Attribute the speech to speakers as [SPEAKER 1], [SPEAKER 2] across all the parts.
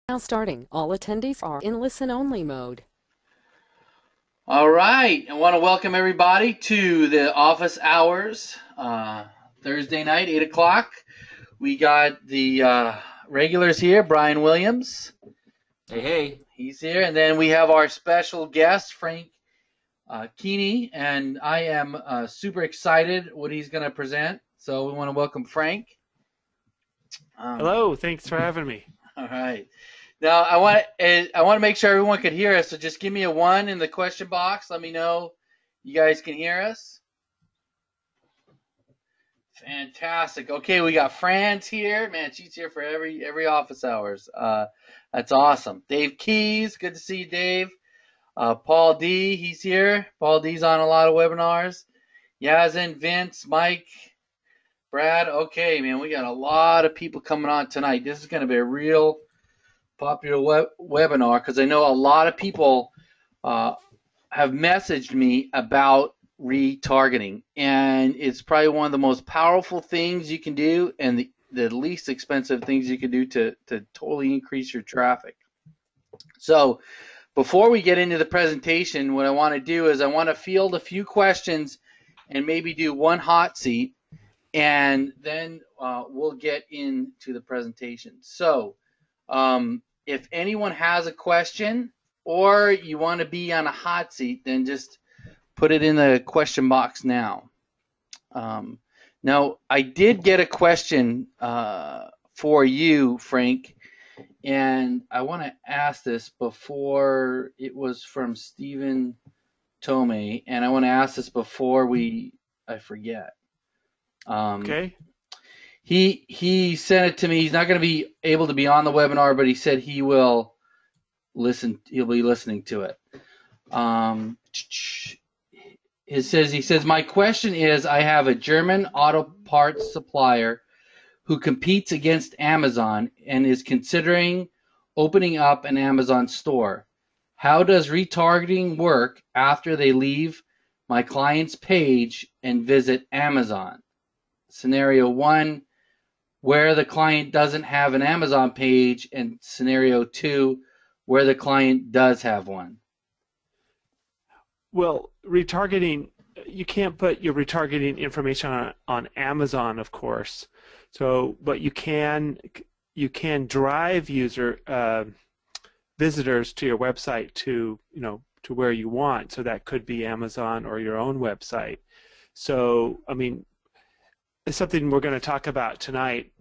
[SPEAKER 1] Now starting, all attendees are in listen-only mode.
[SPEAKER 2] All right, I want to welcome everybody to the office hours, Thursday night, 8 o'clock. We got the regulars here, Brian Williams.
[SPEAKER 3] Hey, hey.
[SPEAKER 2] He's here. And then we have our special guest, Frank Keeney, and I am super excited what he's going to present. So we want to welcome Frank.
[SPEAKER 4] Hello, thanks for having me.
[SPEAKER 2] All right. Now I want to make sure everyone could hear us. So just give me a 1 in the question box. Let me know you guys can hear us. Fantastic. Okay, we got Fran's here. Man, she's here for every office hours. That's awesome. Dave Keys, good to see you, Dave. Paul D, he's here. Paul D's on a lot of webinars. Yazin, Vince, Mike, Brad. Okay, man, we got a lot of people coming on tonight. This is going to be a real popular webinar because I know a lot of people have messaged me about retargeting, and it's probably one of the most powerful things you can do and the least expensive things you can do to totally increase your traffic. So before we get into the presentation, what I want to do is I want to field a few questions and maybe do one hot seat, and then we'll get into the presentation. So if anyone has a question or you want to be on a hot seat, then just put it in the question box now. Now, I did get a question for you, Frank, and I want to ask this before. It was from Stephen Tomei, and I want to ask this before I forget.
[SPEAKER 4] Okay.
[SPEAKER 2] He sent it to me. He's not going to be able to be on the webinar, but he said he will listen. He'll be listening to it. He says, my question is, I have a German auto parts supplier who competes against Amazon and is considering opening up an Amazon store. How does retargeting work after they leave my client's page and visit Amazon? Scenario 1, where the client doesn't have an Amazon page, and scenario 2, where the client does have one.
[SPEAKER 4] Well, retargeting, you can't put your retargeting information on Amazon, of course. So, but you can drive user visitors to your website to where you want. So that could be Amazon or your own website. So, I mean, something we're going to talk about tonight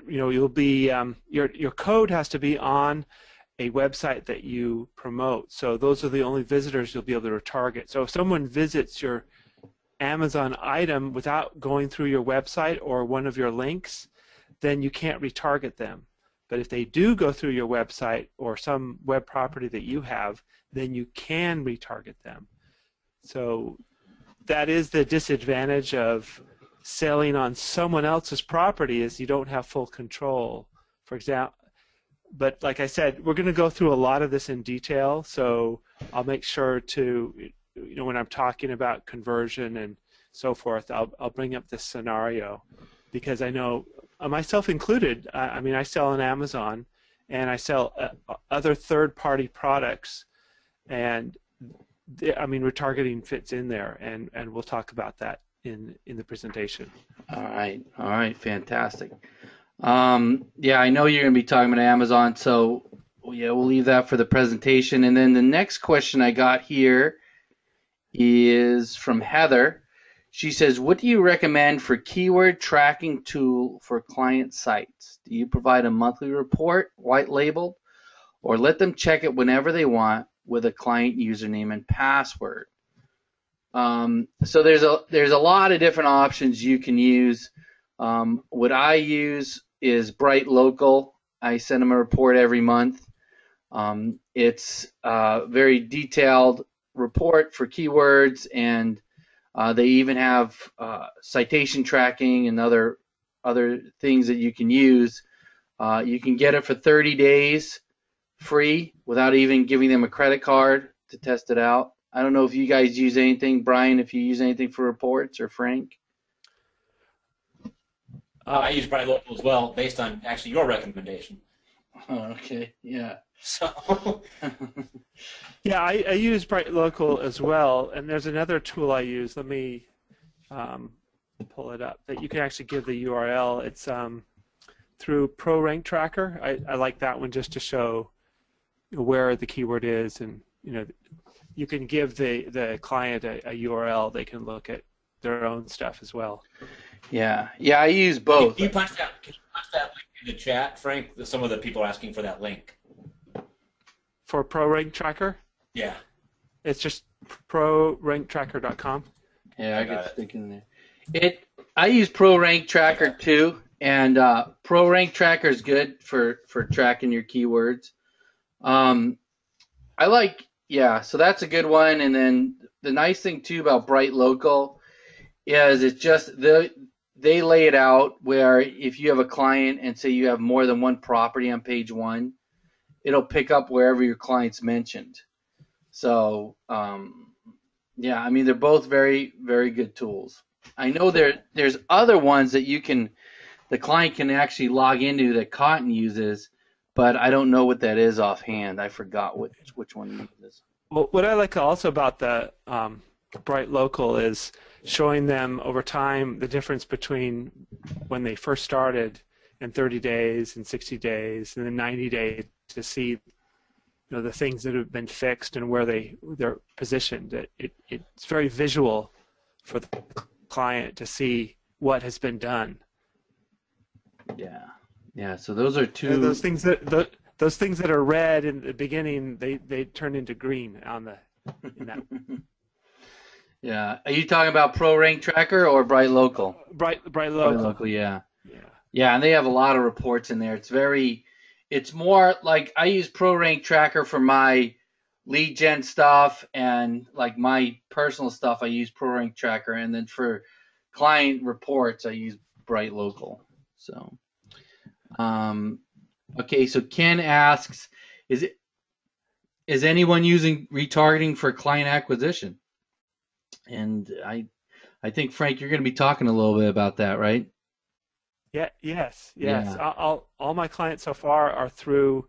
[SPEAKER 4] you'll be your code has to be on a website that you promote. So those are the only visitors you'll be able to retarget. So if someone visits your Amazon item without going through your website or one of your links, then you can't retarget them. But if they do go through your website or some web property that you have, then you can retarget them. So that is the disadvantage of selling on someone else's property, is you don't have full control. For example, but like I said, we're going to go through a lot of this in detail, so I'll make sure to, when I'm talking about conversion and so forth, I'll bring up this scenario, because I know, myself included, I mean, I sell on Amazon and I sell other third-party products, and I mean, retargeting fits in there, and we'll talk about that in the presentation.
[SPEAKER 2] All right, fantastic. Yeah, I know you're going to be talking about Amazon, so yeah, we'll leave that for the presentation. And then the next question I got here is from Heather. She says, what do you recommend for keyword tracking tool for client sites? Do you provide a monthly report, white labeled, or let them check it whenever they want with a client username and password? So there's a lot of different options you can use. What I use is Bright Local. I send them a report every month. It's a very detailed report for keywords, and they even have citation tracking and other things that you can use. You can get it for 30 days free without even giving them a credit card to test it out. I don't know if you guys use anything, Brian, if you use anything for reports, or Frank.
[SPEAKER 3] I use Bright Local as well, based on actually your recommendation.
[SPEAKER 2] Oh, okay. Yeah.
[SPEAKER 3] So
[SPEAKER 4] Yeah, I use Bright Local as well, and there's another tool I use. Let me pull it up. That you can actually give the URL. It's through ProRank Tracker. I like that one just to show where the keyword is, and you can give the client a URL. They can look at their own stuff as well.
[SPEAKER 2] Yeah. Yeah, I use both.
[SPEAKER 3] can you punch that link in the chat, Frank? Some of the people are asking for that link.
[SPEAKER 4] For ProRank Tracker,
[SPEAKER 3] Yeah.
[SPEAKER 4] it's just proranktracker.com.
[SPEAKER 2] Yeah, I get stick in there. I use ProRank Tracker too, and ProRank Tracker is good for tracking your keywords. I like, yeah, so that's a good one. And then the nice thing too about Bright Local is it's just they lay it out where if you have a client and say you have more than one property on page one, it'll pick up wherever your client's mentioned. So yeah, I mean they're both very, very good tools. I know there's other ones that the client can actually log into that Cotton uses, but I don't know what that is offhand. I forgot which one he uses.
[SPEAKER 4] Well, what I like also about the Bright Local is showing them over time the difference between when they first started and 30 days and 60 days and then 90 days to see the things that have been fixed and where they're positioned. It's very visual for the client to see what has been done.
[SPEAKER 2] Yeah, yeah. So those are two.
[SPEAKER 4] Those things that are red in the beginning, they turn into green in that.
[SPEAKER 2] Yeah. Are you talking about ProRank Tracker or Bright Local?
[SPEAKER 4] Bright Local.
[SPEAKER 2] Bright Local, yeah. Yeah, and they have a lot of reports in there. It's more like I use ProRank Tracker for my lead gen stuff, and like my personal stuff I use ProRank Tracker, and then for client reports I use Bright Local. So okay, so Ken asks, is anyone using retargeting for client acquisition? And I think Frank, you're going to be talking a little bit about that, right?
[SPEAKER 4] Yeah. Yes.
[SPEAKER 2] Yeah.
[SPEAKER 4] All my clients so far are through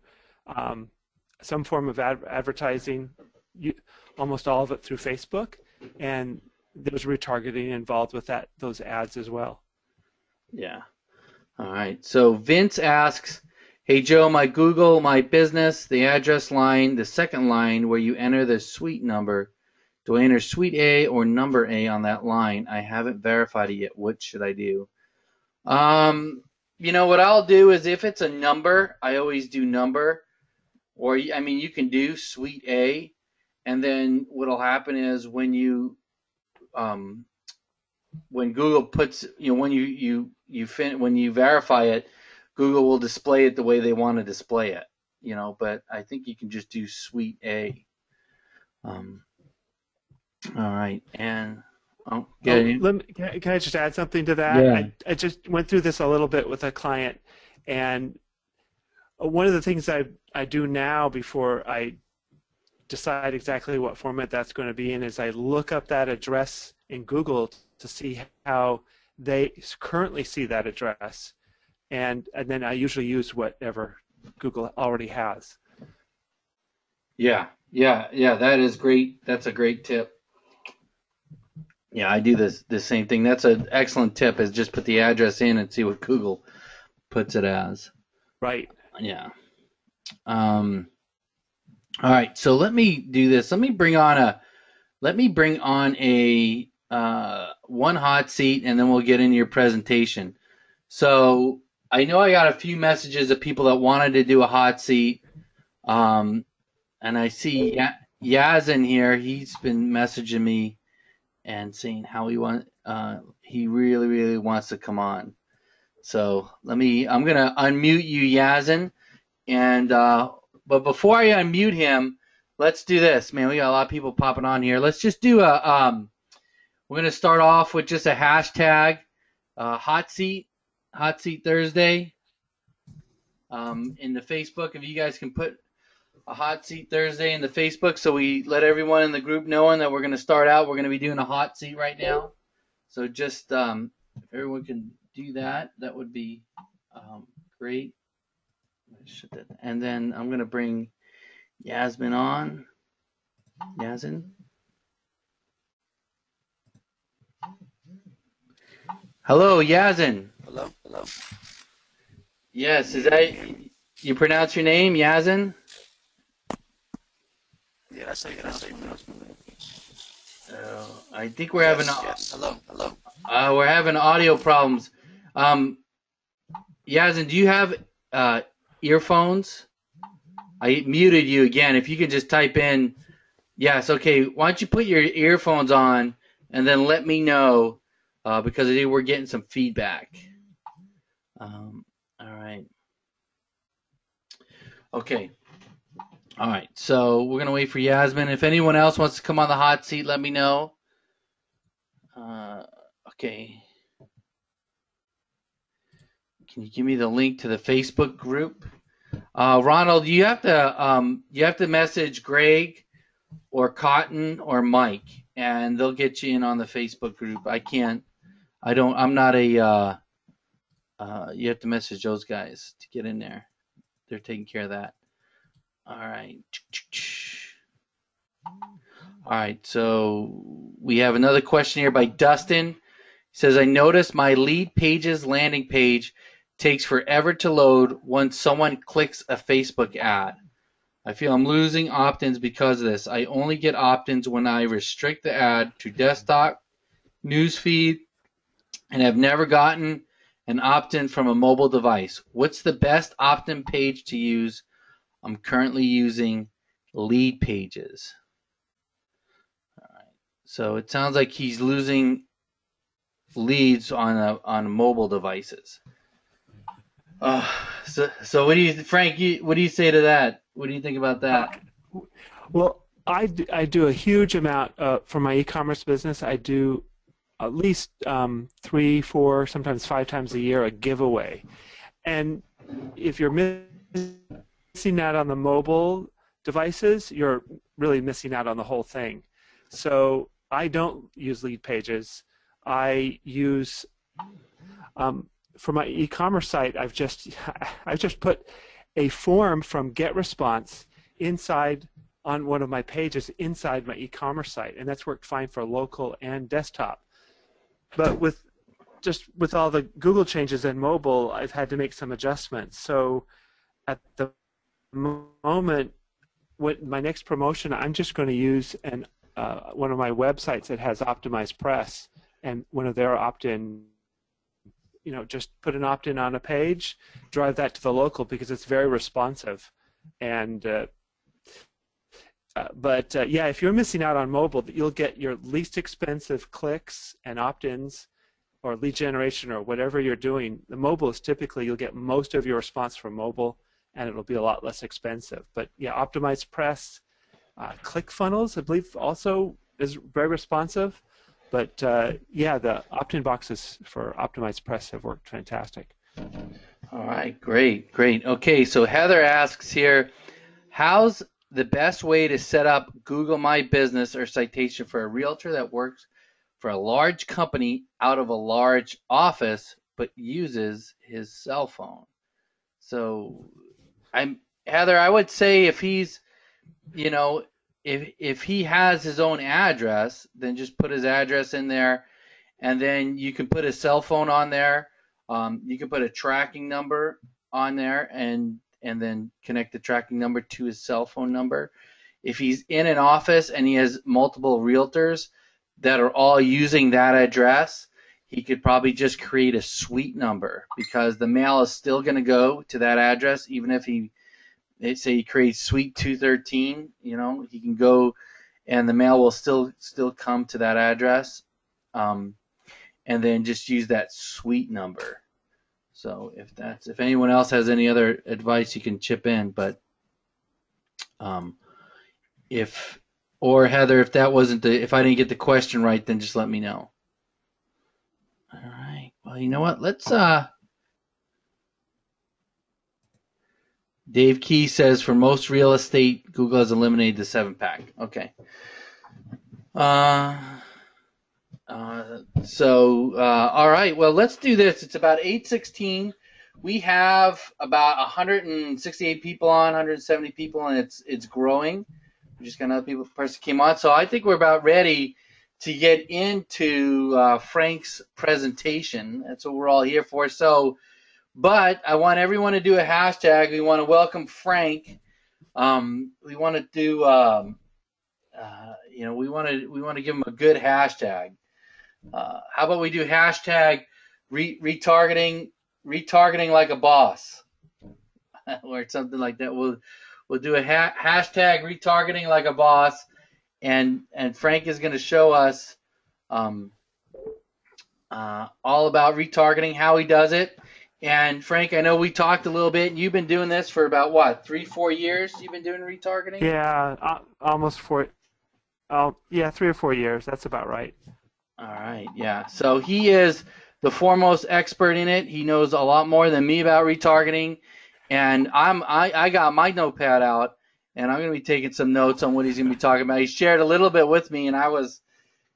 [SPEAKER 4] some form of advertising. Almost all of it through Facebook, and there's retargeting involved with those ads as well.
[SPEAKER 2] Yeah. All right. So Vince asks, hey Joe, my Google My Business, the address line, the second line where you enter the suite number. Do I enter suite A or number A on that line? I haven't verified it yet. What should I do? What I'll do is if it's a number, I always do number. Or, I mean, you can do suite A, and then what'll happen is when Google puts, when you verify it, Google will display it the way they want to display it, but I think you can just do suite A. All right, and
[SPEAKER 4] can I just add something to that?
[SPEAKER 2] Yeah.
[SPEAKER 4] I just went through this a little bit with a client, and one of the things I do now before I decide exactly what format that's going to be in is I look up that address in Google to see how they currently see that address, and then I usually use whatever Google already has.
[SPEAKER 2] Yeah, that is great. That's a great tip. Yeah, I do the same thing. That's an excellent tip, is just put the address in and see what Google puts it as.
[SPEAKER 4] Right.
[SPEAKER 2] Yeah. All right, so let me do this. Let me bring on a one hot seat, and then we'll get into your presentation. So I know I got a few messages of people that wanted to do a hot seat. And I see Yaz in here. He's been messaging me and saying how he really, really wants to come on. So I'm gonna unmute you, Yazin, and but before I unmute him, let's do this, man. We got a lot of people popping on here. Let's just do we're gonna start off with just a hashtag, hot seat Thursday, in the Facebook. If you guys can put a hot seat Thursday in the Facebook, so we let everyone in the group knowing that we're going to start out. We're going to be doing a hot seat right now. So just if everyone can do that, that would be great. And then I'm going to bring Yasmin on. Yasmin? Hello, Yasmin.
[SPEAKER 5] Hello, hello.
[SPEAKER 2] Yes, is that you pronounce your name, Yasmin?
[SPEAKER 5] Yeah, that's how you pronounce my name.
[SPEAKER 2] I think we're
[SPEAKER 5] Yes,
[SPEAKER 2] having
[SPEAKER 5] yes. Hello, hello.
[SPEAKER 2] we're having audio problems. Yasmin, do you have earphones? I muted you again. If you could just type in yes, okay. Why don't you put your earphones on and then let me know because I think we're getting some feedback. All right. Okay. All right. So we're gonna wait for Yasmin. If anyone else wants to come on the hot seat, let me know. Okay. Can you give me the link to the Facebook group? Ronald, you have to message Greg or Cotton or Mike, and they'll get you in on the Facebook group. I'm not a. You have to message those guys to get in there. They're taking care of that. All right. All right. So we have another question here by Dustin. He says, I noticed my lead pages landing page takes forever to load once someone clicks a Facebook ad. I feel I'm losing opt-ins because of this. I only get opt-ins when I restrict the ad to desktop, newsfeed, and have never gotten an opt-in from a mobile device. What's the best opt-in page to use? I'm currently using lead pages. All right. So it sounds like he's losing leads on mobile devices. So what do you, Frank? What do you say to that? What do you think about that?
[SPEAKER 4] Well, I do a huge amount for my e-commerce business. I do at least 3, 4, sometimes 5 times a year a giveaway. And if you're missing out on the mobile devices, you're really missing out on the whole thing. So I don't use lead pages. I use for my e-commerce site, I've just put a form from GetResponse inside on one of my pages inside my e-commerce site, and that's worked fine for local and desktop. But with all the Google changes and mobile, I've had to make some adjustments. So at the moment, with my next promotion, I'm just going to use one of my websites that has optimized press, and one of their opt-in. Just put an opt-in on a page, drive that to the local because it's very responsive. And yeah, if you're missing out on mobile, you'll get your least expensive clicks and opt-ins or lead generation or whatever you're doing. The mobile is typically, you'll get most of your response from mobile, and it'll be a lot less expensive. But yeah, optimized press, ClickFunnels, I believe, also is very responsive. But yeah, the opt-in boxes for optimized press have worked fantastic.
[SPEAKER 2] All right, great. Okay, so Heather asks here, how's the best way to set up Google My Business or citation for a realtor that works for a large company out of a large office but uses his cell phone? So Heather, I would say if he's, if he has his own address, then just put his address in there, and then you can put his cell phone on there. You can put a tracking number on there, and then connect the tracking number to his cell phone number. If he's in an office and he has multiple realtors that are all using that address, he could probably just create a suite number, because the mail is still going to go to that address, even if say he creates suite 213, he can go and the mail will still come to that address, and then just use that suite number. So if anyone else has any other advice, you can chip in. But or Heather, if that wasn't if I didn't get the question right, then just let me know. All right. Well, you know what? Let's Dave Key says for most real estate, Google has eliminated the 7-pack. Okay. All right. Well, let's do this. It's about 8:16. we have about 168 people on, 170 people, and it's growing. We just got another person came on, so I think we're about ready to get into Frank's presentation. That's what we're all here for. So, but I want everyone to do a hashtag. We want to welcome Frank. We want to do, we want to give him a good hashtag. How about we do hashtag retargeting like a boss, or something like that. We'll do a hashtag retargeting like a boss, and Frank is going to show us all about retargeting, how he does it. And Frank, I know we talked a little bit, and you've been doing this for about what, 3-4 years? You've been doing retargeting?
[SPEAKER 4] Yeah, almost 4. Yeah, 3 or 4 years. That's about right.
[SPEAKER 2] All right, yeah. So he is the foremost expert in it. He knows a lot more than me about retargeting, and I got my notepad out, and I'm going to be taking some notes on what he's going to be talking about. He shared a little bit with me, and I was,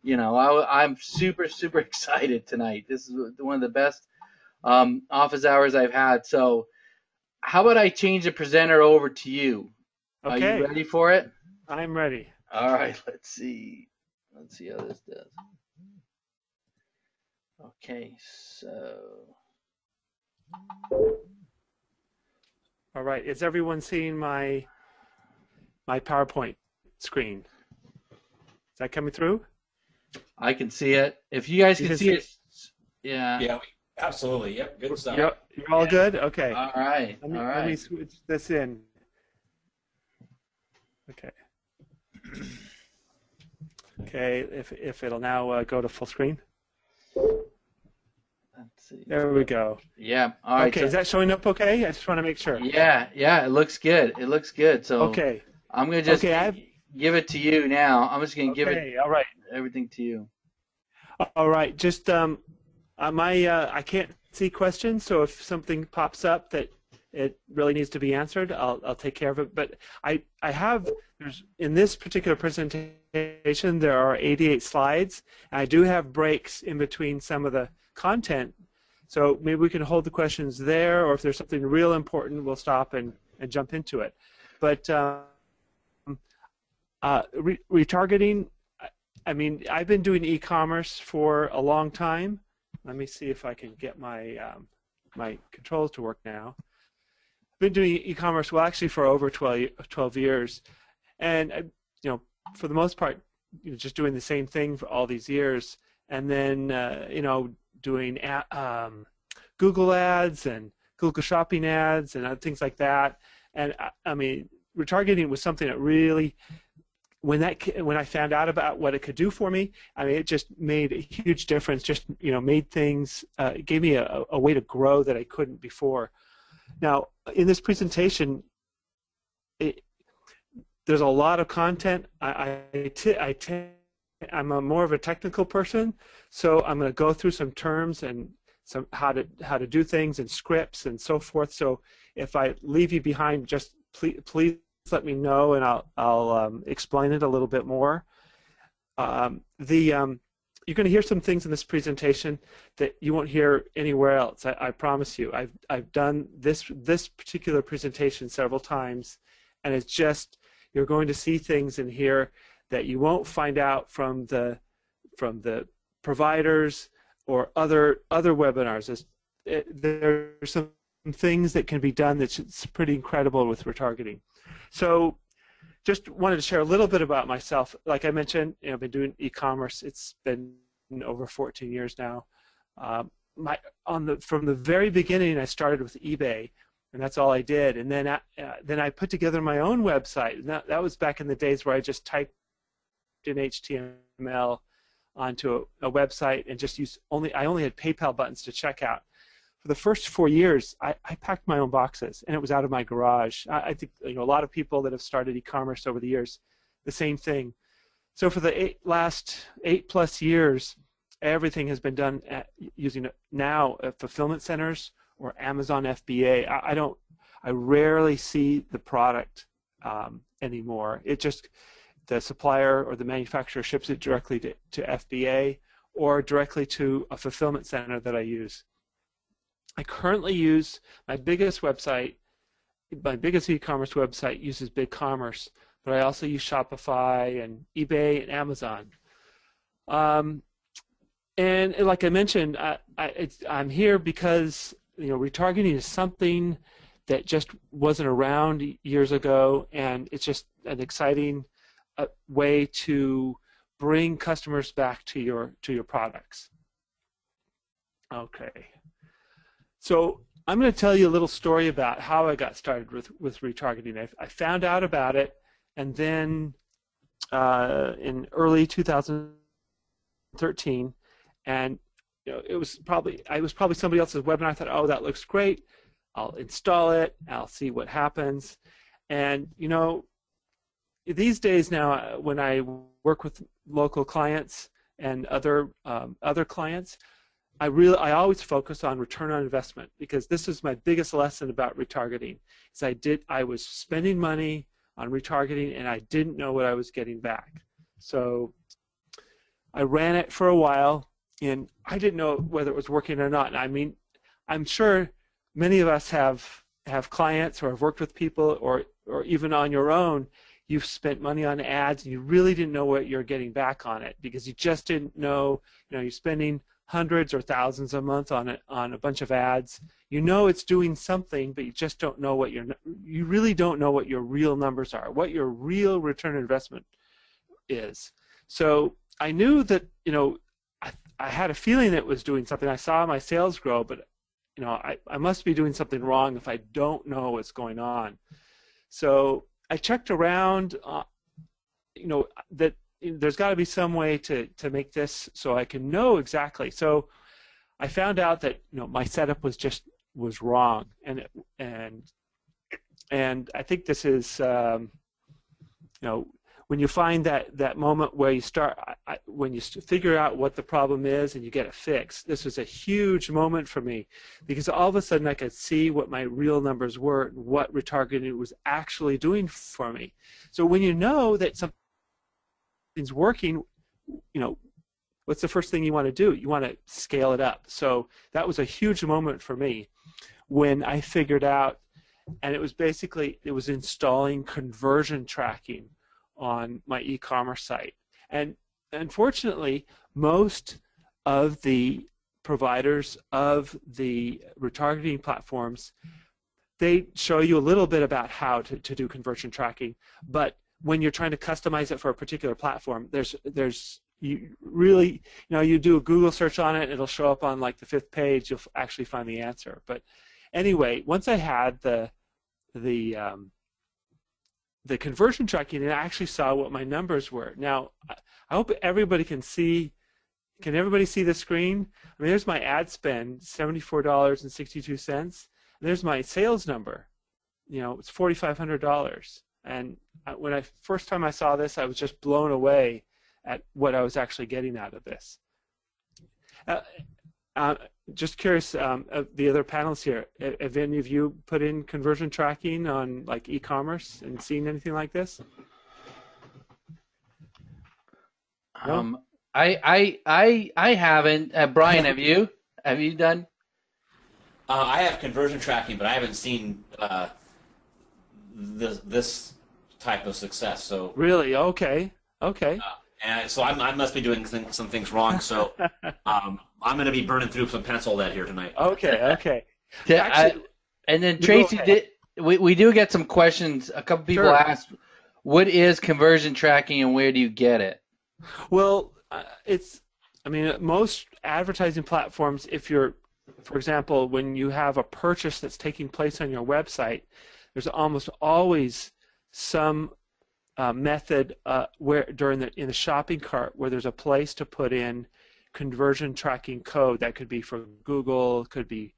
[SPEAKER 2] I'm super excited tonight. This is one of the best office hours I've had. So how about I change the presenter over to you?
[SPEAKER 4] Okay.
[SPEAKER 2] Are you ready for it?
[SPEAKER 4] I'm ready.
[SPEAKER 2] All right, let's see how this does. Okay, so.
[SPEAKER 4] All right. Is everyone seeing my PowerPoint screen? Is that coming through?
[SPEAKER 2] I can see it. If you guys can see it, yeah.
[SPEAKER 3] Yeah, absolutely. Yep, good stuff.
[SPEAKER 4] You're all good? Okay.
[SPEAKER 2] All right.
[SPEAKER 4] Let me switch this in. Okay. Okay, if it'll now go to full screen.
[SPEAKER 2] Let's see.
[SPEAKER 4] There we go.
[SPEAKER 2] Yeah. All right.
[SPEAKER 4] Okay, is that showing up okay? I just want to make sure.
[SPEAKER 2] Yeah, it looks good. It looks good. So
[SPEAKER 4] okay.
[SPEAKER 2] I'm going to just give it to you now. I'm just going to give it
[SPEAKER 4] all right.
[SPEAKER 2] everything to you.
[SPEAKER 4] All right. Just I can't see questions, so if something pops up that it really needs to be answered, I'll take care of it. But I have, in this particular presentation, there are 88 slides, and I do have breaks in between some of the content. So maybe we can hold the questions there, or if there's something real important, we'll stop and jump into it. But retargeting, I mean, I've been doing e-commerce for a long time. Let me see if I can get my my controls to work now. I've been doing e-commerce, well, actually for over 12 years, and for the most part, just doing the same thing for all these years, and then doing Google ads and Google Shopping ads and other things like that. And I mean, retargeting was something that really, when I found out about what it could do for me, I mean, it just made a huge difference. Just made things, it gave me a way to grow that I couldn't before. Now, in this presentation, there's a lot of content. I'm more of a technical person, so I'm going to go through some terms and some how to do things and scripts and so forth. So if I leave you behind, just please let me know, and I'll explain it a little bit more. You're going to hear some things in this presentation that you won't hear anywhere else. I promise you. I've done this particular presentation several times, and it's just, you're going to see things in here that you won't find out from the providers or other webinars. There are some things that can be done that's pretty incredible with retargeting. So just wanted to share a little bit about myself. Like I mentioned, I've been doing e-commerce. It's been over 14 years now. From the very beginning, I started with eBay, and that's all I did. And then I put together my own website. And that was back in the days where I just typed in HTML onto a website and just I only had PayPal buttons to check out. For the first 4 years, I packed my own boxes, and it was out of my garage. I think a lot of people that have started e-commerce over the years, the same thing. So for the last 8+ years, everything has been done using now fulfillment centers or Amazon FBA. I rarely see the product anymore. It just, the supplier or the manufacturer ships it directly to FBA or directly to a fulfillment center that I use. I currently use my biggest website. My biggest e-commerce website uses BigCommerce, but I also use Shopify and eBay and Amazon. And like I mentioned, I'm here because retargeting is something that just wasn't around years ago, and it's just an exciting way to bring customers back to your products. Okay, so I'm going to tell you a little story about how I got started with retargeting. I found out about it, and then in early 2013, and it was probably somebody else's webinar. I thought, oh, that looks great. I'll install it. I'll see what happens. And these days now, when I work with local clients and other clients, I always focus on return on investment, because this is my biggest lesson about retargeting. I was spending money on retargeting and I didn't know what I was getting back. So I ran it for a while and I didn't know whether it was working or not. And I mean, I'm sure many of us have clients or have worked with people, or even on your own, you've spent money on ads and you really didn't know what you're getting back on it, because you just didn't know, you're spending hundreds or thousands a month on a bunch of ads. It's doing something, but you just don't know you really don't know what your real numbers are, what your real return on investment is. So I knew that, I had a feeling that it was doing something. I saw my sales grow, but I must be doing something wrong if I don't know what's going on. So I checked around, that there's got to be some way to make this so I can know exactly. So I found out that my setup was wrong, and I think this is when you find that moment where you start, when you figure out what the problem is and you get it fixed. This was a huge moment for me, because all of a sudden I could see what my real numbers were and what retargeting was actually doing for me. So when you know that something's working, what's the first thing you want to do? You want to scale it up. So that was a huge moment for me when I figured out, and it was installing conversion tracking on my e-commerce site. And unfortunately, most of the providers of the retargeting platforms, they show you a little bit about how to do conversion tracking, but when you're trying to customize it for a particular platform, you really, you do a Google search on it, it'll show up on like the 5th page, you'll actually find the answer. But anyway, once I had the conversion tracking, and I actually saw what my numbers were. Now, I hope everybody can see. Can everybody see the screen? I mean, there's my ad spend, $74.62, and there's my sales number. It's $4,500. And when first time I saw this, I was just blown away at what I was actually getting out of this. Just curious, the other panelists here, have any of you put in conversion tracking on like e-commerce and seen anything like this? No?
[SPEAKER 2] I haven't. Brian, have you? Have you done?
[SPEAKER 3] I have conversion tracking, but I haven't seen this type of success. So
[SPEAKER 4] really, okay.
[SPEAKER 3] And so I must be doing some things wrong. So I'm going to be burning through some pencil lead here tonight.
[SPEAKER 4] Okay.
[SPEAKER 2] Yeah,
[SPEAKER 4] Actually,
[SPEAKER 2] and then Tracy, we do get some questions. A couple people asked, what is conversion tracking and where do you get it?
[SPEAKER 4] Well, most advertising platforms, if you're, for example, when you have a purchase that's taking place on your website, there's almost always some method where in the shopping cart where there's a place to put in conversion tracking code. That could be for Google, could be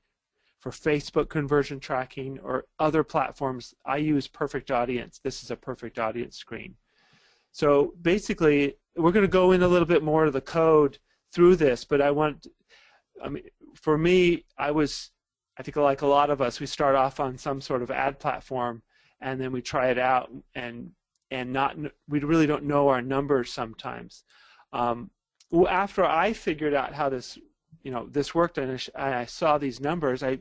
[SPEAKER 4] for Facebook conversion tracking, or other platforms. I use Perfect Audience. This is a Perfect Audience screen. So basically, we're going to go in a little bit more of the code through this, but for me, I think like a lot of us, we start off on some sort of ad platform, and then we try it out, and we really don't know our numbers sometimes. After I figured out how this worked, and I saw these numbers, I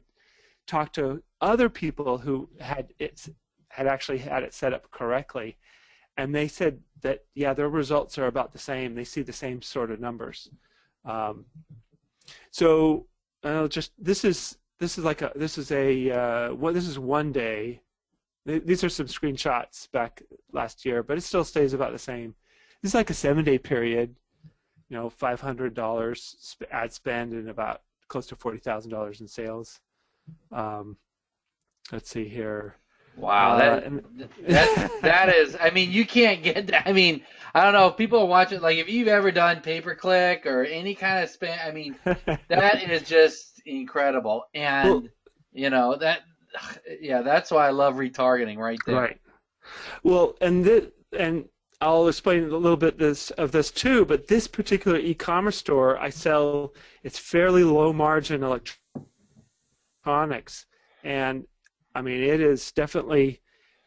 [SPEAKER 4] talked to other people who had actually had it set up correctly, and they said that yeah, their results are about the same. They see the same sort of numbers. So just this is one day. These are some screenshots back last year, but it still stays about the same. This is like a 7-day period. $500 ad spend and about close to $40,000 in sales. Let's see here.
[SPEAKER 2] Wow, that is. I mean, you can't get that. I mean, I don't know if people are watching. Like, if you've ever done pay-per-click or any kind of spend, I mean, that is just incredible. And that's why I love retargeting right there.
[SPEAKER 4] Right. Well, and I'll explain a little bit of this too. But this particular e-commerce store, I sell. It's fairly low margin electronics, and I mean, it is definitely,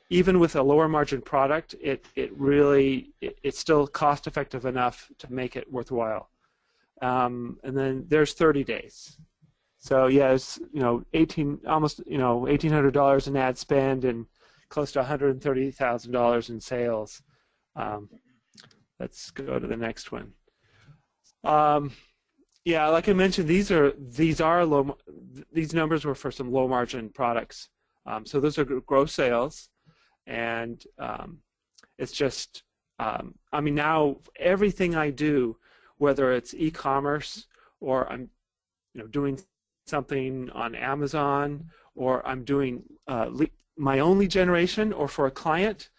[SPEAKER 4] even with a lower margin product, it's still cost effective enough to make it worthwhile. And then there's 30 days. So yeah, it's almost $1,800 in ad spend and close to $130,000 in sales. Let's go to the next one. Yeah, like I mentioned, these numbers were for some low margin products. So those are gross sales, and it's just, I mean, now everything I do, whether it's e-commerce or I'm, doing something on Amazon or I'm doing my own lead generation or for a client,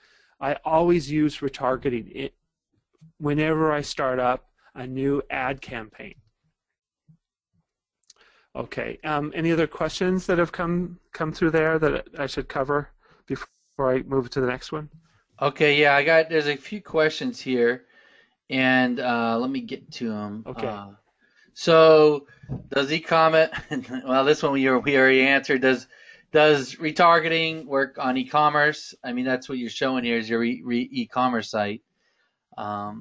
[SPEAKER 4] I always use retargeting whenever I start up a new ad campaign. Okay. Any other questions that have come through there that I should cover before I move to the next one?
[SPEAKER 2] Okay. Yeah, there's a few questions here, and let me get to them.
[SPEAKER 4] Okay.
[SPEAKER 2] So, does e-commerce? Well, this one we already answered. Does retargeting work on e-commerce? I mean, that's what you're showing here is your e-commerce site.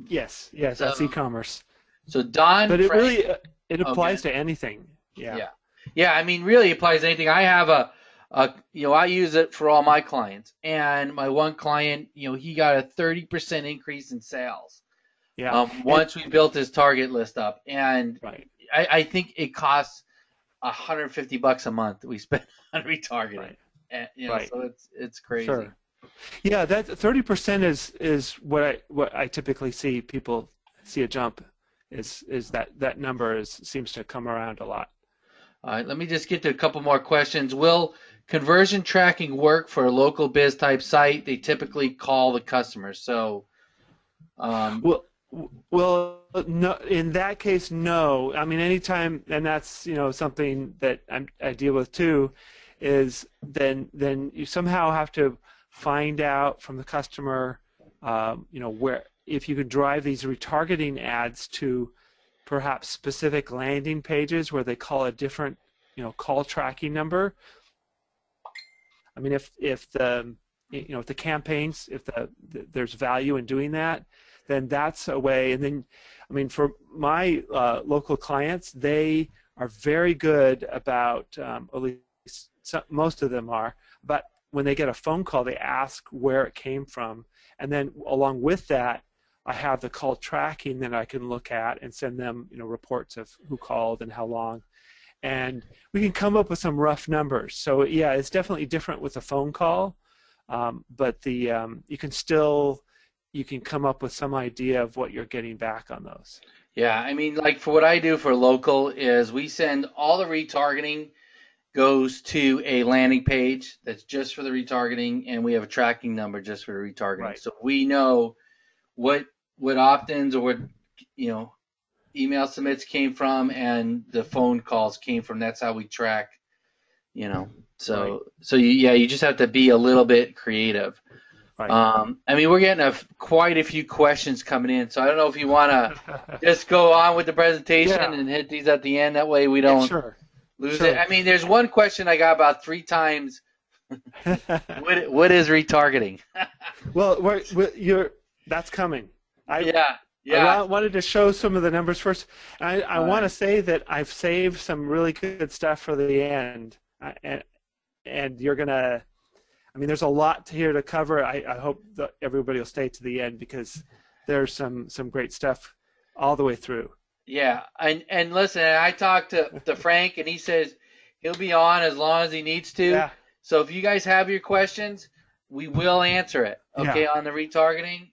[SPEAKER 4] Yes, that's e-commerce.
[SPEAKER 2] So Don,
[SPEAKER 4] but it applies to anything.
[SPEAKER 2] Yeah. I mean, really applies to anything. I have I use it for all my clients, and my one client, he got a 30% increase in sales.
[SPEAKER 4] Yeah.
[SPEAKER 2] Once we built his target list up, and
[SPEAKER 4] right.
[SPEAKER 2] I think it costs $150 a month we spend on retargeting.
[SPEAKER 4] Right.
[SPEAKER 2] And,
[SPEAKER 4] right.
[SPEAKER 2] So it's crazy.
[SPEAKER 4] Sure. Yeah, that 30% is what I typically see people see a jump. Is that number seems to come around a lot.
[SPEAKER 2] All right, let me just get to a couple more questions. Will conversion tracking work for a local biz type site? They typically call the customer. So,
[SPEAKER 4] well, no. In that case, no. I mean, anytime, and that's something that I deal with too, is then you somehow have to find out from the customer, where if you could drive these retargeting ads to perhaps specific landing pages where they call a different, call tracking number. I mean, if the campaigns, if there's value in doing that, then that's a way. And then, I mean, for my local clients, they are very good about, at least most of them are, but when they get a phone call, they ask where it came from, and then along with that, I have the call tracking that I can look at and send them, reports of who called and how long, and we can come up with some rough numbers. So yeah, it's definitely different with a phone call, but you can come up with some idea of what you're getting back on those.
[SPEAKER 2] Yeah, I mean, like for what I do for local is we send all the retargeting goes to a landing page that's just for the retargeting, and we have a tracking number just for the retargeting.
[SPEAKER 4] Right.
[SPEAKER 2] So we know what opt-ins or what email submits came from and the phone calls came from. That's how we track, so
[SPEAKER 4] right.
[SPEAKER 2] So you just have to be a little bit creative.
[SPEAKER 4] Right.
[SPEAKER 2] I mean, we're getting quite a few questions coming in, so I don't know if you want to just go on with the presentation and hit these at the end. That way we don't lose it. I mean, there's one question I got about 3 times. What is retargeting?
[SPEAKER 4] Well, that's coming.
[SPEAKER 2] I
[SPEAKER 4] wanted to show some of the numbers first. I want to say that I've saved some really good stuff for the end, and you're gonna. I mean, there's a lot here to cover. I hope that everybody will stay to the end because there's some great stuff all the way through.
[SPEAKER 2] Yeah, and listen, I talked to Frank, and he says he'll be on as long as he needs to.
[SPEAKER 4] Yeah.
[SPEAKER 2] So if you guys have your questions, we will answer it, okay, on the retargeting.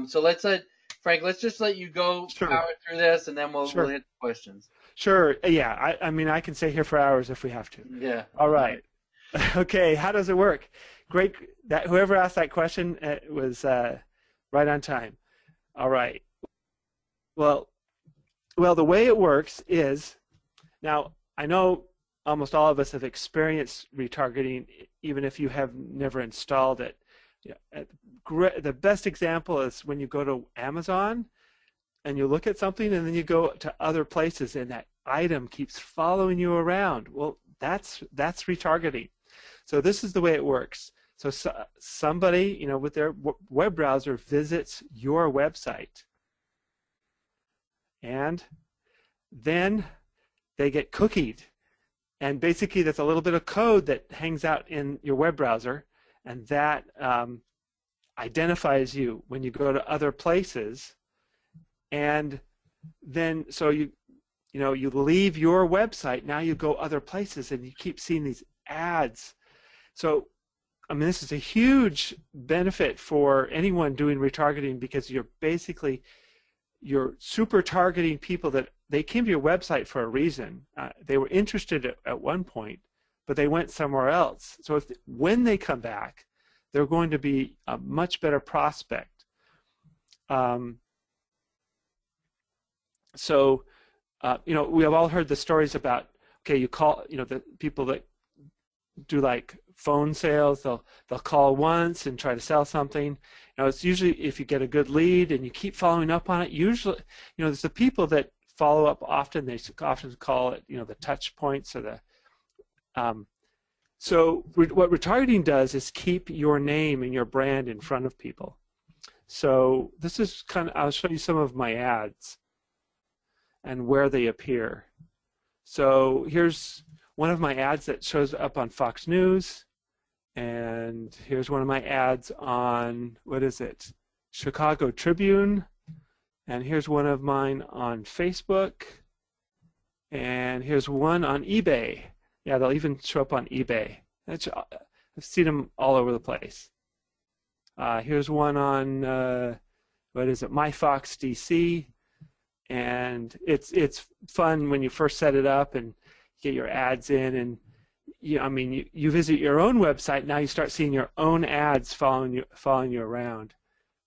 [SPEAKER 2] So Frank, let's just let you go power through this, and then we'll hit the questions.
[SPEAKER 4] Sure. Yeah. I mean, I can stay here for hours if we have to.
[SPEAKER 2] Yeah.
[SPEAKER 4] All right. Okay. How does it work? Great. That whoever asked that question was right on time. All right. Well, the way it works is, now I know almost all of us have experienced retargeting, even if you have never installed it. The best example is when you go to Amazon and you look at something and then you go to other places and that item keeps following you around. Well, that's retargeting. So this is the way it works. So somebody, with their web browser visits your website, and then they get cookied. And basically, that's a little bit of code that hangs out in your web browser, and that identifies you when you go to other places. And then, so you leave your website, now you go other places, and you keep seeing these ads. So, I mean, this is a huge benefit for anyone doing retargeting because you're super targeting people that they came to your website for a reason. They were interested at one point, but they went somewhere else. So when they come back, they're going to be a much better prospect. We have all heard the stories about, okay, you call, the people that do like phone sales, they'll call once and try to sell something. It's usually if you get a good lead and you keep following up on it, usually, there's the people that follow up often. They often call it, the touch points or the. So what retargeting does is keep your name and your brand in front of people. So this is I'll show you some of my ads and where they appear. So here's one of my ads that shows up on Fox News, and here's one of my ads on, Chicago Tribune, and here's one of mine on Facebook, and here's one on eBay. Yeah, they'll even show up on eBay. I've seen them all over the place. Here's one on, MyFox DC, and it's fun when you first set it up and get your ads in, and you visit your own website, now you start seeing your own ads following you around.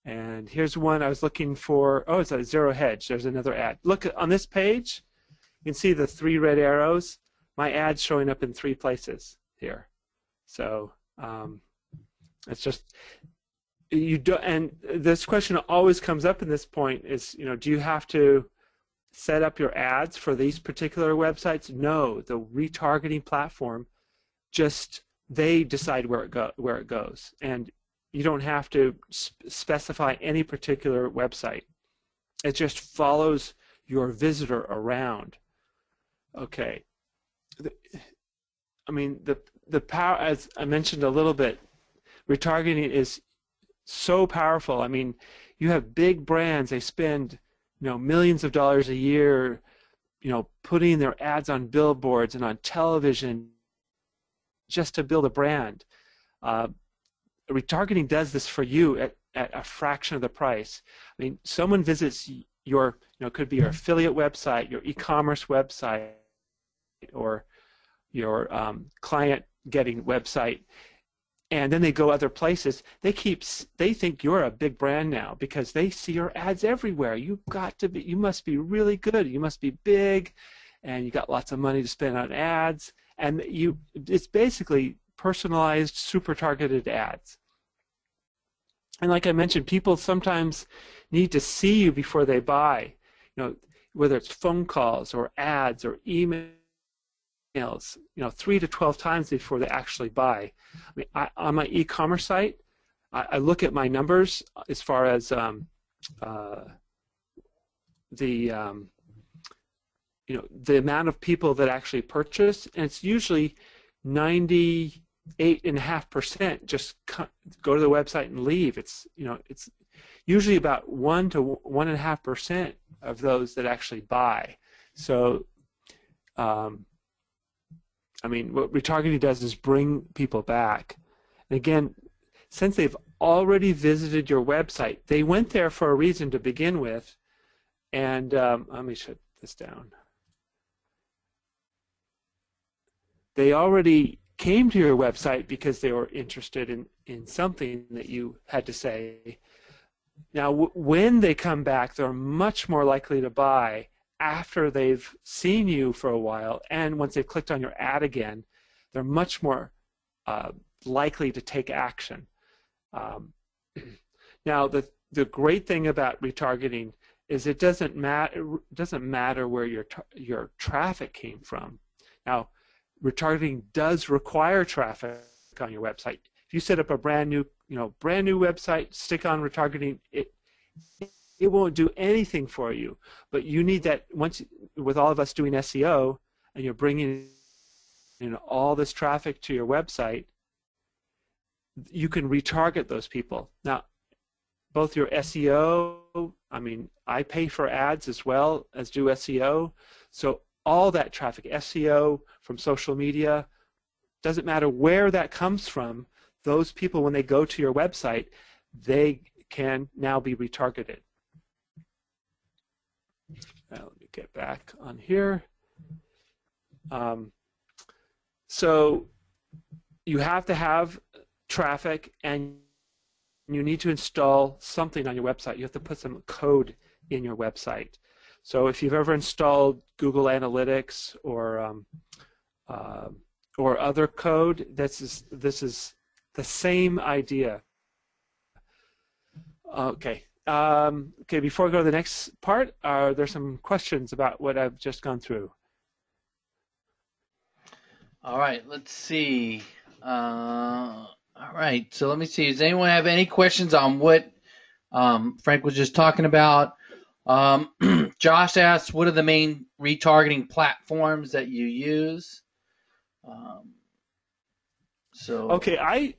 [SPEAKER 4] And here's one I was looking for. Oh, it's a Zero Hedge. There's another ad. Look on this page, you can see the 3 red arrows. My ad's showing up in 3 places here. So it's just and this question always comes up in this point is, do you have to set up your ads for these particular websites? No, the retargeting platform they decide where it goes, and you don't have to specify any particular website. It just follows your visitor around. Okay. The power, as I mentioned a little bit, retargeting is so powerful. I mean, you have big brands, they spend millions of dollars a year, putting their ads on billboards and on television just to build a brand. Retargeting does this for you at a fraction of the price. I mean, someone visits your, could be your affiliate website, your e-commerce website, or your client getting website, and then they go other places. They think you're a big brand now because they see your ads everywhere. You must be really good. You must be big, and you got lots of money to spend on ads. And it's basically personalized, super targeted ads. And like I mentioned, people sometimes need to see you before they buy. Whether it's phone calls or ads or emails, 3 to 12 times before they actually buy. I mean, on my e-commerce site, I look at my numbers as far as the amount of people that actually purchase, and it's usually 90 8.5% just go to the website and leave. It's it's usually about 1 to 1.5% of those that actually buy. So I mean, what retargeting does is bring people back. And again, since they've already visited your website, they went there for a reason to begin with. And let me shut this down. They already came to your website because they were interested in something that you had to say. Now, when they come back, they're much more likely to buy after they've seen you for a while, and once they've clicked on your ad again, they're much more likely to take action. Now, the great thing about retargeting is it doesn't matter where your traffic came from. Now, retargeting does require traffic on your website. If you set up a brand new website, stick on retargeting, it won't do anything for you. But you need that with all of us doing SEO, and you're bringing in all this traffic to your website, you can retarget those people. Now, both your SEO, I mean, I pay for ads as well as do SEO, so all that traffic, SEO from social media, doesn't matter where that comes from, those people, when they go to your website, they can now be retargeted. Now, let me get back on here. So you have to have traffic, and you need to install something on your website. You have to put some code in your website. So if you've ever installed Google Analytics or other code, this is the same idea. Okay. Okay, before we go to the next part, are there some questions about what I've just gone through?
[SPEAKER 2] All right, let's see. All right, so let me see. Does anyone have any questions on what Frank was just talking about? Josh asked, what are the main retargeting platforms that you use?
[SPEAKER 4] Okay,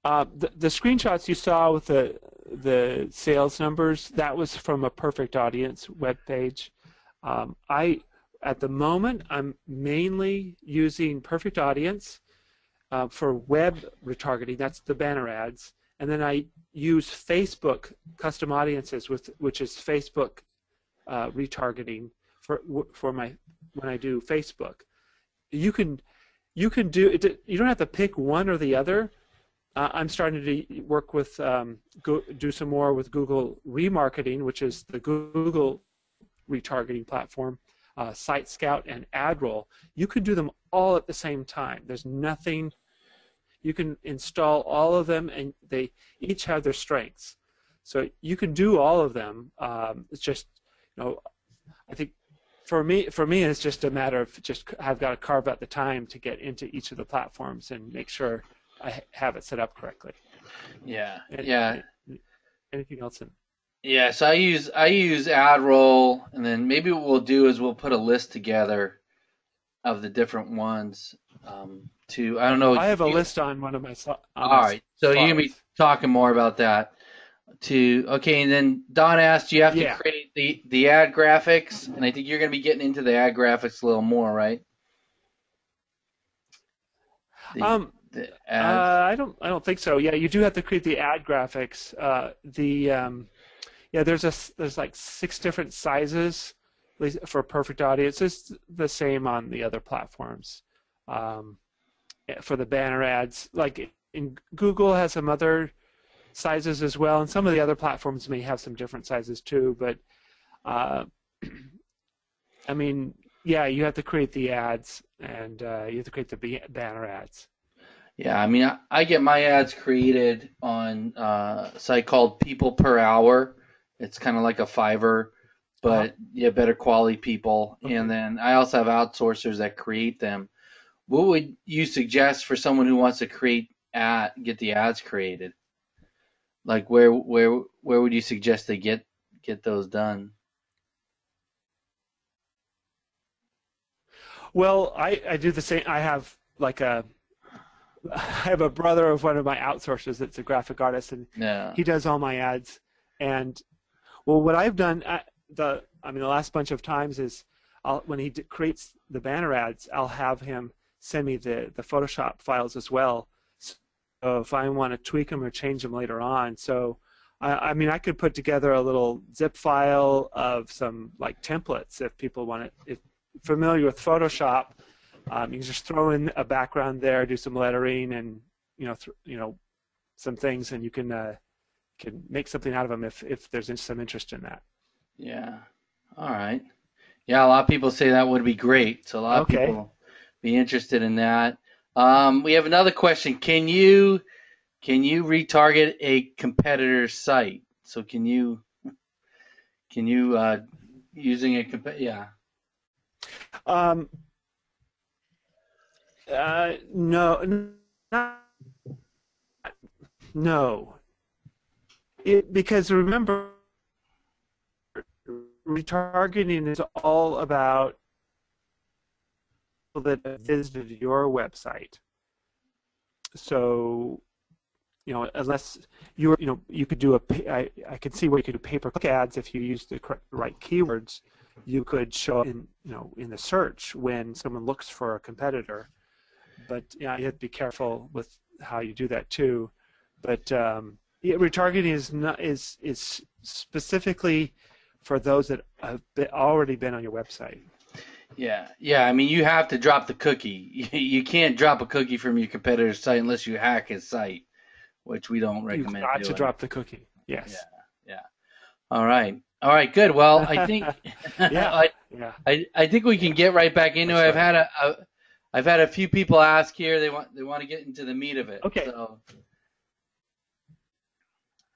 [SPEAKER 4] the screenshots you saw with the sales numbers, that was from a Perfect Audience webpage. At the moment, I'm mainly using Perfect Audience for web retargeting. That's the banner ads, and then I use Facebook custom audiences, which is Facebook retargeting for when I do Facebook. You can do it. You don't have to pick one or the other. I'm starting to work with do some more with Google Remarketing, which is the Google retargeting platform, Site Scout and AdRoll. You can do them all at the same time. There's nothing. You can install all of them, and they each have their strengths. So you can do all of them. It's just, I think for me, it's just a matter of I've got to carve out the time to get into each of the platforms and make sure I have it set up correctly.
[SPEAKER 2] Yeah.
[SPEAKER 4] Anything else in?
[SPEAKER 2] Yeah, so I use AdRoll, and then maybe what we'll do is we'll put a list together of the different ones. I don't know.
[SPEAKER 4] I have a list on one of my slides.
[SPEAKER 2] All right, so you're gonna be talking more about that. Okay, and then Don asked, you have to create the ad graphics, and I think you're gonna be getting into the ad graphics a little more, right? The ads.
[SPEAKER 4] I don't think so. Yeah, you do have to create the ad graphics. There's like 6 different sizes for Perfect Audience. It's the same on the other platforms. For the banner ads, like in Google has some other sizes as well, and some of the other platforms may have some different sizes too. But I mean, yeah, you have to create the ads, and you have to create the banner ads.
[SPEAKER 2] Yeah, I mean, I get my ads created on a site called People Per Hour. It's kind of like a Fiverr, but better quality people. Okay. And then I also have outsourcers that create them. What would you suggest for someone who wants to get the ads created? Like where would you suggest they get those done?
[SPEAKER 4] Well, I do the same. I have like I have a brother of one of my outsourcers that's a graphic artist, and
[SPEAKER 2] Yeah.
[SPEAKER 4] he does all my ads. And well, what I've done the last bunch of times is when he creates the banner ads, I'll have him send me the Photoshop files as well. So if I want to tweak them or change them later on, so I mean, I could put together a little zip file of some like templates if people want it. If familiar with Photoshop, you can just throw in a background there, do some lettering, and some things, and you can make something out of them if there's some interest in that.
[SPEAKER 2] Yeah. All right. Yeah, a lot of people say that would be great. So a lot of people be interested in that. We have another question. Can you retarget a competitor's site? So can you using a yeah.
[SPEAKER 4] No, no. Because remember, retargeting is all about people that have visited your website. So, unless you could do I could see where you could do pay-per-click ads if you use the right keywords. You could show in the search when someone looks for a competitor. But you have to be careful with how you do that too. But retargeting is specifically for those that have already been on your website.
[SPEAKER 2] Yeah. I mean, you have to drop the cookie. You can't drop a cookie from your competitor's site unless you hack his site, which we don't recommend doing.
[SPEAKER 4] You've got to drop the cookie. Yes.
[SPEAKER 2] Yeah. All right. Good. Well, I think I think we can get right back into it. I've had a few people ask here. They want to get into the meat of it.
[SPEAKER 4] Okay.
[SPEAKER 2] So.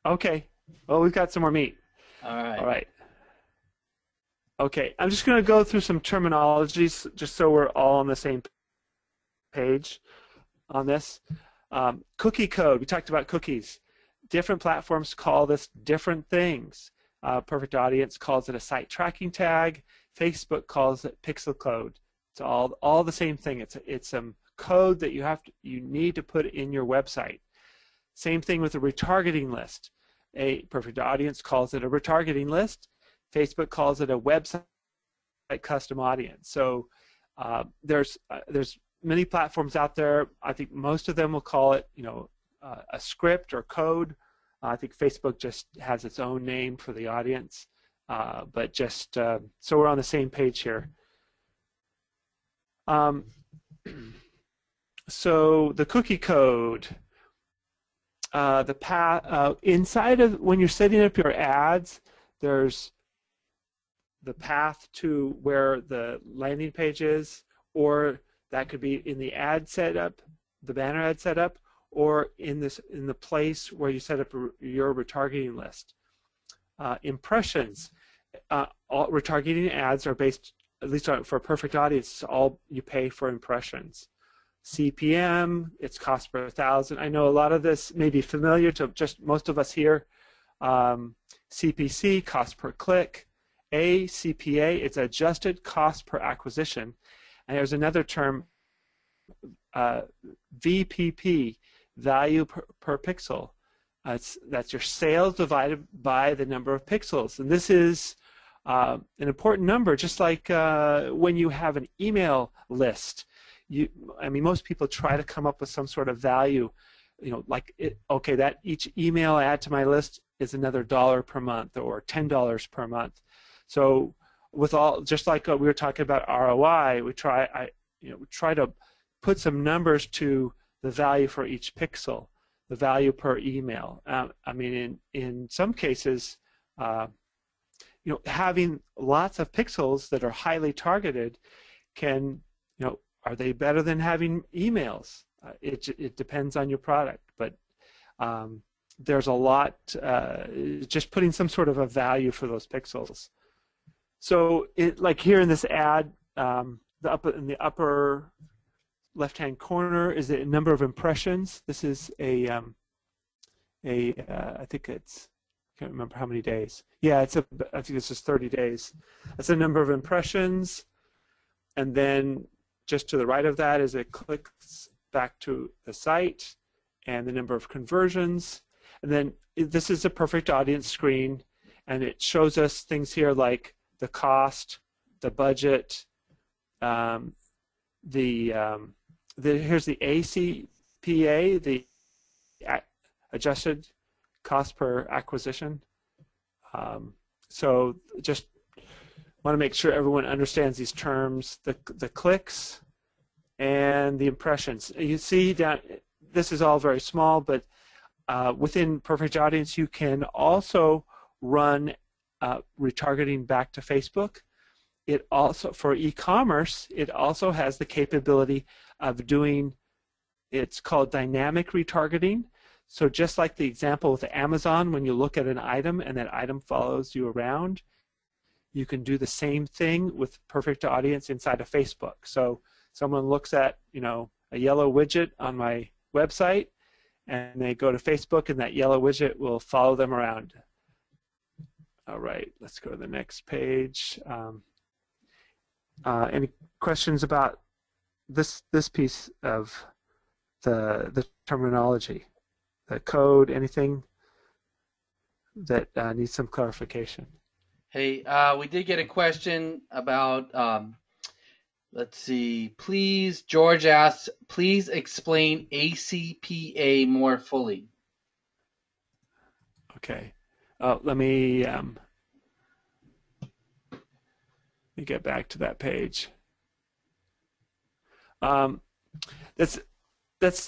[SPEAKER 4] Okay. Well, we've got some more meat.
[SPEAKER 2] All right.
[SPEAKER 4] Okay. I'm just going to go through some terminologies just so we're all on the same page on this. Cookie code. We talked about cookies. Different platforms call this different things. Perfect Audience calls it a site tracking tag. Facebook calls it pixel code. It's all the same thing. It's some code that you need to put in your website. Same thing with a retargeting list. A Perfect Audience calls it a retargeting list. Facebook calls it a website custom audience. So there's many platforms out there. I think most of them will call it a script or code. I think Facebook just has its own name for the audience. But just so we're on the same page here. So the cookie code, the path inside of when you're setting up your ads, there's the path to where the landing page is, or that could be in the ad setup, the banner ad setup, or in the place where you set up your retargeting list. Impressions, all retargeting ads are based, at least for a Perfect Audience, all you pay for impressions. CPM, it's cost per 1,000. I know a lot of this may be familiar to just most of us here. CPC, cost per click. CPA, it's adjusted cost per acquisition. And there's another term, VPP, value per pixel. That's your sales divided by the number of pixels. And this is an important number, just like when you have an email list. Most people try to come up with some sort of value, that each email add to my list is another $1 per month or $10 per month. So just like we were talking about ROI, we try to put some numbers to the value for each pixel, the value per email. In some cases, having lots of pixels that are highly targeted can, are they better than having emails? It depends on your product, but there's a lot, just putting some sort of a value for those pixels. So, like here in this ad, in the upper left-hand corner is the number of impressions. This is I think it's, I can't remember how many days. Yeah, I think this is 30 days. That's the number of impressions, and then just to the right of that is a clicks back to the site and the number of conversions. And then this is a perfect audience screen, and it shows us things here like the cost, the budget, here's the ACPA, the adjusted cost per acquisition. So just want to make sure everyone understands these terms, the clicks and the impressions. You see down, this is all very small, but within Perfect Audience you can also run retargeting back to Facebook. It also, for e-commerce, it also has the capability of doing, it's called dynamic retargeting. So just like the example with Amazon, when you look at an item and that item follows you around, you can do the same thing with Perfect Audience inside of Facebook. So someone looks at, you know, a yellow widget on my website, and they go to Facebook, and that yellow widget will follow them around. All right, let's go to the next page. Any questions about this piece of the terminology, the code? Anything that needs some clarification?
[SPEAKER 2] Hey, we did get a question about, let's see, please, George asks, please explain ACPA more fully. Okay.
[SPEAKER 4] Let me get back to that page. That's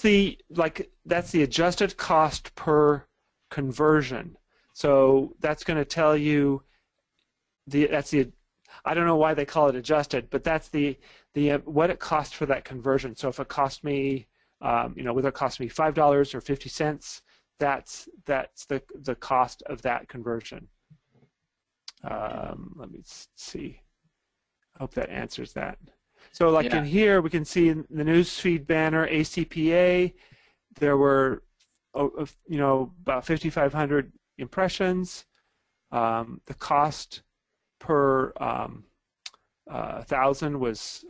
[SPEAKER 4] the adjusted cost per conversion. So that's going to tell you I don't know why they call it adjusted, but that's the what it costs for that conversion. So if it cost me, whether it cost me $5 or 50 cents, that's the cost of that conversion. Let me see. I hope that answers that. So like in here, we can see in the newsfeed banner, ACPA, there were, about 5,500 impressions. The cost per 1,000 was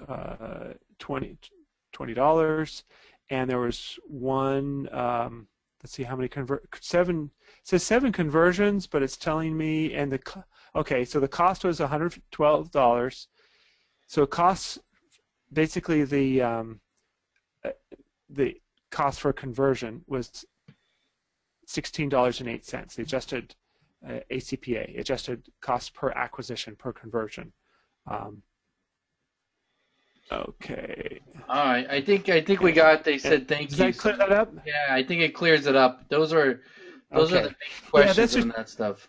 [SPEAKER 4] $20, and there was one. Let's see how many it says 7 conversions, but it's telling me, and so the cost was $112. So it costs basically the cost for conversion was $16.08. The adjusted ACPA, adjusted cost per acquisition per conversion. Okay.
[SPEAKER 2] All right. I think we got. They said thank you.
[SPEAKER 4] Does that clear that up?
[SPEAKER 2] Yeah, I think it clears it up. Those are the main questions and that stuff.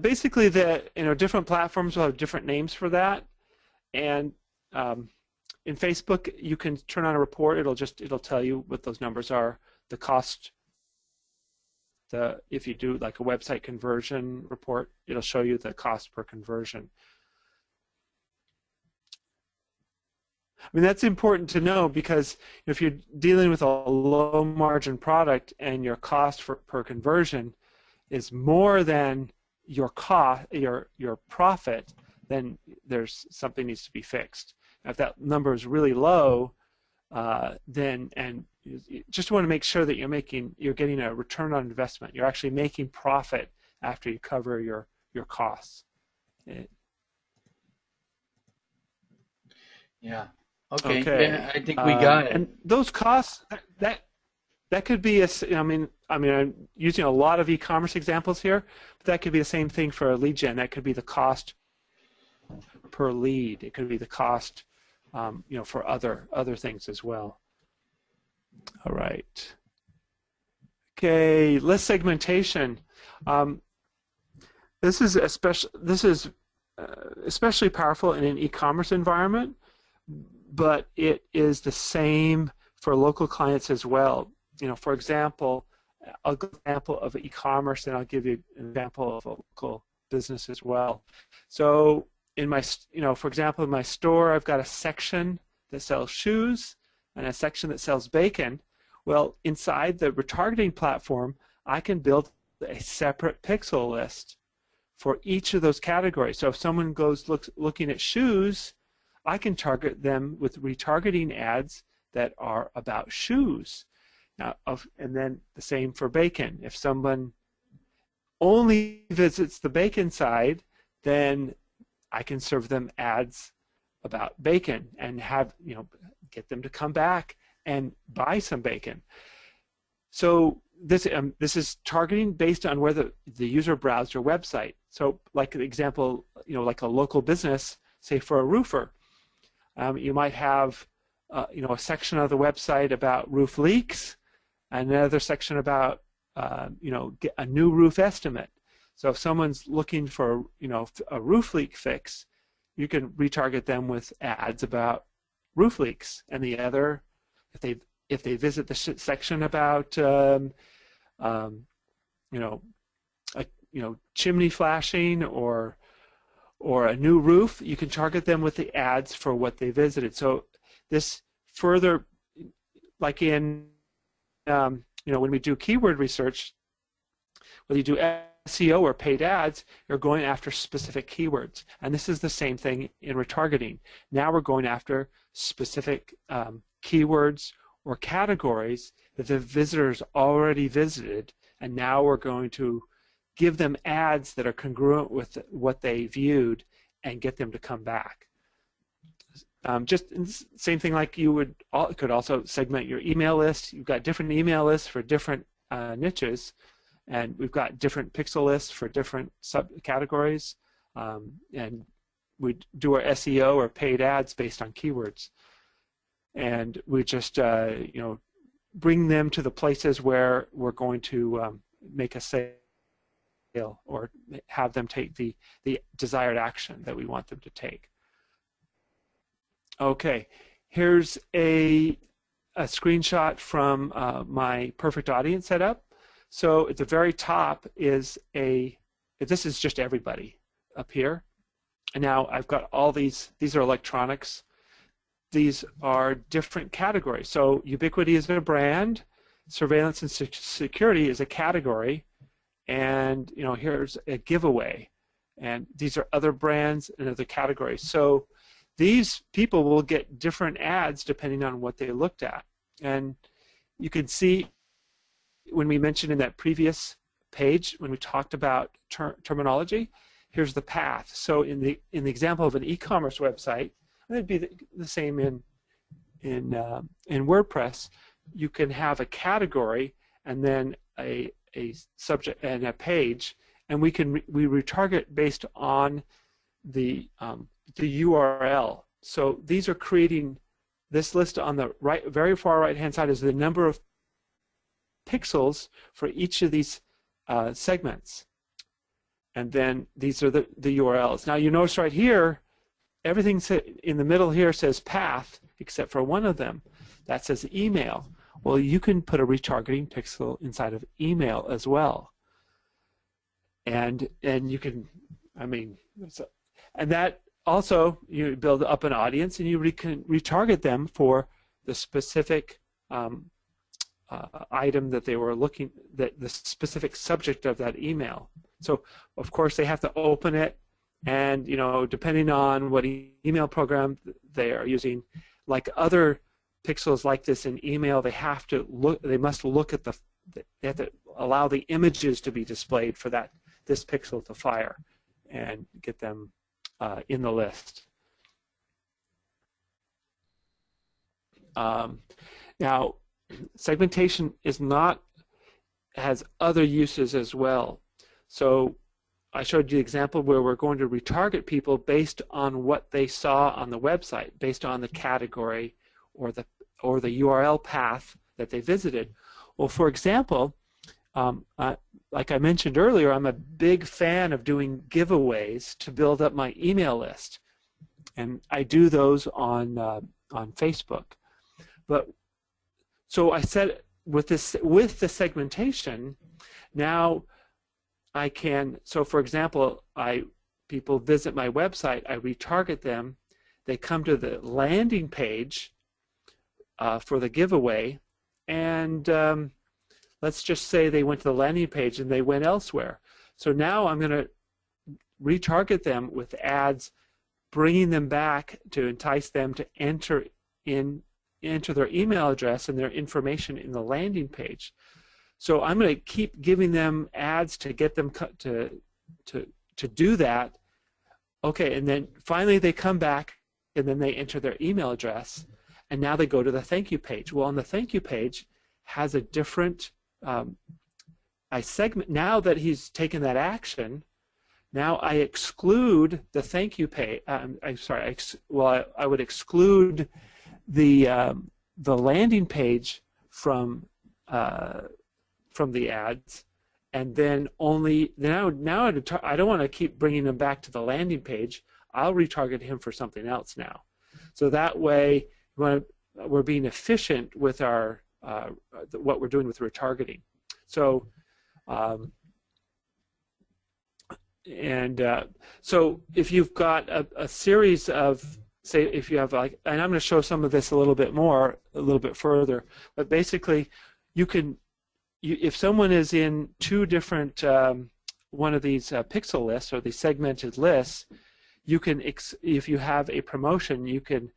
[SPEAKER 4] Basically different platforms will have different names for that, and in Facebook you can turn on a report. It'll tell you what those numbers are. The cost. If you do like a website conversion report, it'll show you the cost per conversion. I mean, that's important to know, because if you're dealing with a low margin product and your cost per conversion is more than your profit, then there's something needs to be fixed. Now, if that number is really low, then you just want to make sure that you're getting a return on investment. You're actually making profit after you cover your costs.
[SPEAKER 2] Yeah. Okay. Yeah, I think we got it.
[SPEAKER 4] And those costs, that could be I'm using a lot of e-commerce examples here, but that could be the same thing for a lead gen. That could be the cost per lead. It could be the cost, for other things as well. All right. Okay, list segmentation. This is especially powerful in an e-commerce environment, but it is the same for local clients as well. For example, I'll give an example of e-commerce, and I'll give you an example of a local business as well. So in my, for example, in my store, I've got a section that sells shoes and a section that sells bacon. Well, inside the retargeting platform, I can build a separate pixel list for each of those categories. So if someone goes looking at shoes, I can target them with retargeting ads that are about shoes. Now, and then the same for bacon. If someone only visits the bacon side, then I can serve them ads about bacon and have, get them to come back and buy some bacon. So this is targeting based on where the user browsed your website. So like an example, like a local business, say for a roofer, you might have a section of the website about roof leaks, and another section about get a new roof estimate. So if someone's looking for a roof leak fix, you can retarget them with ads about roof leaks. And the other, if they visit the section about chimney flashing or a new roof, you can target them with the ads for what they visited. So this further, like in when we do keyword research, whether you do SEO or paid ads, you're going after specific keywords. And this is the same thing in retargeting. Now we're going after specific keywords or categories that the visitors already visited, and now we're going to give them ads that are congruent with what they viewed and get them to come back. Just same thing like you could also segment your email list. You've got different email lists for different niches, and we've got different pixel lists for different subcategories, and we do our SEO or paid ads based on keywords, and we just bring them to the places where we're going to make a sale or have them take the desired action that we want them to take. Okay, here's a screenshot from my perfect audience setup. So at the very top is this is just everybody up here. And now I've got all these are electronics. These are different categories. So ubiquity is a brand, surveillance and security is a category, and here's a giveaway. And these are other brands and other categories. So these people will get different ads depending on what they looked at. And you can see when we mentioned in that previous page, when we talked about terminology, here's the path. So in the example of an e-commerce website, and it'd be the same in WordPress, you can have a category and then a subject and a page, and we retarget based on the URL. So these are creating this list on the very far right hand side is the number of pixels for each of these segments, and then these are the URLs. Now you notice right here everything in the middle here says path except for one of them that says email. Well, you can put a retargeting pixel inside of email as well, and you can, and that also you build up an audience and you can retarget them for the specific item that they were looking, the specific subject of that email. So of course they have to open it, and depending on what email program they are using, like other pixels like this in email, they must look at they have to allow the images to be displayed for this pixel to fire and get them in the list. Now, segmentation has other uses as well. So I showed you the example where we're going to retarget people based on what they saw on the website, based on the category or the URL path that they visited. Well, for example, like I mentioned earlier, I'm a big fan of doing giveaways to build up my email list, and I do those on Facebook. But so I said with the segmentation, now I can. So for example, people visit my website, I retarget them, they come to the landing page for the giveaway, and let's just say they went to the landing page and they went elsewhere. So now I'm going to retarget them with ads bringing them back to entice them to enter their email address and their information in the landing page. So I'm going to keep giving them ads to get them to do that. Okay, and then finally they come back and then they enter their email address, and now they go to the thank you page. Well, on the thank you page has a different I segment. Now that he's taken that action, now I exclude the thank you page. I'm sorry. I would exclude the landing page from the ads, and then I don't want to keep bringing them back to the landing page. I'll retarget him for something else now. So that way, we're being efficient with our what we're doing with retargeting. So. So if you've got a series of, say, if you have and I'm going to show some of this a little bit further, but basically if someone is in two different one of these pixel lists or these segmented lists, you can, if you have a promotion, you can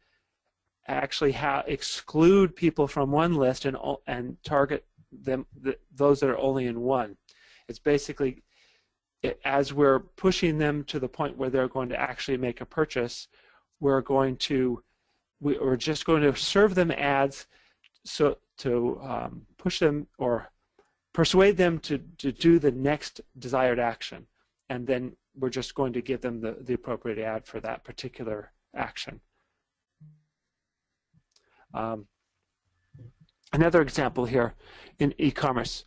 [SPEAKER 4] actually exclude people from one list and target those that are only in one. It's basically, as we're pushing them to the point where they're going to actually make a purchase, we're just going to serve them ads to push them or persuade them to do the next desired action, and then we're just going to give them the appropriate ad for that particular action. Another example here in e-commerce,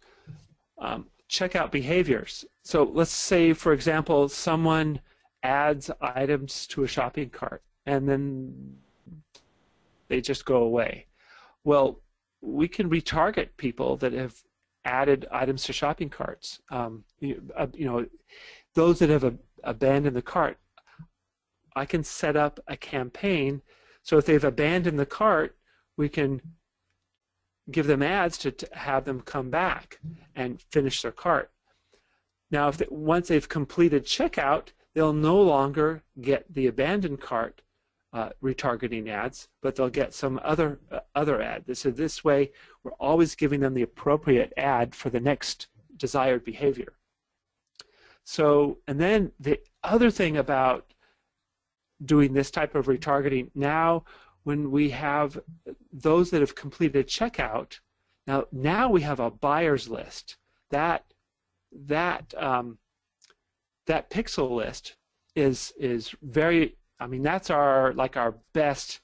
[SPEAKER 4] checkout behaviors. So let's say, for example, someone adds items to a shopping cart and then they just go away. Well, we can retarget people that have added items to shopping carts. Those that have abandoned the cart, I can set up a campaign. So if they've abandoned the cart, we can give them ads to have them come back and finish their cart. Now, once they've completed checkout, they'll no longer get the abandoned cart retargeting ads, but they'll get some other ad. So this way, we're always giving them the appropriate ad for the next desired behavior. So, and then the other thing about doing this type of retargeting, now when we have those that have completed checkout, now we have a buyer's list. That pixel list is very, that's our best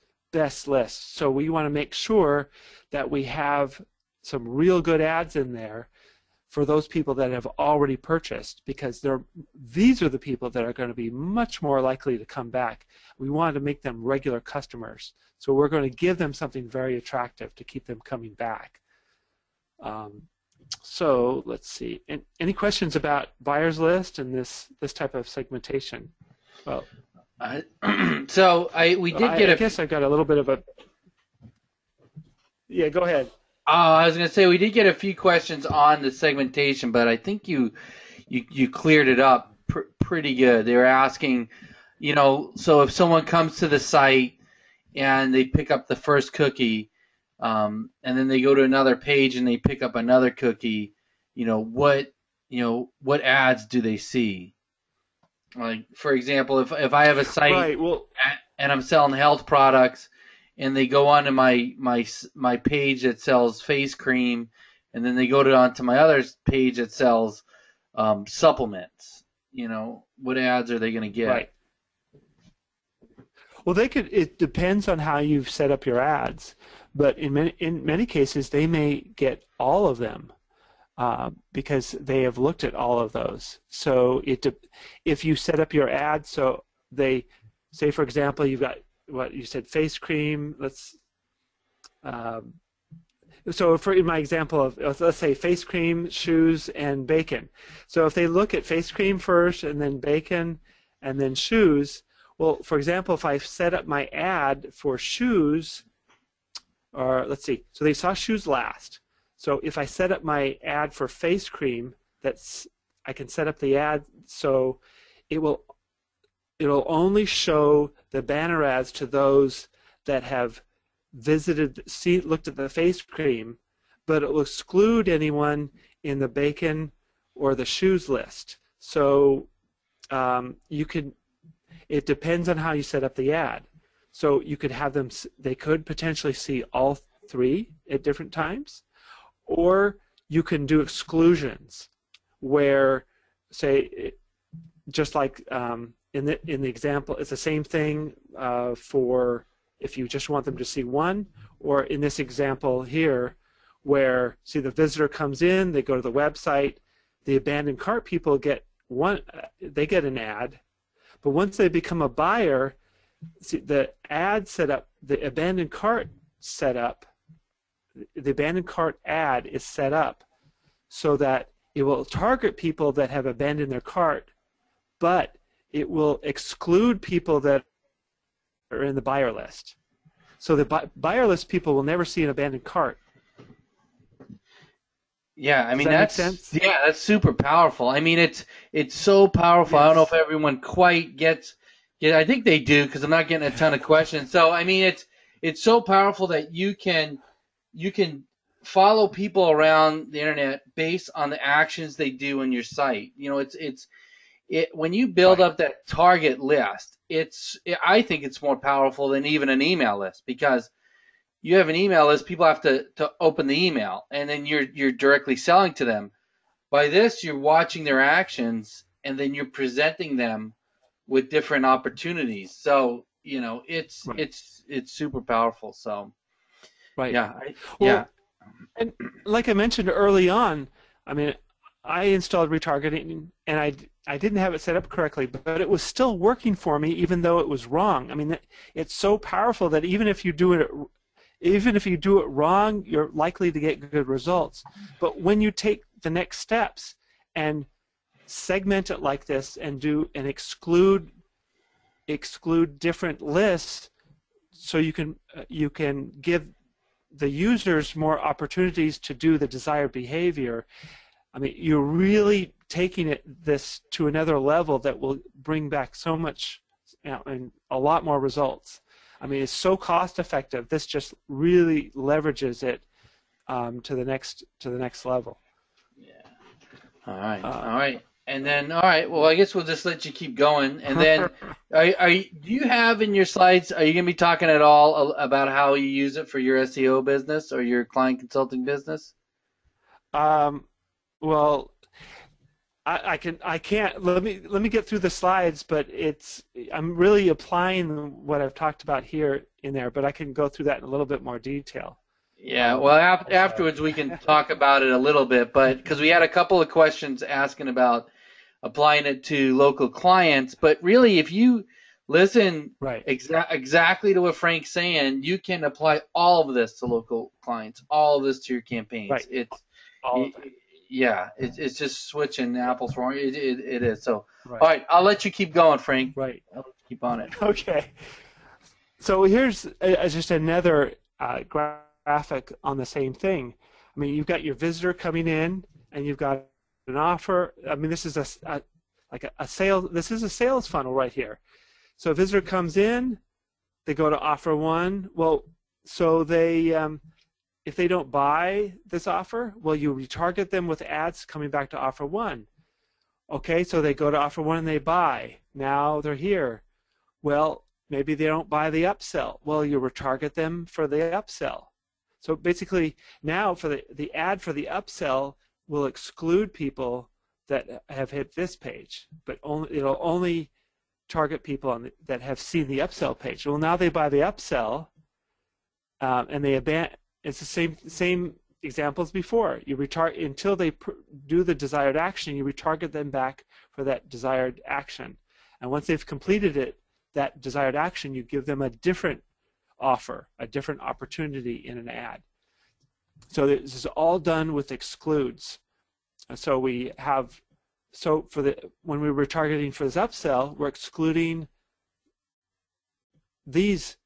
[SPEAKER 4] list. So we want to make sure that we have some real good ads in there for those people that have already purchased, because these are the people that are going to be much more likely to come back. We want to make them regular customers. So we're going to give them something very attractive to keep them coming back. So let's see. Any questions about buyer's list and this type of segmentation? Well,
[SPEAKER 2] we did get
[SPEAKER 4] I guess I've got a little bit of a. Yeah, go ahead.
[SPEAKER 2] I was going to say we did get a few questions on the segmentation, but I think you cleared it up pretty good. They were asking, so if someone comes to the site and they pick up the first cookie, and then they go to another page and they pick up another cookie, what ads do they see? Like, for example, if I have a site,
[SPEAKER 4] right,
[SPEAKER 2] and I'm selling health products, and they go onto my page that sells face cream, and then they go onto my other page that sells supplements, what ads are they going to get?
[SPEAKER 4] Right. Well, it depends on how you've set up your ads, but in many cases they may get all of them because they have looked at all of those. So if you set up your ad so they say, for example, you've got what you said, face cream. In my example of, let's say, face cream, shoes, and bacon. So if they look at face cream first and then bacon and then shoes, well, for example, if I set up my ad for shoes, or let's see, so they saw shoes last. So if I set up my ad for face cream, I can set up the ad so it will it'll only show the banner ads to those that have looked at the face cream, but it will exclude anyone in the bacon or the shoes list. So it depends on how you set up the ad. So you could have them, they could potentially see all three at different times, or you can do exclusions where, say, just like in the example, it's the same thing for if you just want them to see one, or in this example here, where, see, the visitor comes in, they go to the website, the abandoned cart people get they get an ad, but once they become a buyer, see, the ad setup, the abandoned cart setup, the abandoned cart ad is set up so that it will target people that have abandoned their cart, but it will exclude people that are in the buyer list. So the buyer list people will never see an abandoned cart.
[SPEAKER 2] Yeah, I mean,
[SPEAKER 4] Does that make sense?
[SPEAKER 2] yeah, that's super powerful. I mean, it's so powerful. I don't know if everyone quite gets. Yeah, I think they do, because I'm not getting a ton of questions. So I mean, it's so powerful that you can follow people around the internet based on the actions they do on your site. You know, when you build up that target list, I think it's more powerful than even an email list, because you have an email list, people have to open the email, and then you're directly selling to them. By this, you're watching their actions, and then you're presenting them with different opportunities. So, you know, it's super powerful. So, yeah,
[SPEAKER 4] and like I mentioned early on, I mean, I installed retargeting, and I didn't have it set up correctly, but it was still working for me, even though it was wrong. I mean, it's so powerful that even if you do it wrong, you're likely to get good results. But when you take the next steps and segment it like this and exclude different lists, so you can give the users more opportunities to do the desired behavior. I mean, you're really taking this to another level that will bring back so much, and a lot more results. I mean, it's so cost effective. This just really leverages it to the next level.
[SPEAKER 2] Yeah. All right. And then, all right. Well, I guess we'll just let you keep going. And then, do you have in your slides? Are you going to be talking at all about how you use it for your SEO business or your client consulting business?
[SPEAKER 4] Well, I can't. Let me get through the slides, but I'm really applying what I've talked about here in there, but I can go through that in a little bit more detail.
[SPEAKER 2] Yeah, well, afterwards we can talk about it a little bit, but because we had a couple of questions asking about applying it to local clients, but really, if you listen exactly to what Frank's saying, you can apply all of this to local clients, all of this to your campaigns.
[SPEAKER 4] Right.
[SPEAKER 2] Yeah, it's just switching apples for it is. So, all right, I'll let you keep going, Frank.
[SPEAKER 4] Right.
[SPEAKER 2] I'll keep on it.
[SPEAKER 4] Okay. So here's just another graphic on the same thing. I mean, you've got your visitor coming in, and you've got an offer. I mean, this is a sale. This is a sales funnel right here. So a visitor comes in, they go to offer one. Well, so they if they don't buy this offer, well, you retarget them with ads coming back to offer one. Okay, so they go to offer one and they buy. Now they're here. Well, maybe they don't buy the upsell. Well, you retarget them for the upsell. So basically, now for the ad for the upsell will exclude people that have hit this page, but it'll only target people that have seen the upsell page. Well, now they buy the upsell, and they abandon. It's the same example as before. You retarget until they do the desired action. You retarget them back for that desired action, and once they've completed that desired action, you give them a different offer, a different opportunity in an ad. So this is all done with excludes. So we have, when we were targeting for this upsell, we're excluding these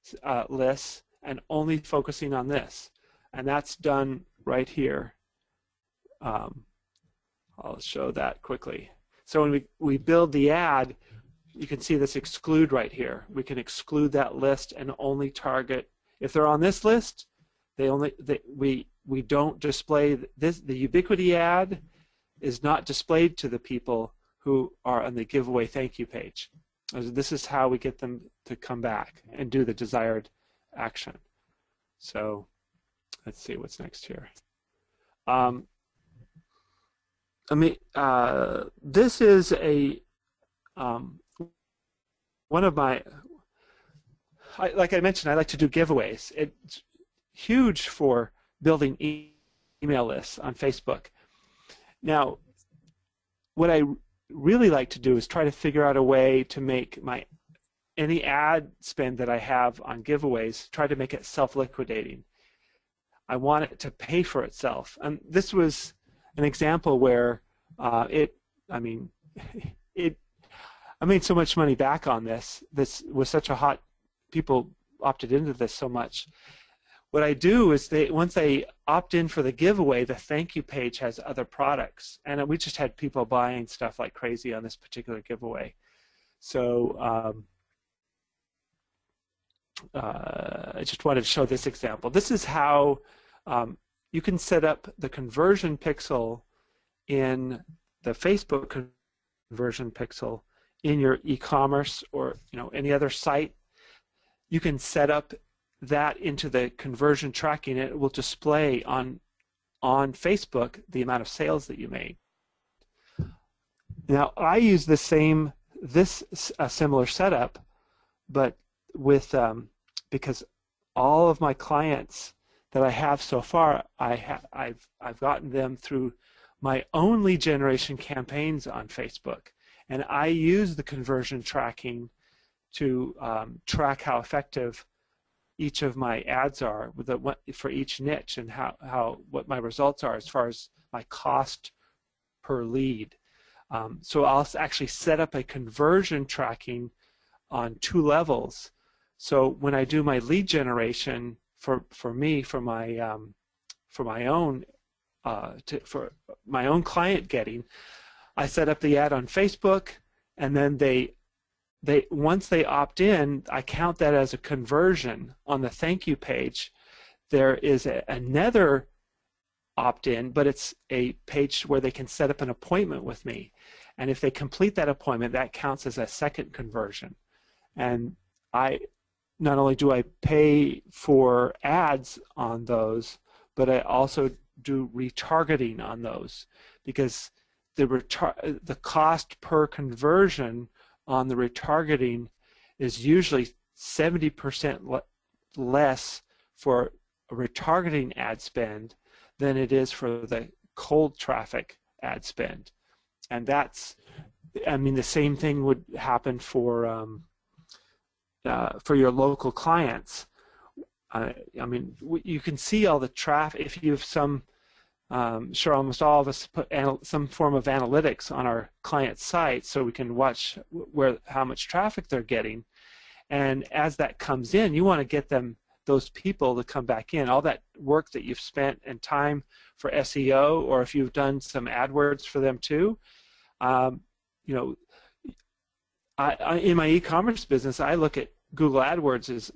[SPEAKER 4] lists and only focusing on this. And that's done right here. I'll show that quickly. So when we build the ad, you can see this exclude right here. We can exclude that list and only target, if they're on this list, we don't display this. The Ubiquity ad is not displayed to the people who are on the giveaway thank you page. This is how we get them to come back and do the desired action. So let's see what's next here. This is a one of my, like I mentioned, I like to do giveaways. It's huge for building email lists on Facebook. Now, what I really like to do is try to figure out a way to make any ad spend that I have on giveaways, try to make it self-liquidating. I want it to pay for itself. And this was an example where I made so much money back on this. This was such a hot, people opted into this so much. What I do is once they opt in for the giveaway, the thank you page has other products. And we just had people buying stuff like crazy on this particular giveaway. So I just wanted to show this example. This is how you can set up the conversion pixel in the Facebook conversion pixel in your e-commerce or any other site. You can set up that into the conversion tracking. It will display on Facebook the amount of sales that you made. Now I use a similar setup, but with because all of my clients that I have so far, I've gotten them through my own lead generation campaigns on Facebook, and I use the conversion tracking to track how effective each of my ads are for each niche, and what my results are as far as my cost per lead. So I'll actually set up a conversion tracking on 2 levels. So when I do my lead generation for my own client getting, I set up the ad on Facebook, and then once they opt in, I count that as a conversion on the thank you page. There is another opt-in, but it's a page where they can set up an appointment with me. And if they complete that appointment, that counts as a second conversion. And not only do I pay for ads on those, but I also do retargeting on those, because the cost per conversion on the retargeting is usually 70% less for a retargeting ad spend than it is for the cold traffic ad spend. And the same thing would happen for your local clients. You can see all the traffic if you have some. Sure, almost all of us put some form of analytics on our client site, so we can watch how much traffic they're getting. And as that comes in, you want to get those people to come back in. All that work that you've spent and time for SEO, or if you've done some AdWords for them too. In my e-commerce business, I look at Google AdWords as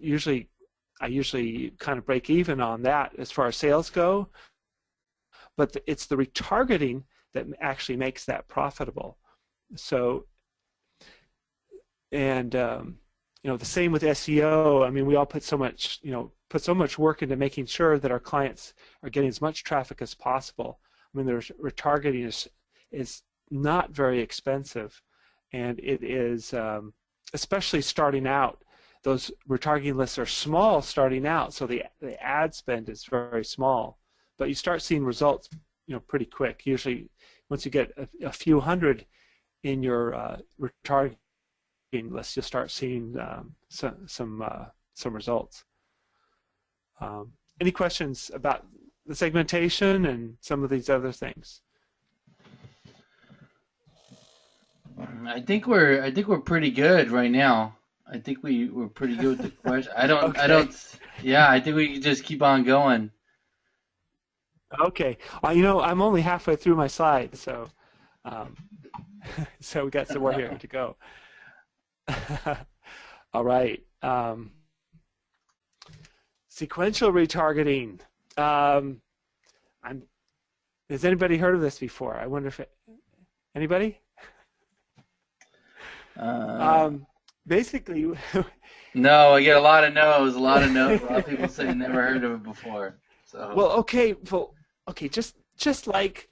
[SPEAKER 4] I usually kind of break even on that as far as sales go. But it's the retargeting that actually makes that profitable. So, and the same with SEO. We all put so much work into making sure that our clients are getting as much traffic as possible. There's retargeting is not very expensive, and it is especially starting out. Those retargeting lists are small starting out, so the ad spend is very small. But you start seeing results, pretty quick. Usually, once you get a few hundred in your retargeting list, you'll start seeing some results. Any questions about the segmentation and some of these other things?
[SPEAKER 2] I think we're pretty good right now. I think we're pretty good with the question.
[SPEAKER 4] Okay.
[SPEAKER 2] Yeah, I think we can just keep on going.
[SPEAKER 4] Okay. I'm only halfway through my slide, so so we got some more here to go. All right. Sequential retargeting. Has anybody heard of this before? I wonder if anybody? Basically,
[SPEAKER 2] No, I get a lot of no's, a lot of no's. A lot of people say never heard of it before. So.
[SPEAKER 4] well, okay, just like,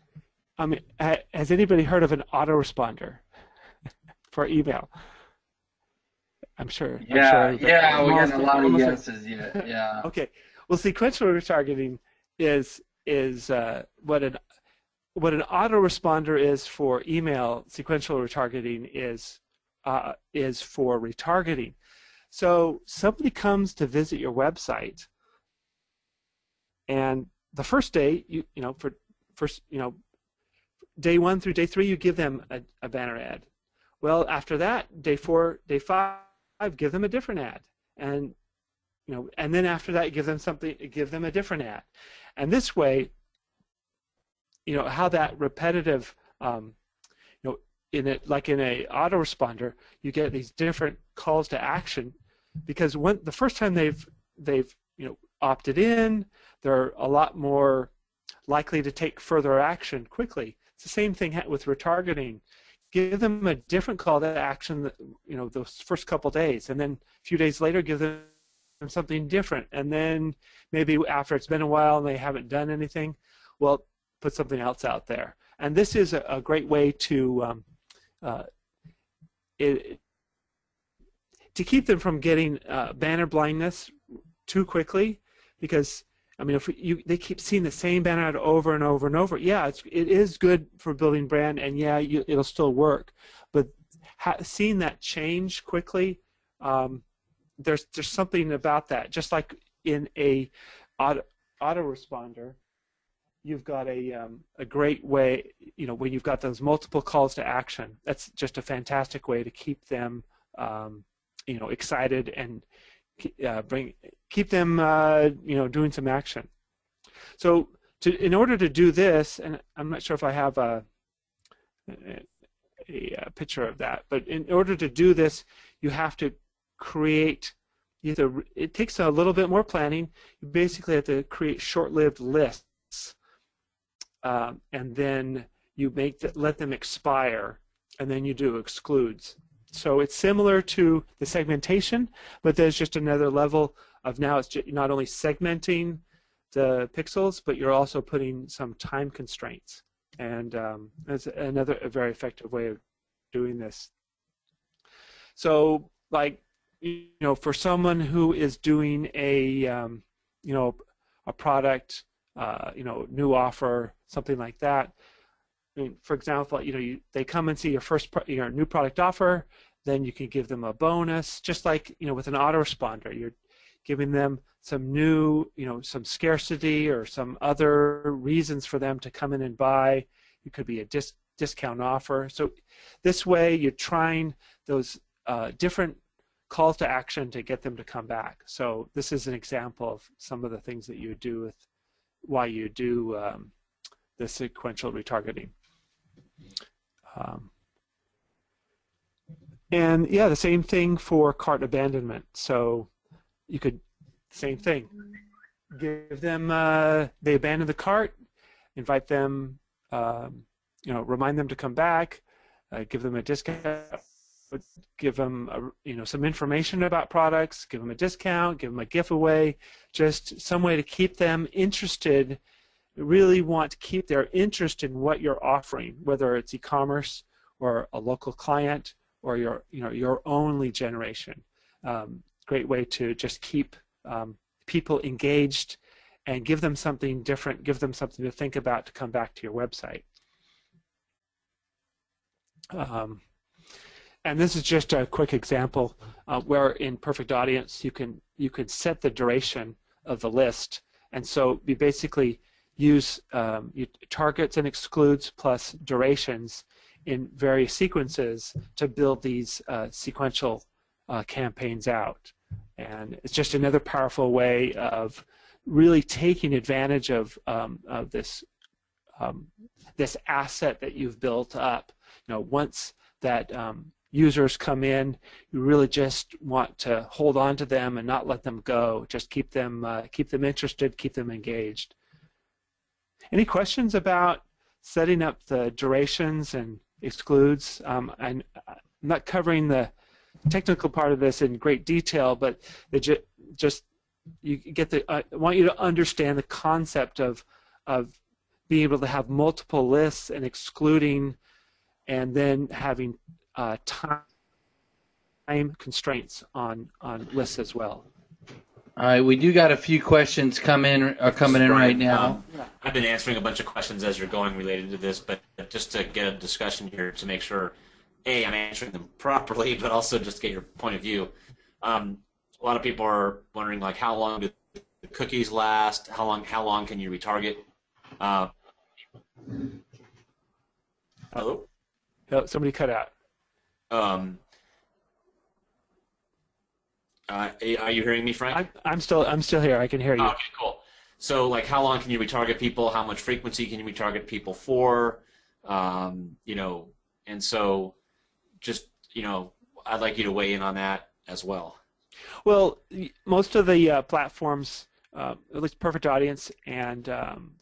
[SPEAKER 4] has anybody heard of an autoresponder for email? I'm sure.
[SPEAKER 2] Yeah,
[SPEAKER 4] I'm sure
[SPEAKER 2] yeah, we're
[SPEAKER 4] almost-
[SPEAKER 2] getting a lot of
[SPEAKER 4] almost-
[SPEAKER 2] yeses. Yeah.
[SPEAKER 4] Okay. Well, sequential retargeting is what an autoresponder is for email. Sequential retargeting is for retargeting. So somebody comes to visit your website, and the first day, day 1 through day 3, you give them a banner ad. Well, after that, day 4, day 5, give them a different ad, and then after that, give them a different ad, and this way, how that repetitive, in a autoresponder, you get these different calls to action, because the first time they've opted in, they're a lot more likely to take further action quickly. It's the same thing with retargeting. Give them a different call to action, those first couple days, and then a few days later, give them something different, and then maybe after it's been a while and they haven't done anything, well, put something else out there. And this is a great way to keep them from getting banner blindness too quickly, because if they keep seeing the same banner ad over and over and over, yeah, it is good for building brand, and yeah, it'll still work, but seeing that change quickly, there's something about that. Just like in a autoresponder, you've got a great way, when you've got those multiple calls to action, that's just a fantastic way to keep them excited and keep them doing some action. So in order to do this, and I'm not sure if I have a picture of that, but in order to do this, you have to create it takes a little bit more planning. You basically have to create short-lived lists, and then you let them expire, and then you do excludes. So it's similar to the segmentation, but there's just another level of, now it's not only segmenting the pixels, but you're also putting some time constraints. And that's a very effective way of doing this. So, for someone who is doing a product, new offer, something like that. For example, they come and see your new product offer, then you can give them a bonus, just like with an autoresponder, you're giving them some new, some scarcity or some other reasons for them to come in and buy. It could be a discount offer. So this way, you're trying those different calls to action to get them to come back. So this is an example of some of the things that you would do with why you do the sequential retargeting. And yeah, the same thing for cart abandonment. So you could, same thing, give them, they abandon the cart, invite them, remind them to come back, give them a discount, give them some information about products, give them a discount, give them a giveaway, just some way to keep them interested. Really want to keep their interest in what you're offering, whether it's e-commerce or a local client or your own lead generation. Great way to just keep people engaged and give them something different, give them something to think about to come back to your website. And this is just a quick example where in Perfect Audience you could set the duration of the list, and so you basically use targets and excludes plus durations in various sequences to build these sequential campaigns out. And it's just another powerful way of really taking advantage of this this asset that you've built up. Once that users come in, you really just want to hold on to them and not let them go. Just keep them interested, keep them engaged. Any questions about setting up the durations and excludes? I'm not covering the technical part of this in great detail, but just you get the. I want you to understand the concept of being able to have multiple lists and excluding, and then having time constraints on lists as well.
[SPEAKER 2] All right, we do got a few questions coming in right now.
[SPEAKER 3] I've been answering a bunch of questions as you're going related to this, but just to get a discussion here to make sure, A, I'm answering them properly, but also just get your point of view. A lot of people are wondering, like, how long do the cookies last? How long can you retarget? Hello?
[SPEAKER 4] Oh, somebody cut out.
[SPEAKER 3] Are you hearing me, Frank?
[SPEAKER 4] I'm still here. I can hear you.
[SPEAKER 3] Okay, cool. So, like, how long can you retarget people? How much frequency can you retarget people for? You know, and so just, you know, I'd like you to weigh in on that as well.
[SPEAKER 4] Well, most of the platforms, at least Perfect Audience and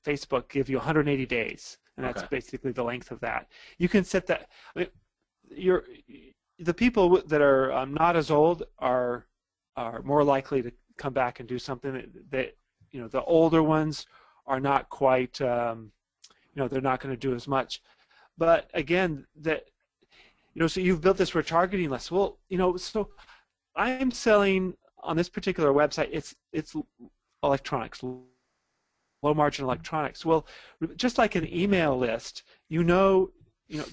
[SPEAKER 4] Facebook, give you 180 days, and that's basically the length of that. You can set that. I mean, the people that are not as old are more likely to come back and do something that you know, the older ones are not quite, you know, they're not going to do as much. But again, that, you know, so you've built this retargeting list. Well, you know, so I'm selling on this particular website, it's electronics, low margin electronics. Well, just like an email list, you know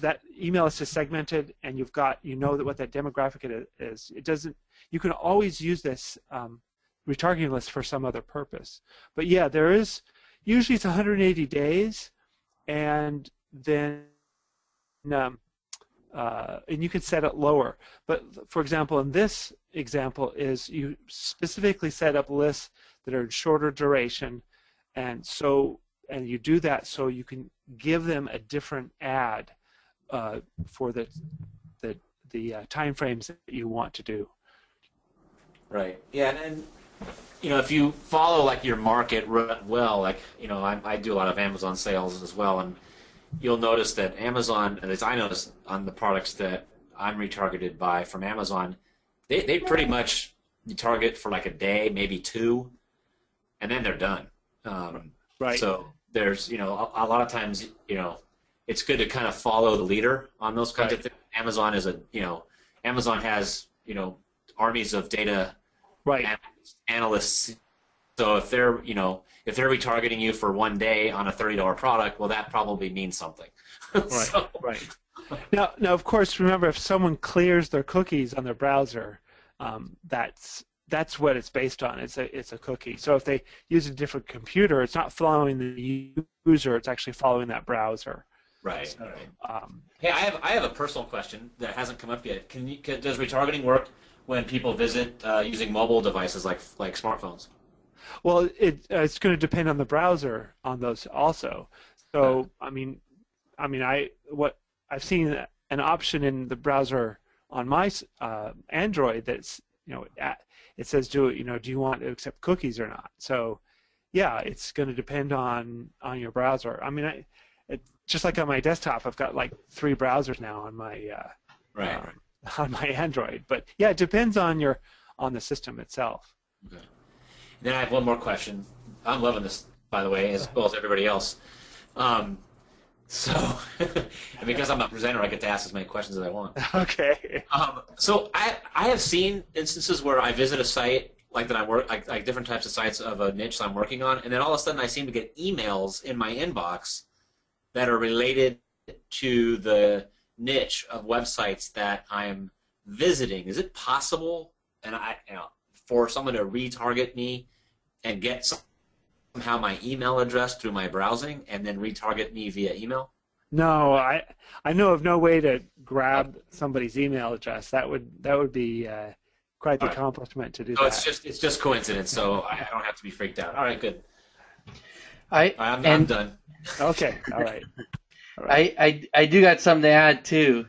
[SPEAKER 4] that email list is segmented, and you've got, you know, that what that demographic is. It doesn't. You can always use this retargeting list for some other purpose. But yeah, there is, usually it's 180 days, and then and you can set it lower. But for example, in this example, is you specifically set up lists that are shorter duration, and you do that so you can give them a different ad for the time frames that you want to do.
[SPEAKER 3] Right. Yeah, and you know, if you follow like your market well, like, you know, I do a lot of Amazon sales as well, and you'll notice that Amazon, as I noticed on the products that I'm retargeted by from Amazon, they pretty much target for like a day, maybe two, and then they're done.
[SPEAKER 4] Right.
[SPEAKER 3] So there's, you know, a lot of times, you know, it's good to kind of follow the leader on those kinds of things. Amazon is Amazon has, you know, armies of data analysts. So if they're, you know, if they're retargeting you for one day on a $30 product, well, that probably means something.
[SPEAKER 4] Right. Now, of course, remember, if someone clears their cookies on their browser, that's what it's based on. It's a cookie. So if they use a different computer, it's not following the user; it's actually following that browser.
[SPEAKER 3] Right.
[SPEAKER 4] So,
[SPEAKER 3] hey, I have a personal question that hasn't come up yet. Does retargeting work when people visit using mobile devices like smartphones?
[SPEAKER 4] Well, it's going to depend on the browser on those also. So I've seen an option in the browser on my Android that's, you know, it says do you want to accept cookies or not. So yeah, it's going to depend on your browser. I mean, just like on my desktop, I've got like 3 browsers now on my on my Android. But yeah, it depends on the system itself.
[SPEAKER 3] Okay. Then I have one more question. I'm loving this, by the way, as well as everybody else. So, and because I'm a presenter, I get to ask as many questions as I want.
[SPEAKER 4] Okay.
[SPEAKER 3] So I have seen instances where I visit a site like that I work like different types of sites of a niche I'm working on, and then all of a sudden I seem to get emails in my inbox that are related to the niche of websites that I'm visiting. Is it possible, and for someone to retarget me and get somehow my email address through my browsing and then retarget me via email?
[SPEAKER 4] No, I know of no way to grab somebody's email address. That would be quite the accomplishment to do that.
[SPEAKER 3] It's just coincidence, so I don't have to be freaked out. All right, good.
[SPEAKER 2] I'm
[SPEAKER 3] done.
[SPEAKER 4] Okay, all right.
[SPEAKER 2] I do got something to add too.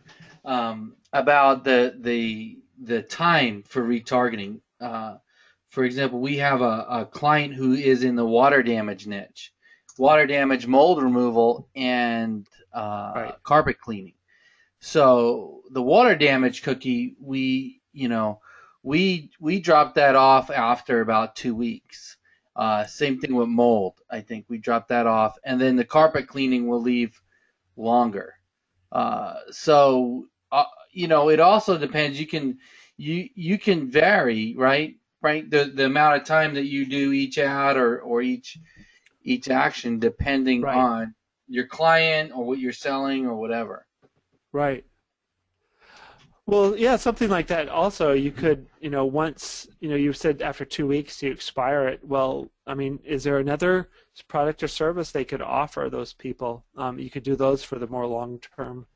[SPEAKER 2] about the time for retargeting. For example, we have a client who is in the water damage niche, water damage, mold removal, and
[SPEAKER 4] Right.
[SPEAKER 2] carpet cleaning. So the water damage cookie, we dropped that off after about 2 weeks. Same thing with mold. I think we dropped that off, and then the carpet cleaning will leave longer. So it also depends. You can vary, right? Right. The amount of time that you do each ad or each action depending
[SPEAKER 4] Right.
[SPEAKER 2] on your client or what you're selling or whatever.
[SPEAKER 4] Right. Well, yeah, something like that. Also, you could, once, you said after 2 weeks you expire it. Well, I mean, is there another product or service they could offer those people? You could do those for the more long term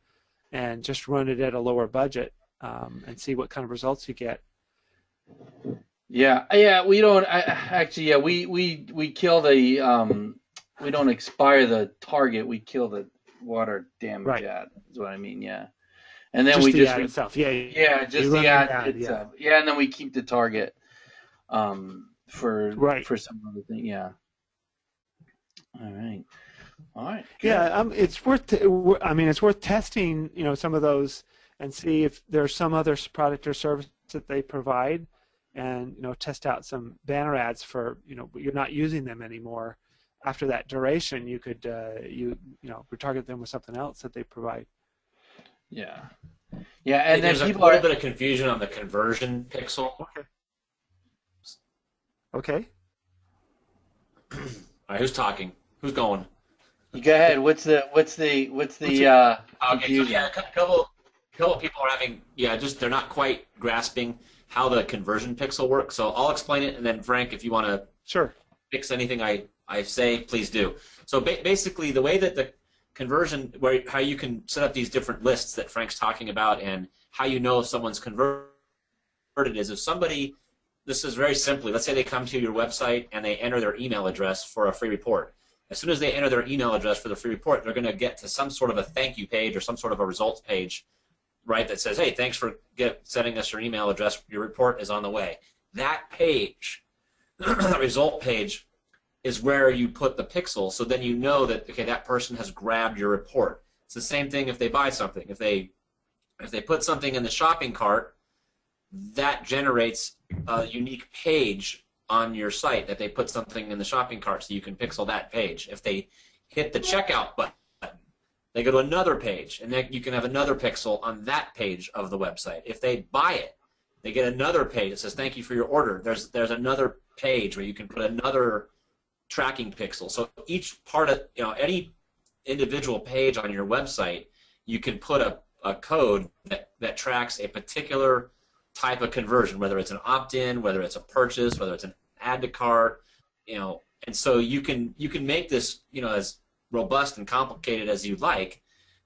[SPEAKER 4] and just run it at a lower budget and see what kind of results you get.
[SPEAKER 2] Yeah. We don't actually. Yeah, we kill the. We don't expire the target. We kill the water damage
[SPEAKER 4] Right.
[SPEAKER 2] ad. Is what I mean. Yeah. And then
[SPEAKER 4] Just
[SPEAKER 2] we
[SPEAKER 4] the
[SPEAKER 2] just
[SPEAKER 4] ad itself. Yeah.
[SPEAKER 2] just
[SPEAKER 4] You
[SPEAKER 2] the
[SPEAKER 4] run
[SPEAKER 2] ad
[SPEAKER 4] yeah.
[SPEAKER 2] itself. Yeah, and then we keep the target for
[SPEAKER 4] Right.
[SPEAKER 2] some other thing. Yeah. All right. Good.
[SPEAKER 4] Yeah, it's worth. It's worth testing. Some of those and see if there's some other product or service that they provide, and test out some banner ads for you're not using them anymore. After that duration, you could retarget them with something else that they provide.
[SPEAKER 2] Yeah. Yeah, and then
[SPEAKER 3] There's a
[SPEAKER 2] people
[SPEAKER 3] little
[SPEAKER 2] are.
[SPEAKER 3] bit of confusion on the conversion pixel.
[SPEAKER 4] Okay.
[SPEAKER 3] All right, who's talking? Who's going?
[SPEAKER 2] You go ahead. What's the
[SPEAKER 3] Okay,
[SPEAKER 2] confusion?
[SPEAKER 3] so yeah, a couple people are having they're not quite grasping how the conversion pixel works. So I'll explain it, and then Frank, if you want to
[SPEAKER 4] Sure.
[SPEAKER 3] fix anything I say, please do. So basically, the way that the conversion, how you can set up these different lists that Frank's talking about, and how you know if someone's converted is if somebody. This is very simply. Let's say they come to your website and they enter their email address for a free report. As soon as they enter their email address for the free report, they're going to get to some sort of a thank you page or some sort of a results page, right, that says, hey, thanks for sending us your email address. Your report is on the way. That page, the result page, is where you put the pixel, so then you know that, okay, that person has grabbed your report. It's the same thing if they buy something. If they put something in the shopping cart, that generates a unique page on your site that they put something in the shopping cart, so you can pixel that page. If they hit the checkout button, they go to another page, and then you can have another pixel on that page of the website. If they buy it, they get another page that says thank you for your order. There's another page where you can put another tracking pixel. So each part of any individual page on your website, you can put a code that tracks a particular type of conversion, whether it's an opt-in, whether it's a purchase, whether it's an add to cart, and so you can make this as robust and complicated as you'd like,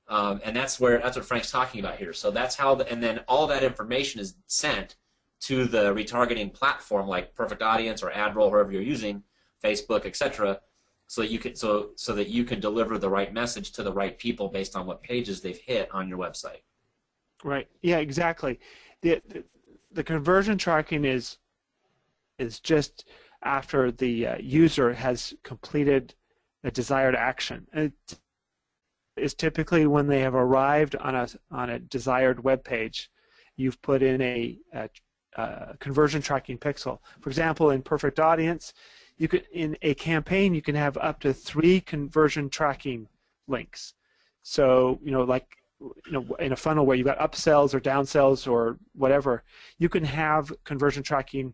[SPEAKER 3] and that's what Frank's talking about here. So that's how, and then all that information is sent to the retargeting platform like Perfect Audience or AdRoll, wherever you're using, Facebook, etc. So you can so that you can deliver the right message to the right people based on what pages they've hit on your website.
[SPEAKER 4] Right. Yeah. Exactly. The conversion tracking is just after the user has completed a desired action. It is typically when they have arrived on a desired web page. You've put in a conversion tracking pixel. For example, in Perfect Audience, in a campaign you can have up to 3 conversion tracking links. So in a funnel where you've got upsells or downsells or whatever, you can have conversion tracking.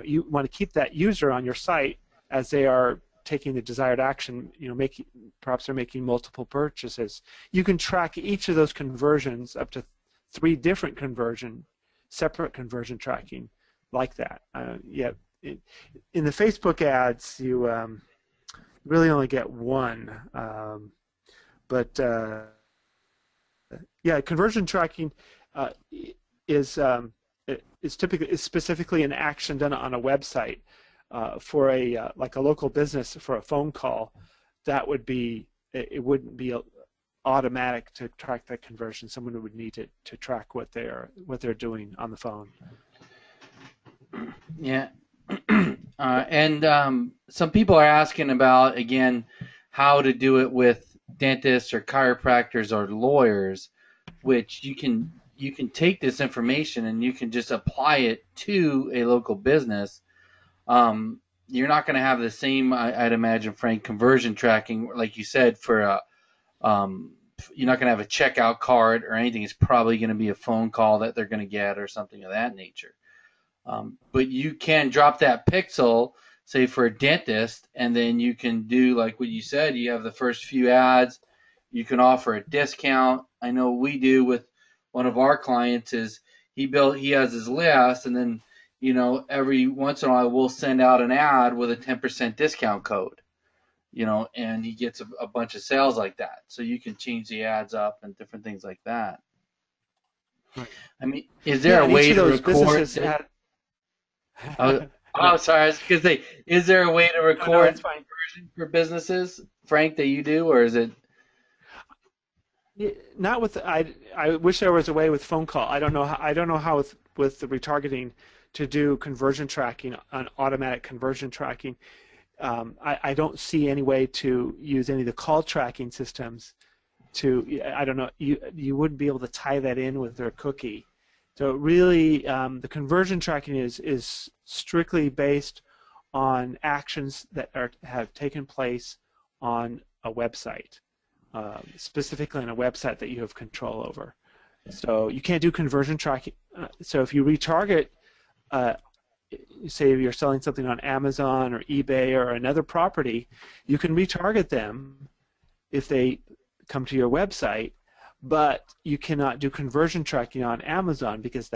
[SPEAKER 4] You want to keep that user on your site as they are taking the desired action. Perhaps they're making multiple purchases. You can track each of those conversions up to 3 different separate conversion tracking like that. In the Facebook ads, you really only get one, but yeah, conversion tracking is specifically an action done on a website for like a local business for a phone call. That would be, it wouldn't be automatic to track that conversion. Someone would need to track what they're doing on the phone.
[SPEAKER 2] Yeah. And some people are asking about, again, how to do it with dentists or chiropractors or lawyers, which you can take this information and you can just apply it to a local business. You're not going to have the same, I'd imagine, Frank, conversion tracking, like you said, for you're not going to have a checkout card or anything. It's probably going to be a phone call that they're going to get or something of that nature. But you can drop that pixel, say for a dentist, and then you can do like what you said. You have the first few ads. You can offer a discount. I know we do with one of our clients is he has his list, and then every once in a while we'll send out an ad with a 10% discount code. And he gets a bunch of sales like that. So you can change the ads up and different things like that.
[SPEAKER 4] Right.
[SPEAKER 2] I mean, is there a way to record? Oh, sorry. I was going to say, is there a way to record conversion for businesses, Frank, that you do, or is it?
[SPEAKER 4] Not with. I wish there was a way with phone call. I don't know how with the retargeting to do conversion tracking on automatic conversion tracking. I don't see any way to use any of the call tracking systems. I don't know. You wouldn't be able to tie that in with their cookie. So really, the conversion tracking is strictly based on actions that have taken place on a website, specifically on a website that you have control over. So you can't do conversion tracking. So if you retarget, say you're selling something on Amazon or eBay or another property, you can retarget them if they come to your website. But you cannot do conversion tracking on Amazon because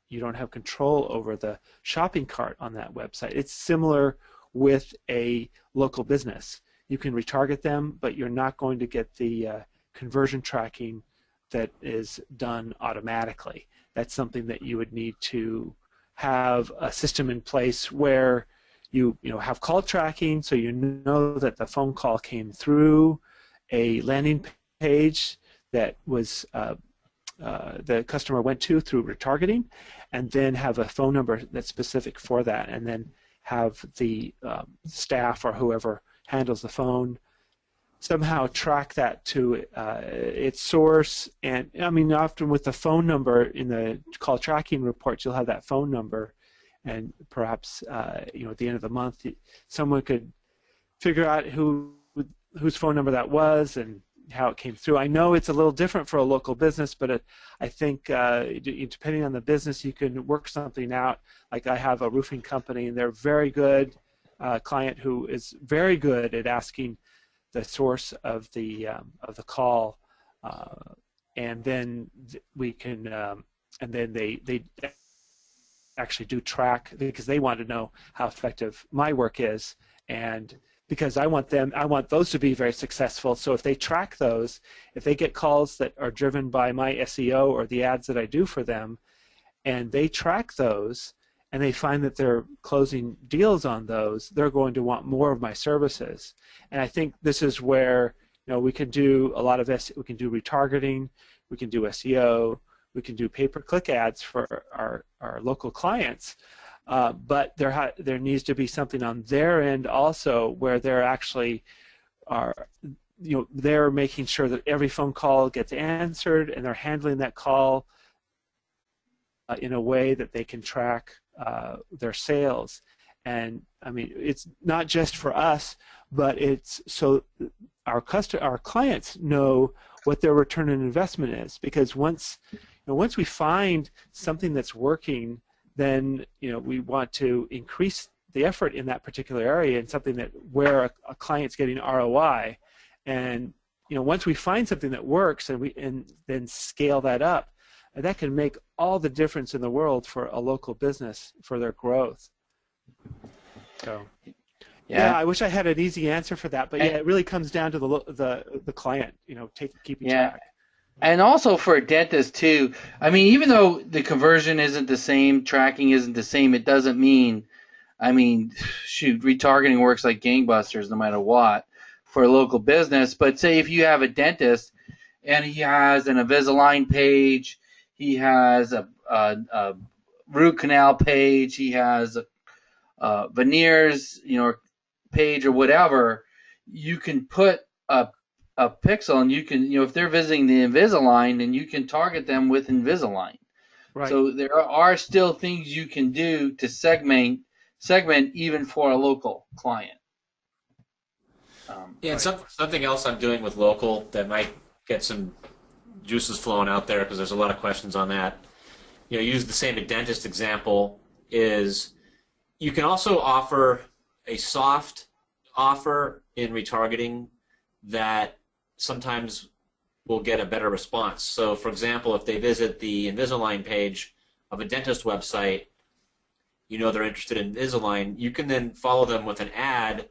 [SPEAKER 4] you don't have control over the shopping cart on that website. It's similar with a local business. You can retarget them, but you're not going to get the conversion tracking that is done automatically. That's something that you would need to have a system in place where you have call tracking, so you know that the phone call came through a landing page that was the customer went to through retargeting, and then have a phone number that's specific for that, and then have the staff or whoever handles the phone somehow track that to its source. And I mean, often with the phone number in the call tracking reports, you'll have that phone number, and perhaps at the end of the month, someone could figure out whose phone number that was and how it came through. I know it's a little different for a local business, but I think depending on the business, you can work something out. Like I have a roofing company, and they're very good client who is very good at asking the source of the call, and then we can, and then they actually do track because they want to know how effective my work is, and because I want those to be very successful. So if they track those, if they get calls that are driven by my SEO or the ads that I do for them, and they track those, and they find that they're closing deals on those, they're going to want more of my services. And I think this is where we can do a lot of we can do retargeting, we can do SEO, we can do pay-per-click ads for our local clients. But there needs to be something on their end also where they're actually they're making sure that every phone call gets answered, and they're handling that call in a way that they can track their sales. And I mean, it's not just for us, but it's so our clients know what their return on investment is, because once we find something that's working, then we want to increase the effort in that particular area, and something where a client's getting ROI. And once we find something that works, and then scale that up, that can make all the difference in the world for a local business for their growth. So yeah, I wish I had an easy answer for that, but yeah, it really comes down to the client, keeping track.
[SPEAKER 2] And also for a dentist too, I mean, even though the conversion isn't the same, tracking isn't the same, it doesn't mean, shoot, retargeting works like gangbusters no matter what for a local business. But say if you have a dentist and he has an Invisalign page, he has a root canal page, he has a veneers, page or whatever, you can put a pixel, and you can, if they're visiting the Invisalign, then you can target them with Invisalign.
[SPEAKER 4] Right.
[SPEAKER 2] So there are still things you can do to segment even for a local client.
[SPEAKER 3] Yeah, and something else I'm doing with local that might get some juices flowing out there, because there's a lot of questions on that. Use the same dentist example, is you can also offer a soft offer in retargeting that sometimes will get a better response. So, for example, if they visit the Invisalign page of a dentist website, they're interested in Invisalign, you can then follow them with an ad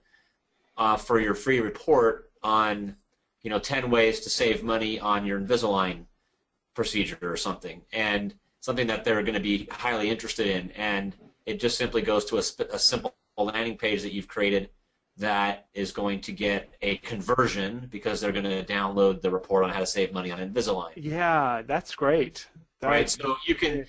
[SPEAKER 3] for your free report on, 10 ways to save money on your Invisalign procedure or something, and something that they're going to be highly interested in. And it just simply goes to a simple landing page that you've created that is going to get a conversion, because they're going to download the report on how to save money on Invisalign.
[SPEAKER 4] Yeah, that's great.
[SPEAKER 3] Right. So you can,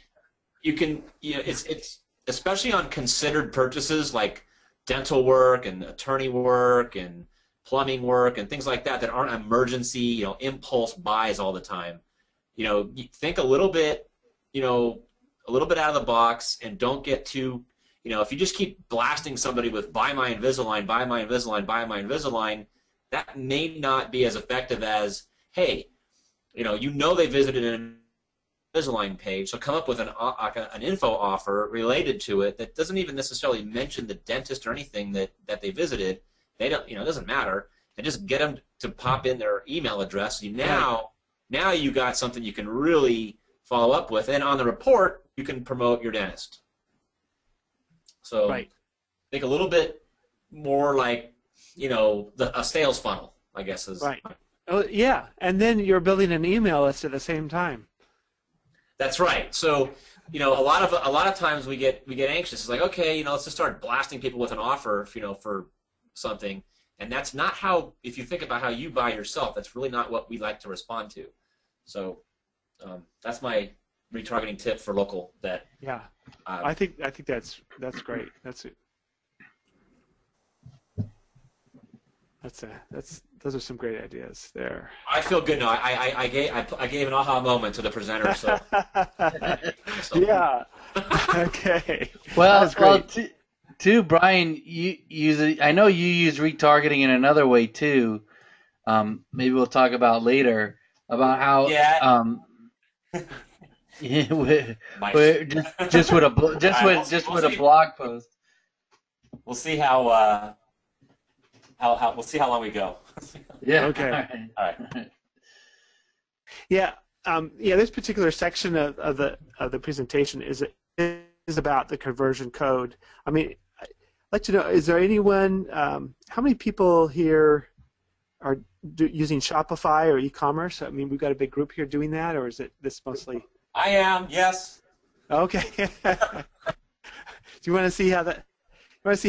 [SPEAKER 3] it's especially on considered purchases like dental work and attorney work and plumbing work and things like that aren't emergency, impulse buys all the time. You think a little bit out of the box, and don't get too, if you just keep blasting somebody with buy my Invisalign, buy my Invisalign, buy my Invisalign, that may not be as effective as, hey, they visited an Invisalign page, so come up with an info offer related to it that doesn't even necessarily mention the dentist or anything that they visited. They don't, it doesn't matter, and just get them to pop in their email address. Now you got something you can really follow up with, and on the report you can promote your dentist. So
[SPEAKER 4] right.
[SPEAKER 3] think a little bit more like, a sales funnel, I guess is
[SPEAKER 4] right. Oh yeah, and then you're building an email list at the same time.
[SPEAKER 3] That's right. So, a lot of times we get anxious. It's like, okay, let's just start blasting people with an offer, for something, and that's not how. If you think about how you buy yourself, that's really not what we like to respond to. So, that's my retargeting tip for local. That
[SPEAKER 4] yeah, I think that's great. Those are some great ideas there.
[SPEAKER 3] I feel good now. I gave an aha moment to the presenter. So,
[SPEAKER 4] yeah. Okay.
[SPEAKER 2] Well, too, Brian, you use it. I know you use retargeting in another way too. Maybe we'll talk about later about how.
[SPEAKER 3] Yeah.
[SPEAKER 2] Just with a blog post.
[SPEAKER 3] We'll see how we'll see how long we go.
[SPEAKER 2] Yeah.
[SPEAKER 4] Okay.
[SPEAKER 3] All right.
[SPEAKER 4] Yeah. This particular section of the presentation is about the conversion code. I mean, I'd like to know, is there anyone? How many people here are using Shopify or e-commerce? I mean, we've got a big group here doing that, or is it this mostly?
[SPEAKER 3] I am. Yes.
[SPEAKER 4] Okay. Do you want to see how that? Goes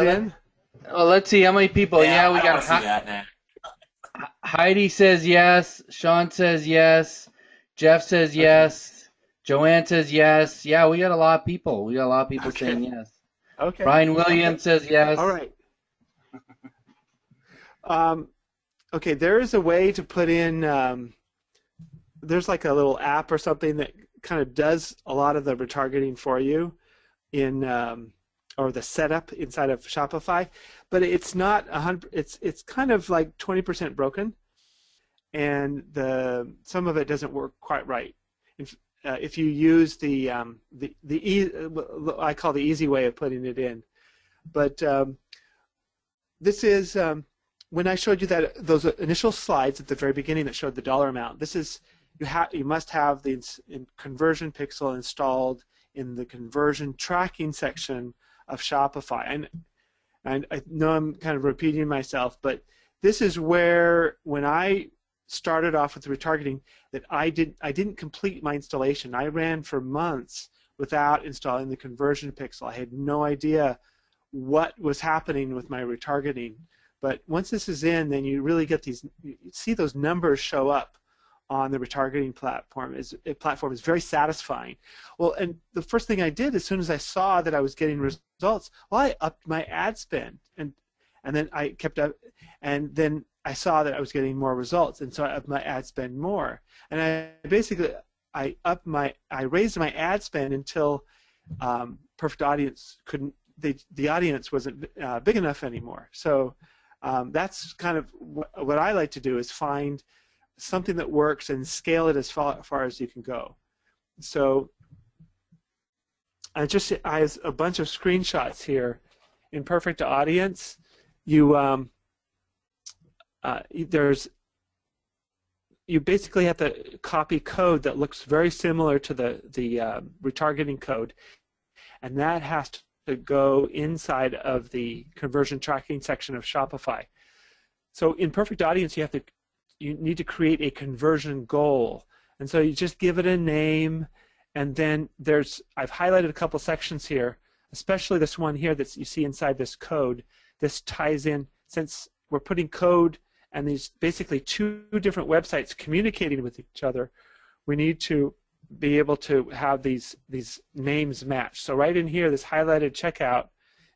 [SPEAKER 4] in?
[SPEAKER 2] Well, let's see how many people. Yeah, we got.
[SPEAKER 3] See that now.
[SPEAKER 2] Heidi says yes. Sean says yes. Jeff says yes. Joanne says yes. Yeah, we got a lot of people. Saying yes.
[SPEAKER 4] Okay.
[SPEAKER 2] Brian Williams says yes.
[SPEAKER 4] All right. Okay, there is a way to put in. There's like a little app or something that kind of does a lot of the retargeting for you in. Or the setup inside of Shopify, but it's not 100. It's kind of like 20% broken, and some of it doesn't work quite right. If you use I call the easy way of putting it in, but this is when I showed you those initial slides at the very beginning that showed the dollar amount. This is you must have the conversion pixel installed in the conversion tracking section of Shopify. And I know I'm kind of repeating myself, but this is where, when I started off with retargeting, that I didn't complete my installation. I ran for months without installing the conversion pixel. I had no idea what was happening with my retargeting. But once this is in, then you really get you see those numbers show up on the retargeting platform is very satisfying. Well, and the first thing I did as soon as I saw that I was getting results, well, I upped my ad spend, and then I kept up, and then I saw that I was getting more results, and so I upped my ad spend more, and I raised my ad spend until Perfect Audience couldn't. The audience wasn't big enough anymore. So that's kind of what I like to do, is find something that works and scale it as far as you can go. So I have a bunch of screenshots here. In Perfect Audience, you basically have to copy code that looks very similar to the retargeting code, and that has to go inside of the conversion tracking section of Shopify. So in Perfect Audience, you need to create a conversion goal, and so you just give it a name, and then I've highlighted a couple sections here, especially this one here that you see inside this code. This ties in, since we're putting code and these basically two different websites communicating with each other, we need to be able to have these names match. So right in here, this highlighted checkout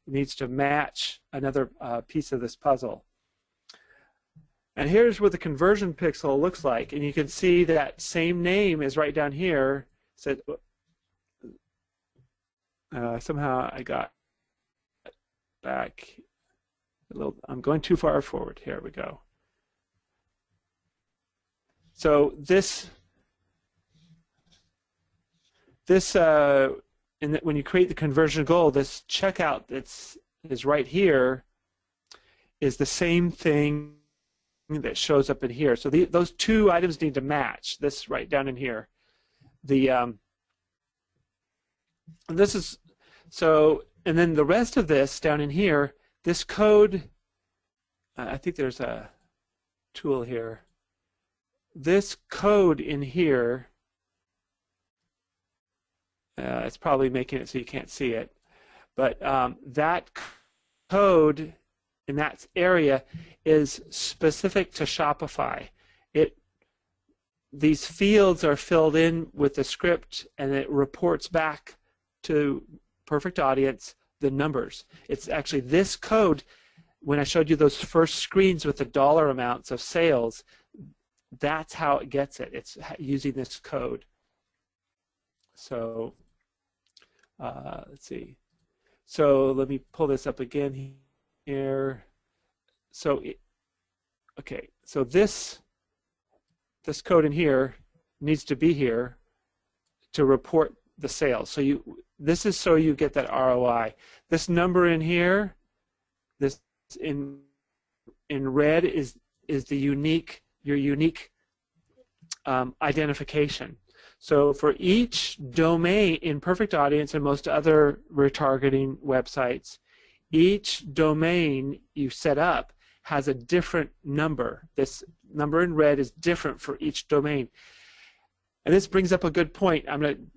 [SPEAKER 4] needs to match another piece of this puzzle. And here's what the conversion pixel looks like, and you can see that same name is right down here. So somehow I got back a little. I'm going too far forward. Here we go. So when you create the conversion goal, this checkout is right here is the same thing that shows up in here. So those two items need to match. This right down in here. And then the rest of this down in here, this code. I think there's a tool here. This code in here. It's probably making it so you can't see it, but that code in that area is specific to Shopify. These fields are filled in with the script, and it reports back to Perfect Audience the numbers. It's actually this code. When I showed you those first screens with the dollar amounts of sales, that's how it gets it. It's using this code. So let's see. So let me pull this up again here. So okay. So this code in here needs to be here to report the sales. So this is so you get that ROI. This number in here, this in red is your unique identification. So for each domain in Perfect Audience and most other retargeting websites, each domain you set up has a different number. This number in red is different for each domain. And this brings up a good point. I'm going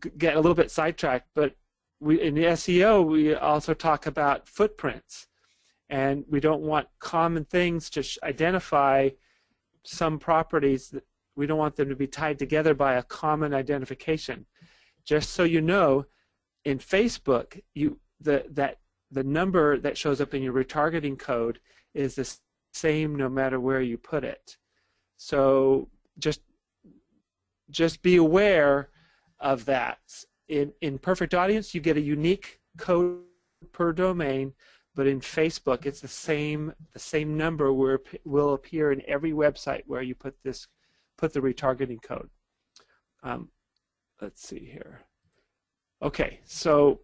[SPEAKER 4] to get a little bit sidetracked, but in the SEO, we also talk about footprints. And we don't want common things to identify some properties that we don't want them to be tied together by a common identification. Just so you know, in Facebook, the number that shows up in your retargeting code is the same no matter where you put it. So just be aware of that. In Perfect Audience, you get a unique code per domain, but in Facebook, it's the same number will appear in every website where you put the retargeting code. Let's see here. Okay, so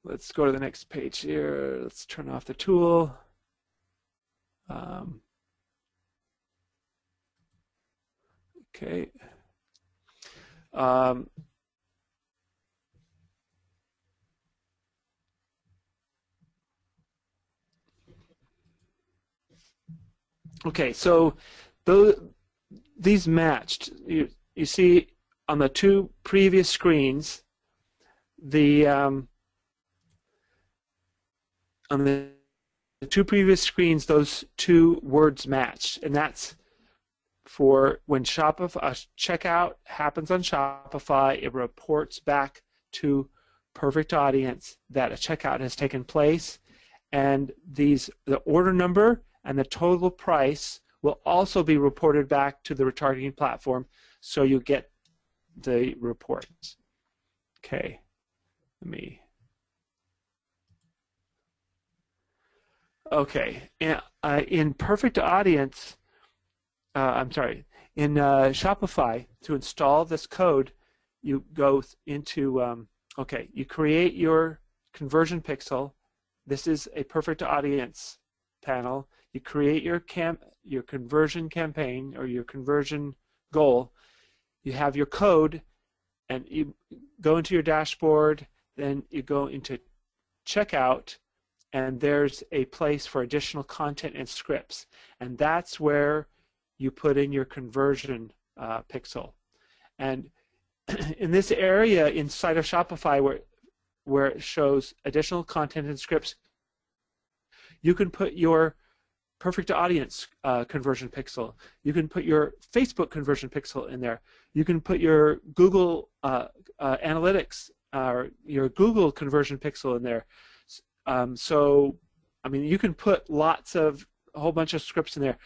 [SPEAKER 4] let's go to the next page here. Let's turn off the tool. Okay. Okay, so these matched. You see on the two previous screens, those two words match, and that's for when checkout happens on Shopify, it reports back to Perfect Audience that a checkout has taken place, and the order number and the total price will also be reported back to the retargeting platform, so you get the reports. Okay, Okay, in Perfect Audience, in Shopify, to install this code, you go into, you create your conversion pixel. This is a Perfect Audience panel. You create your conversion campaign or your conversion goal. You have your code, and you go into your dashboard, then you go into checkout, and there's a place for additional content and scripts, and that's where you put in your conversion pixel. And in this area inside of Shopify where it shows additional content and scripts, you can put your Perfect Audience conversion pixel. You can put your Facebook conversion pixel in there. You can put your Google Analytics or your Google conversion pixel in there. So, I mean, you can put a whole bunch of scripts in there.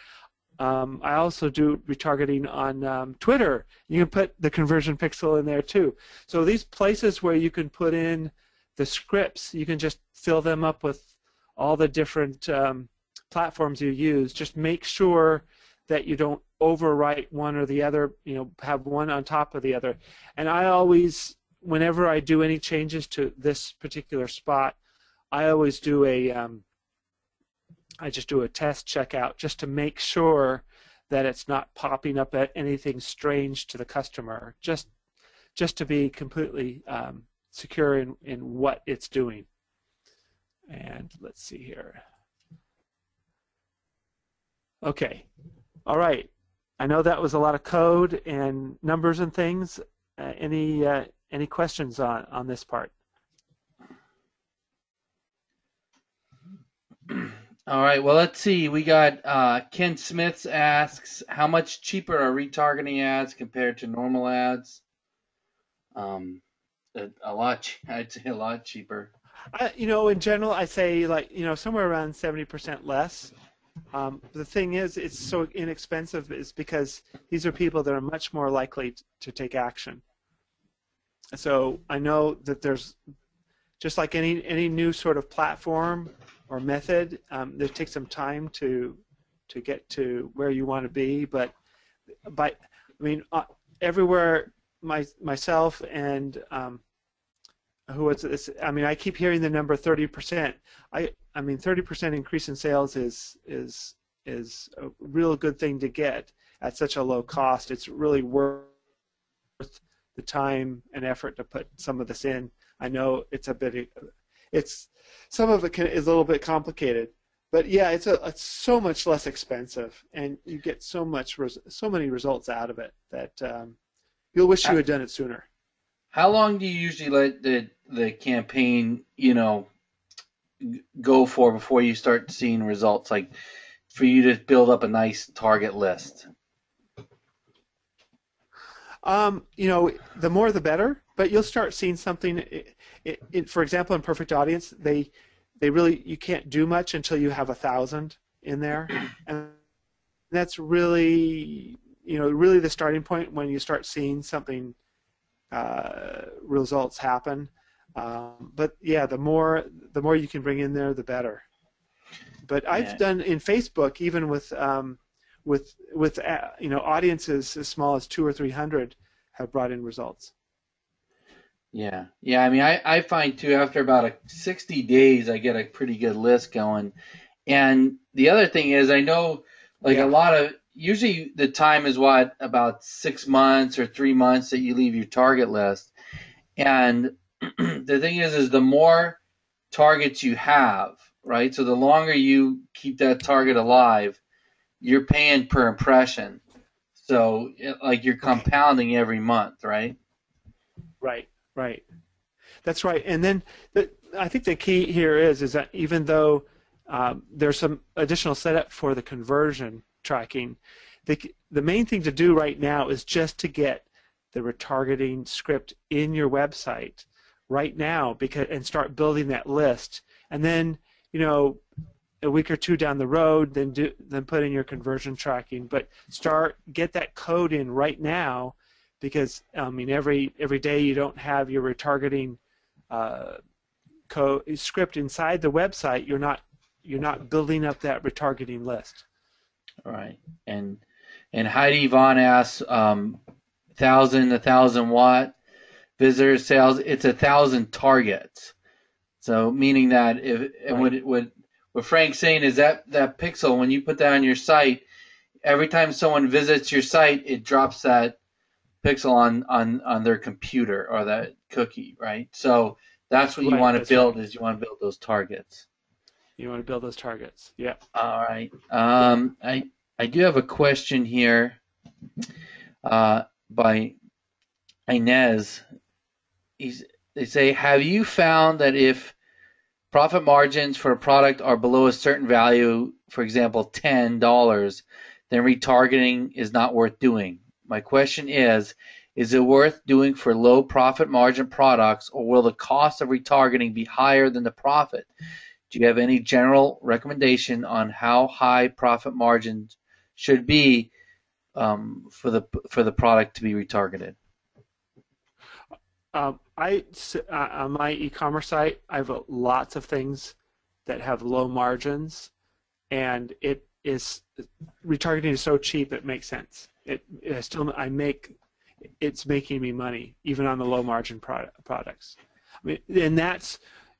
[SPEAKER 4] I also do retargeting on Twitter. You can put the conversion pixel in there too. So these places where you can put in the scripts, you can just fill them up with all the different platforms you use. Just make sure that you don't overwrite one or the other, have one on top of the other. And I always, whenever I do any changes to this particular spot, I always do I just do a test checkout just to make sure that it's not popping up at anything strange to the customer, just to be completely secure in what it's doing. And let's see here. Okay, all right. I know that was a lot of code and numbers and things. Any questions on this part?
[SPEAKER 2] All right, well, let's see. We got Ken Smiths asks, how much cheaper are retargeting ads compared to normal ads? A lot, I'd say a lot cheaper.
[SPEAKER 4] In general, I say somewhere around 70% less. The thing is, it's so inexpensive is because these are people that are much more likely to take action. So I know that there's, just like any new sort of platform or method, it takes some time to get to where you want to be. But everywhere myself and I keep hearing the number 30%. I mean 30% increase in sales is a real good thing to get at such a low cost. It's really worth the time and effort to put some of this in. I know some of it is a little bit complicated, but yeah, it's so much less expensive, and you get so many results out of it that you'll wish you had done it sooner.
[SPEAKER 2] How long do you usually let the campaign, go for before you start seeing results? Like, for you to build up a nice target list? The more the better, but you'll start seeing something. For example, in Perfect Audience, they really, you can't do much until you have 1,000 in there, and that's really the starting point when you start seeing something. Results happen, but yeah, the more you can bring in there, the better. But I've done in Facebook, even with audiences as small as 200 or 300 have brought in results. Yeah. I mean, I find too, after about 60 days, I get a pretty good list going. And the other thing is, I know a lot of, usually the time is about 6 months or 3 months that you leave your target list. And the thing is the more targets you have, right? So the longer you keep that target alive, you're paying per impression. So you're compounding every month, right?
[SPEAKER 4] Right. That's right. And then I think the key here is that even though there's some additional setup for the conversion tracking, the main thing to do right now is just to get the retargeting script in your website right now, and start building that list, and then a week or two down the road, then put in your conversion tracking. But get that code in right now, because every day you don't have your retargeting script inside the website, you're not building up that retargeting list.
[SPEAKER 2] All right. And Heidi Vaughn asks, 1,000 watt visitor sales. It's 1,000 targets. So meaning that what Frank's saying is that pixel, when you put that on your site, every time someone visits your site, it drops that pixel on their computer or that cookie, right? So that's what you want to build, is you want to build those targets.
[SPEAKER 4] You want to build those targets, yeah.
[SPEAKER 2] All right. I do have a question here by Inez. They say, have you found that if profit margins for a product are below a certain value, for example, $10, then retargeting is not worth doing? My question is it worth doing for low profit margin products, or will the cost of retargeting be higher than the profit? Do you have any general recommendation on how high profit margins should be for the product to be retargeted?
[SPEAKER 4] On my e-commerce site, I have lots of things that have low margins, and retargeting is so cheap it makes sense. It's making me money even on the low margin products. And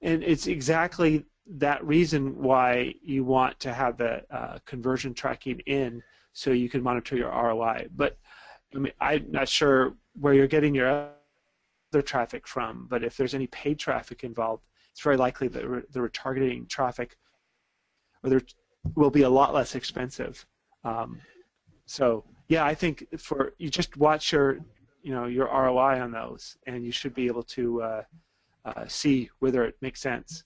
[SPEAKER 4] it's exactly that reason why you want to have the conversion tracking in, so you can monitor your ROI. But I'm not sure where you're getting your other traffic from, but if there's any paid traffic involved, it's very likely that the retargeting traffic will be a lot less expensive. So yeah, I think you just watch your ROI on those, and you should be able to see whether it makes sense.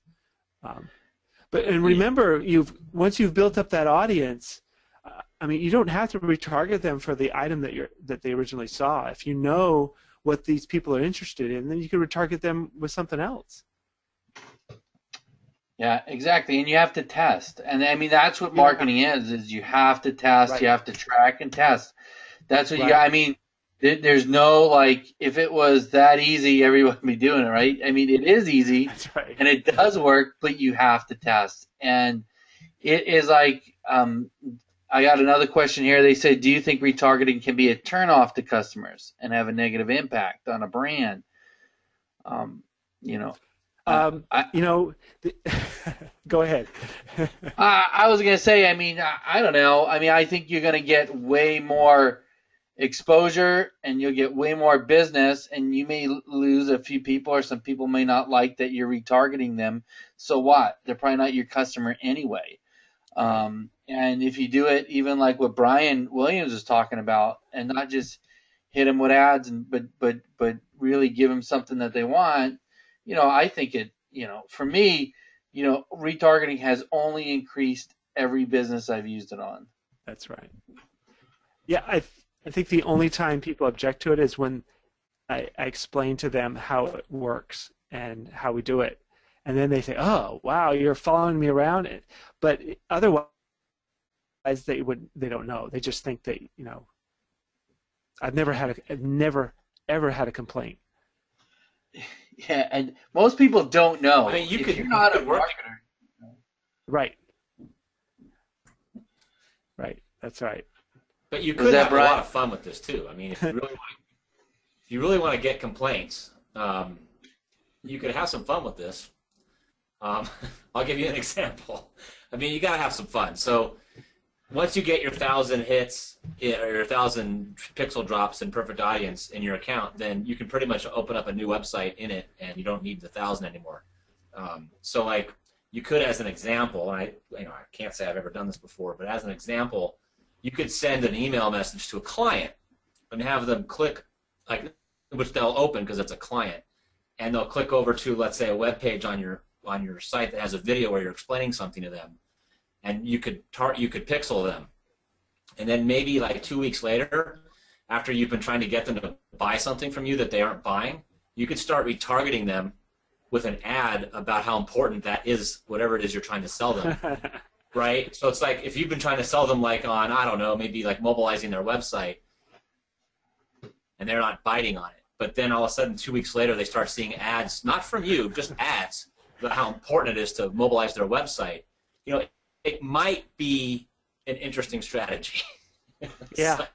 [SPEAKER 4] But remember, once you've built up that audience, you don't have to retarget them for the item that they originally saw. If you know what these people are interested in, then you can retarget them with something else.
[SPEAKER 2] Yeah, exactly. And you have to test. And that's what marketing is you have to test, right. You have to track and test. That's what you there's no, if it was that easy, everyone would be doing it, right? It is easy.
[SPEAKER 4] That's right.
[SPEAKER 2] And it does work, but you have to test. And it is I got another question here. They said, do you think retargeting can be a turnoff to customers and have a negative impact on a brand?
[SPEAKER 4] Go ahead.
[SPEAKER 2] I was going to say, I don't know. I think you're going to get way more exposure, and you'll get way more business, and you may lose a few people, or some people may not like that you're retargeting them. So what? They're probably not your customer anyway. And if you do it even like what Brian Williams was talking about, and not just hit them with ads, but really give them something that they want, I think for me, retargeting has only increased every business I've used it on.
[SPEAKER 4] That's right. Yeah, I think the only time people object to it is when I explain to them how it works and how we do it. And then they say, oh, wow, you're following me around. But otherwise, they don't know. They just think that, I've never ever had a complaint.
[SPEAKER 2] Yeah, and most people don't know.
[SPEAKER 3] You're not a marketer.
[SPEAKER 4] Right. Right. That's right.
[SPEAKER 3] But you could have a lot of fun with this too. If you really want to get complaints, you could have some fun with this. I'll give you an example. You got to have some fun. So once you get your 1,000 hits or your 1,000 pixel drops in perfect audience in your account, then you can pretty much open up a new website in it, and you don't need the 1,000 anymore. So you could, as an example, and I can't say I've ever done this before, but as an example, you could send an email message to a client and have them click, which they'll open because it's a client, and they'll click over to, let's say, a web page on your site that has a video where you're explaining something to them, and you could pixel them, and then maybe like 2 weeks later, after you've been trying to get them to buy something from you that they aren't buying, you could start retargeting them with an ad about how important that is, whatever it is you're trying to sell them. Right? So it's like if you've been trying to sell them like on, I don't know, maybe like mobilizing their website, and they're not biting on it. But then all of a sudden, 2 weeks later, they start seeing ads, not from you, just ads, about how important it is to mobilize their website. You know, it might be an interesting strategy.
[SPEAKER 4] Yeah.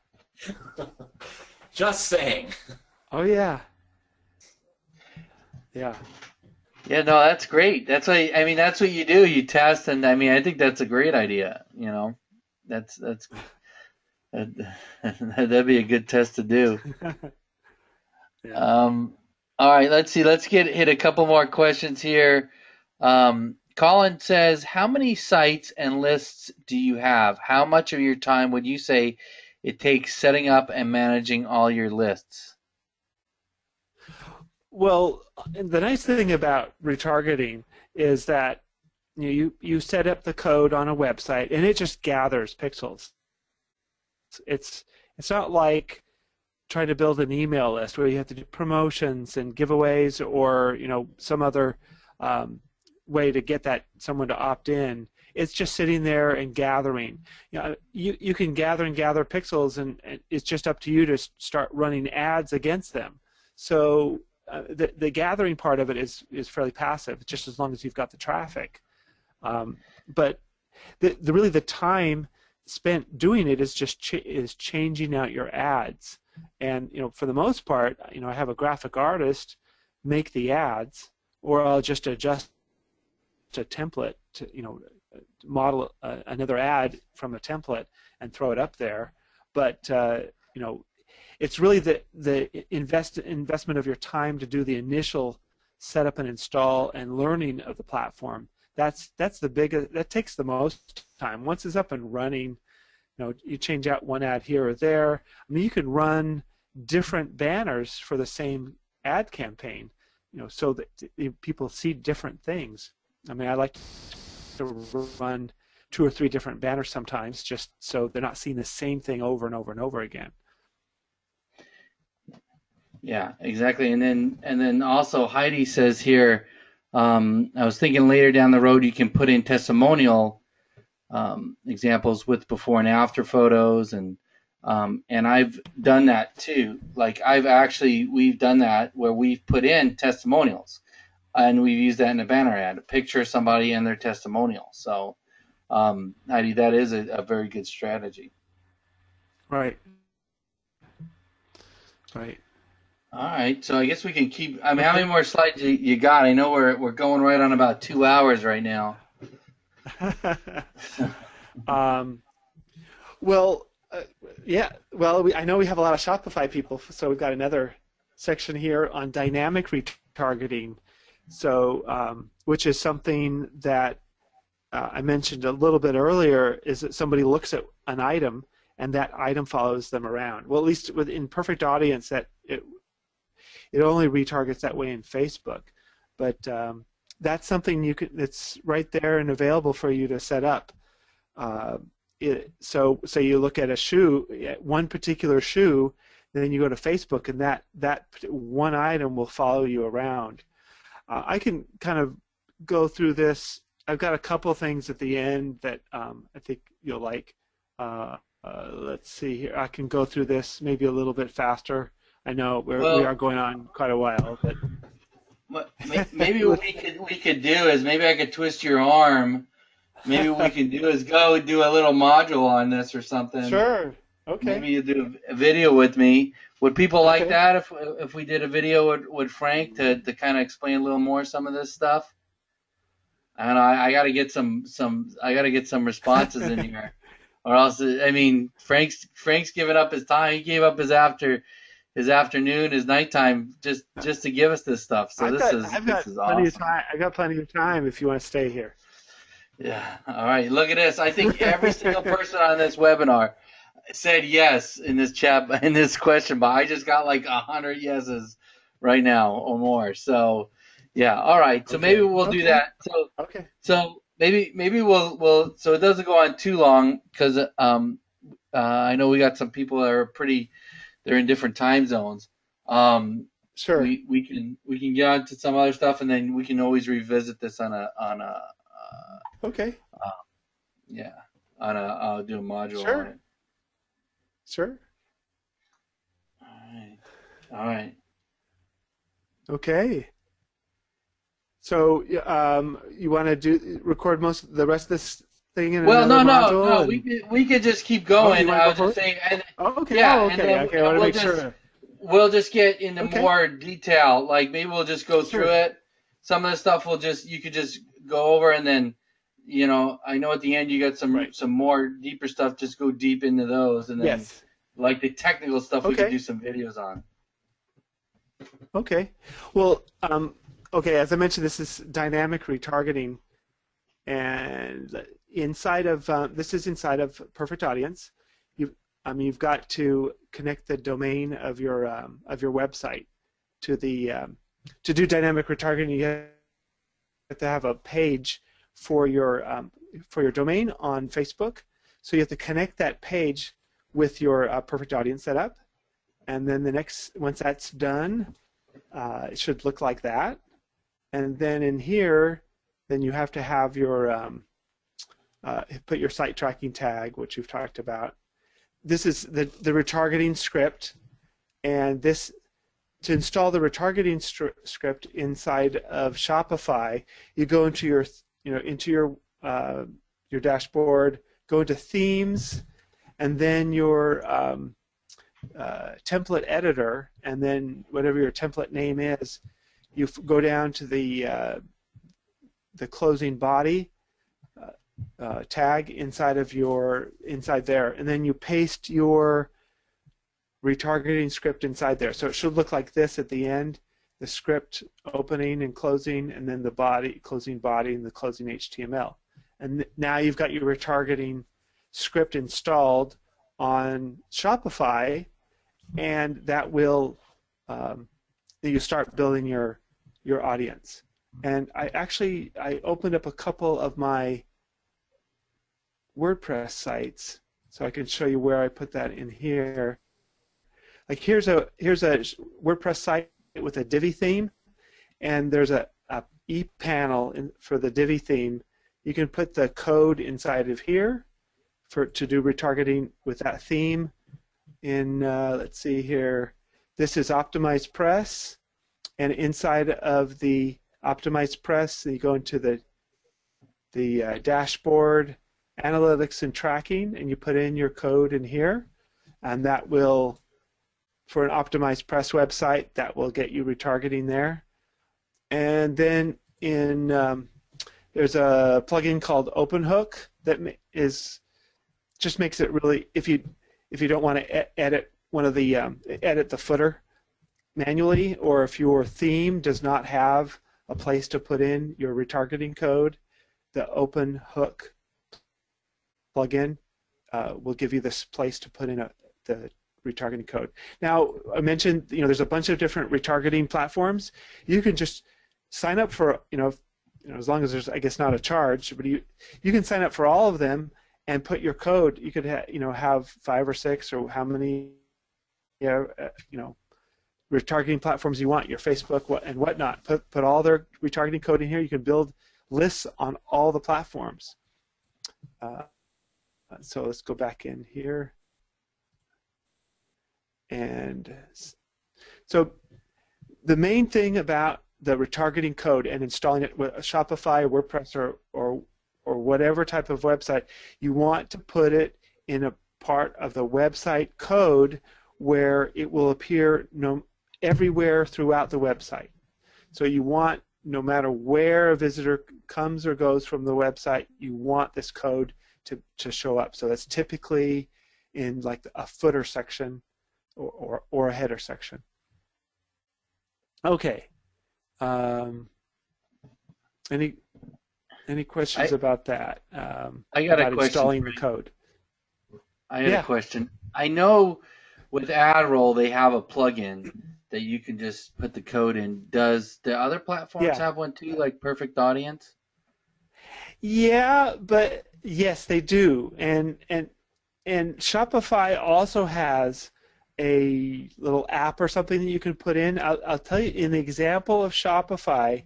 [SPEAKER 3] Just saying.
[SPEAKER 4] Oh, yeah. Yeah.
[SPEAKER 2] Yeah, no, that's great. That's what I mean. That's what you do. You test, and I mean, I think that's a great idea. You know, that'd be a good test to do.
[SPEAKER 4] Yeah.
[SPEAKER 2] All right, let's see. Let's hit a couple more questions here. Colin says, how many sites and lists do you have? How much of your time would you say it takes setting up and managing all your lists?
[SPEAKER 4] Well, the nice thing about retargeting is that you set up the code on a website and it just gathers pixels. It's not like trying to build an email list where you have to do promotions and giveaways or some other way to get someone to opt in. It's just sitting there and gathering. You can gather and gather pixels, and it's just up to you to start running ads against them. So the gathering part of it is fairly passive, just as long as you've got the traffic. But really the time spent doing it is just changing out your ads. And for the most part, I have a graphic artist make the ads, or I'll just adjust a template to model another ad from a template and throw it up there. But it's really the investment of your time to do the initial setup and install and learning of the platform. That's the biggest. That takes the most time. Once it's up and running, you change out one ad here or there. I mean, you can run different banners for the same ad campaign, so that people see different things. I mean, I like to run 2 or 3 different banners sometimes, just so they're not seeing the same thing over and over and over again.
[SPEAKER 2] Yeah, exactly. And then also Heidi says here, I was thinking later down the road you can put in testimonial examples with before and after photos, and I've done that too. Like we've done that where we've put in testimonials, and we've used that in a banner ad, a picture of somebody and their testimonial. So Heidi, that is a very good strategy.
[SPEAKER 4] Right. Right.
[SPEAKER 2] All right, so I guess we can keep. I mean, how many more slides you got? I know we're going right on about 2 hours right now.
[SPEAKER 4] Well, yeah. Well, I know we have a lot of Shopify people, so we've got another section here on dynamic retargeting. So, which is something that I mentioned a little bit earlier, is that somebody looks at an item and that item follows them around. Well, at least in Perfect Audience, that it only retargets that way in Facebook, but that's something it's right there and available for you to set up. So say you look at a shoe, one particular shoe, then you go to Facebook, and that one item will follow you around. I can kind of go through this. I've got a couple things at the end that I think you'll like. Let's see here. I can go through this maybe a little bit faster. I know we are going on quite a while, but
[SPEAKER 2] maybe what we could do is maybe I could twist your arm. Maybe what we can do is go do a little module on this or something.
[SPEAKER 4] Sure. Okay.
[SPEAKER 2] Maybe you do a video with me. Would people like that if we did a video with Frank to kind of explain a little more some of this stuff? And I got to get some responses in here, or else I mean Frank's given up his time. He gave up his afternoon, his nighttime, just to give us this stuff. So this is awesome.
[SPEAKER 4] I've got plenty of time if you want to stay here.
[SPEAKER 2] Yeah. All right. Look at this. I think every single person on this webinar said yes in this question, but I just got like 100 yeses right now or more. So yeah. All right. So maybe we'll do that. So So maybe we'll so it doesn't go on too long because I know we got some people that are they're in different time zones.
[SPEAKER 4] Sure.
[SPEAKER 2] We can get on to some other stuff, and then we can always revisit this on a
[SPEAKER 4] Okay.
[SPEAKER 2] yeah, I'll do a module
[SPEAKER 4] Sure.
[SPEAKER 2] on it.
[SPEAKER 4] Sure.
[SPEAKER 2] All right.
[SPEAKER 4] Okay. So you want to record the rest of this thing in
[SPEAKER 2] Well,
[SPEAKER 4] another
[SPEAKER 2] no,
[SPEAKER 4] module?
[SPEAKER 2] no. We could just keep going.
[SPEAKER 4] you wanna
[SPEAKER 2] I
[SPEAKER 4] go
[SPEAKER 2] was
[SPEAKER 4] for
[SPEAKER 2] just
[SPEAKER 4] it?
[SPEAKER 2] saying, and
[SPEAKER 4] Okay.
[SPEAKER 2] yeah,
[SPEAKER 4] Oh,
[SPEAKER 2] and
[SPEAKER 4] okay.
[SPEAKER 2] then
[SPEAKER 4] Okay. I want to
[SPEAKER 2] we'll
[SPEAKER 4] make
[SPEAKER 2] just
[SPEAKER 4] sure.
[SPEAKER 2] we'll just get into
[SPEAKER 4] Okay.
[SPEAKER 2] more detail. Like maybe we'll just go through
[SPEAKER 4] Sure.
[SPEAKER 2] it. Some of the stuff you could just go over, and then I know at the end you got
[SPEAKER 4] Right.
[SPEAKER 2] some more deeper stuff. Just go deep into those, and then
[SPEAKER 4] Yes.
[SPEAKER 2] like the technical stuff we could
[SPEAKER 4] Okay.
[SPEAKER 2] do some videos on.
[SPEAKER 4] Okay. Well, okay. As I mentioned, this is dynamic retargeting, and inside of this is inside of Perfect Audience. You've got to connect the domain of your website to the to do dynamic retargeting. You have to have a page for your domain on Facebook. So you have to connect that page with your Perfect Audience setup, and then once that's done, it should look like that. And then in here, then you have to have your put your site tracking tag, which we've talked about. This is the retargeting script, and this to install the retargeting script inside of Shopify, you go into your dashboard, go into themes, and then your template editor, and then whatever your template name is, you go down to the closing body tag inside there, and then you paste your retargeting script inside there. So it should look like this at the end: the script opening and closing, and then the closing body, and the closing HTML. And now you've got your retargeting script installed on Shopify, and that will you start building your audience. And I opened up a couple of my WordPress sites so I can show you where I put that in here. Like here's a WordPress site with a Divi theme, and there's a ePanel for the Divi theme. You can put the code inside of here to do retargeting with that theme. Let's see here, this is Optimized Press, and inside of the Optimized Press, you go into the dashboard, analytics and tracking, and you put in your code in here, and that will, for an Optimized Press website, that will get you retargeting there. And then there's a plugin called OpenHook that just makes it really, if you don't want to edit edit the footer manually, or if your theme does not have a place to put in your retargeting code, the OpenHook plugin will give you this place to put in the retargeting code. Now, I mentioned there's a bunch of different retargeting platforms. You can just sign up for as long as there's, I guess, not a charge, but you can sign up for all of them and put your code. You could have 5 or 6 or how many retargeting platforms you want, your Facebook and whatnot. Put all their retargeting code in here. You can build lists on all the platforms. So let's go back in here. And so the main thing about the retargeting code and installing it with a Shopify or WordPress or whatever type of website, you want to put it in a part of the website code where it will appear everywhere throughout the website. So you want, no matter where a visitor comes or goes from the website, you want this code to show up. So that's typically in like a footer section or a header section. Okay. Any questions about that?
[SPEAKER 2] I got a
[SPEAKER 4] about
[SPEAKER 2] question
[SPEAKER 4] installing
[SPEAKER 2] for
[SPEAKER 4] the
[SPEAKER 2] you.
[SPEAKER 4] code.
[SPEAKER 2] I got a question. I know with AdRoll they have a plugin that you can just put the code in. Does the other platforms have one too, like Perfect Audience?
[SPEAKER 4] Yeah, but yes, they do. And and Shopify also has a little app or something that you can put in. I'll tell you, in the example of Shopify,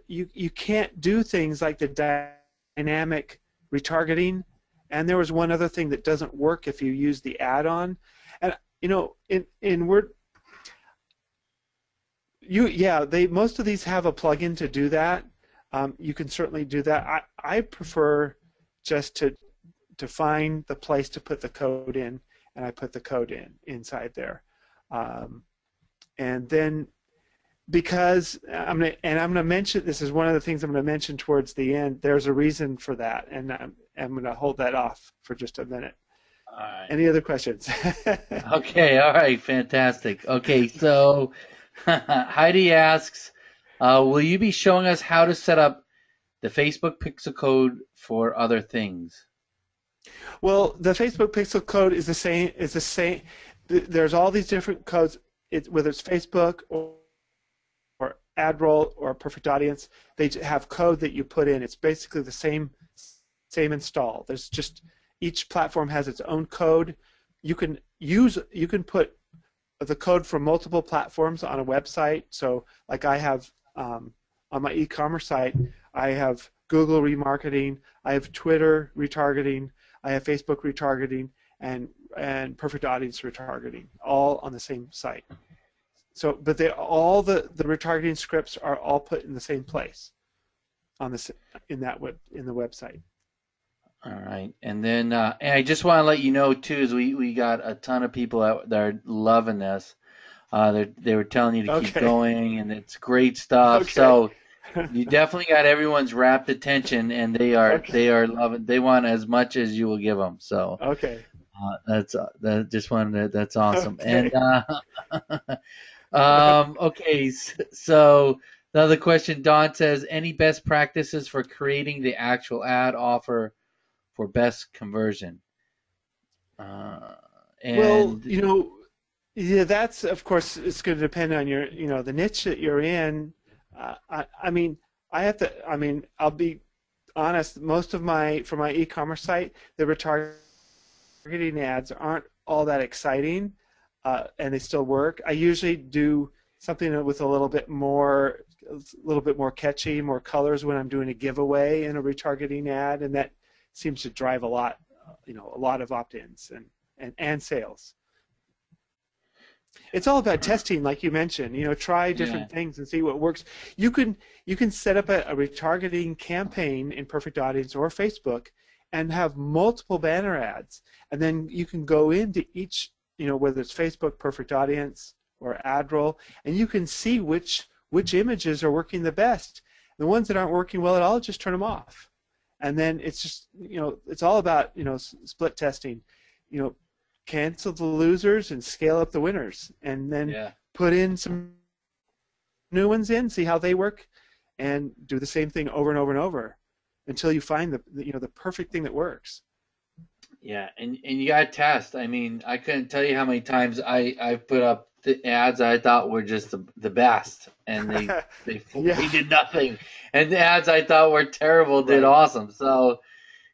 [SPEAKER 4] you can't do things like the dynamic retargeting, and there was one other thing that doesn't work if you use the add-on. And in Word, most of these have a plugin to do that. You can certainly do that. I prefer just to find the place to put the code in, and I put the code inside there. And then, because I'm going to mention, this is one of the things I'm going to mention towards the end, there's a reason for that, and I'm going to hold that off for just a minute.
[SPEAKER 2] All right.
[SPEAKER 4] Any other questions?
[SPEAKER 2] Okay, all right, fantastic. Okay, so Heidi asks, will you be showing us how to set up the Facebook pixel code for other things?
[SPEAKER 4] Well, the Facebook pixel code is the same. There's all these different codes, whether it's Facebook or AdRoll or Perfect Audience, they have code that you put in. It's basically the same install. There's just, each platform has its own code. You can put the code from multiple platforms on a website. So like I have on my e-commerce site, I have Google remarketing, I have Twitter retargeting, I have Facebook retargeting, and Perfect Audience retargeting, all on the same site. So, but all the retargeting scripts are all put in the same place in the website.
[SPEAKER 2] All right, and then and I just want to let you know too, is we got a ton of people out that are loving this. They were telling you to keep going, and it's great stuff.
[SPEAKER 4] Okay.
[SPEAKER 2] So you definitely got everyone's rapt attention, and they are loving. They want as much as you will give them. So
[SPEAKER 4] okay,
[SPEAKER 2] that's awesome.
[SPEAKER 4] Okay.
[SPEAKER 2] And okay, so another question. Don says, any best practices for creating the actual ad offer for best conversion?
[SPEAKER 4] Well, yeah, that's, of course, it's going to depend on your, the niche that you're in. I'll be honest, for my e-commerce site, the retargeting ads aren't all that exciting, and they still work. I usually do something with a little bit more catchy, more colors when I'm doing a giveaway in a retargeting ad, and that seems to drive a lot of opt-ins and sales. It's all about testing, like you mentioned. Try different things and see what works. You can set up a retargeting campaign in Perfect Audience or Facebook and have multiple banner ads, and then you can go into each, whether it's Facebook, Perfect Audience, or AdRoll, and you can see which images are working the best. The ones that aren't working well at all, just turn them off. And then it's just, it's all about, split testing. Cancel the losers and scale up the winners, and then put in some new ones in, see how they work, and do the same thing over and over and over until you find the perfect thing that works. Yeah,
[SPEAKER 2] and you got to test. I mean, I couldn't tell you how many times I put up the ads I thought were just the best, and they did nothing, and the ads I thought were terrible did awesome. So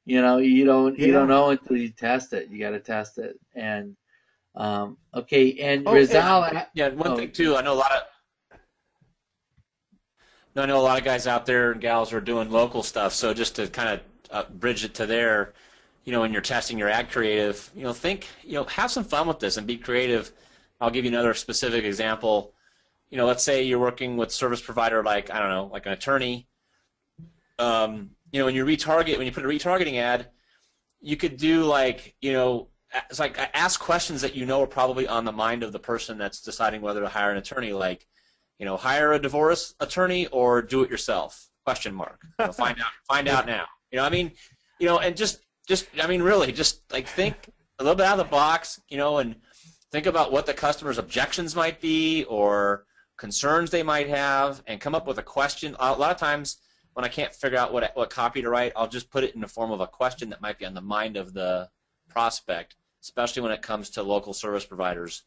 [SPEAKER 2] you don't know until you test it. You got to test it. And okay, and Rizal.
[SPEAKER 3] One thing too, I know a lot of guys out there and gals are doing local stuff. So just to kind of bridge it to there, when you're testing your ad creative, have some fun with this and be creative. I'll give you another specific example. Let's say you're working with a service provider like, I don't know, like an attorney. When you put a retargeting ad, you could do it's like ask questions that are probably on the mind of the person that's deciding whether to hire an attorney, like, hire a divorce attorney or do it yourself? ? Find out now. And just really just like think a little bit out of the box, and think about what the customer's objections might be or concerns they might have, and come up with a question. A lot of times when I can't figure out what copy to write, I'll just put it in the form of a question that might be on the mind of the prospect, especially when it comes to local service providers.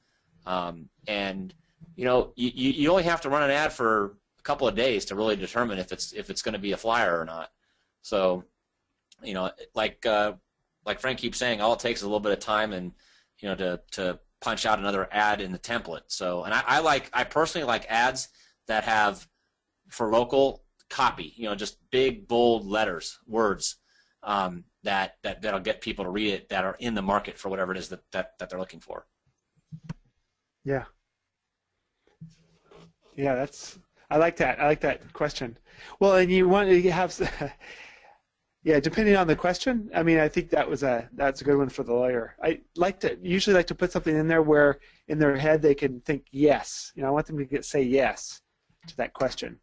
[SPEAKER 3] And you only have to run an ad for a couple of days to really determine if it's going to be a flyer or not. So, like Frank keeps saying, all it takes is a little bit of time and to punch out another ad in the template. So, and I personally like ads that have for local copy, just big bold letters, words that'll get people to read it that are in the market for whatever it is that they're looking for.
[SPEAKER 4] Yeah. Yeah, I like that. I like that question. Well, and you want to have, yeah, depending on the question. I mean, I think that's a good one for the lawyer. I usually like to put something in there where in their head they can think yes. I want them to say yes to that question.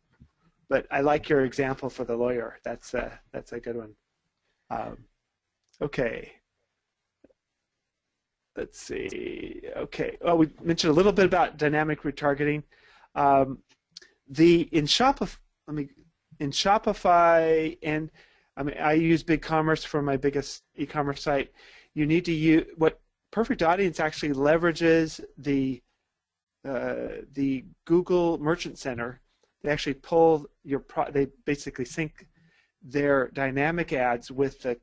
[SPEAKER 4] But I like your example for the lawyer. That's a good one. Okay. Let's see. Okay. Oh, we mentioned a little bit about dynamic retargeting. In Shopify, and I use BigCommerce for my biggest e-commerce site. You need to use what Perfect Audience actually leverages the Google Merchant Center. They actually pull they basically sync their dynamic ads with the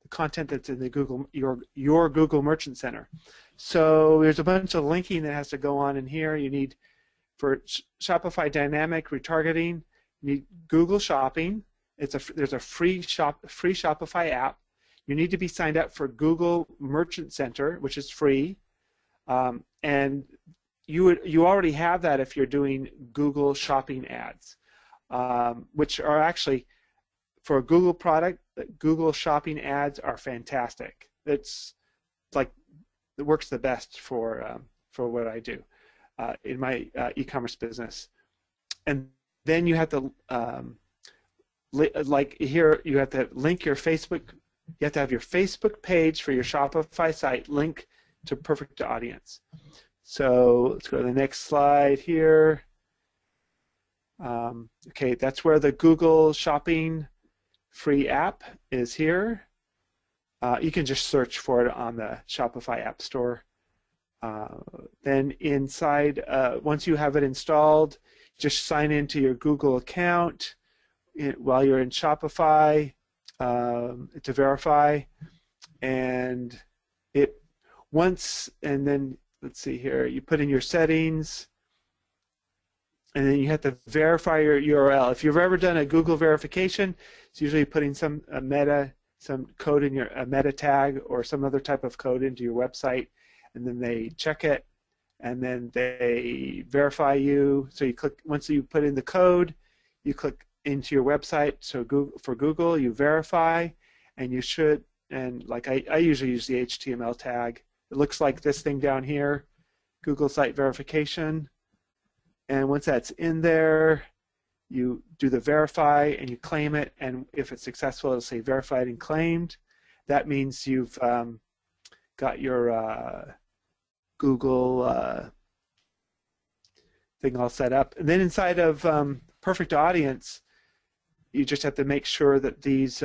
[SPEAKER 4] content that's in the your Google Merchant Center. So there's a bunch of linking that has to go on in here. You need for Shopify dynamic retargeting, you need Google Shopping. There's a free Shopify app. You need to be signed up for Google Merchant Center, which is free, and you already have that if you're doing Google Shopping ads, which are actually for a Google product. Google Shopping ads are fantastic. It works the best for what I do in my e-commerce business. And then you have to like here you have to link your Facebook. You have to have your Facebook page for your Shopify site link to Perfect Audience. So let's go to the next slide here. Okay, that's where the Google Shopping free app is here. You can just search for it on the Shopify App Store. Then inside, once you have it installed, just sign into your Google account while you're in Shopify to verify. And then let's see here, you put in your settings, and then you have to verify your URL. If you've ever done a Google verification, it's usually putting some code in a meta tag or some other type of code into your website, and then they check it, and then they verify you. So you click, once you put in the code, you click into your website. So for Google, you verify, and you should, and like I usually use the HTML tag. It looks like this thing down here, Google Site Verification. And once that's in there, you do the verify and you claim it, and if it's successful, it'll say verified and claimed. That means you've got your Google thing all set up. And then inside of Perfect Audience, you just have to make sure that these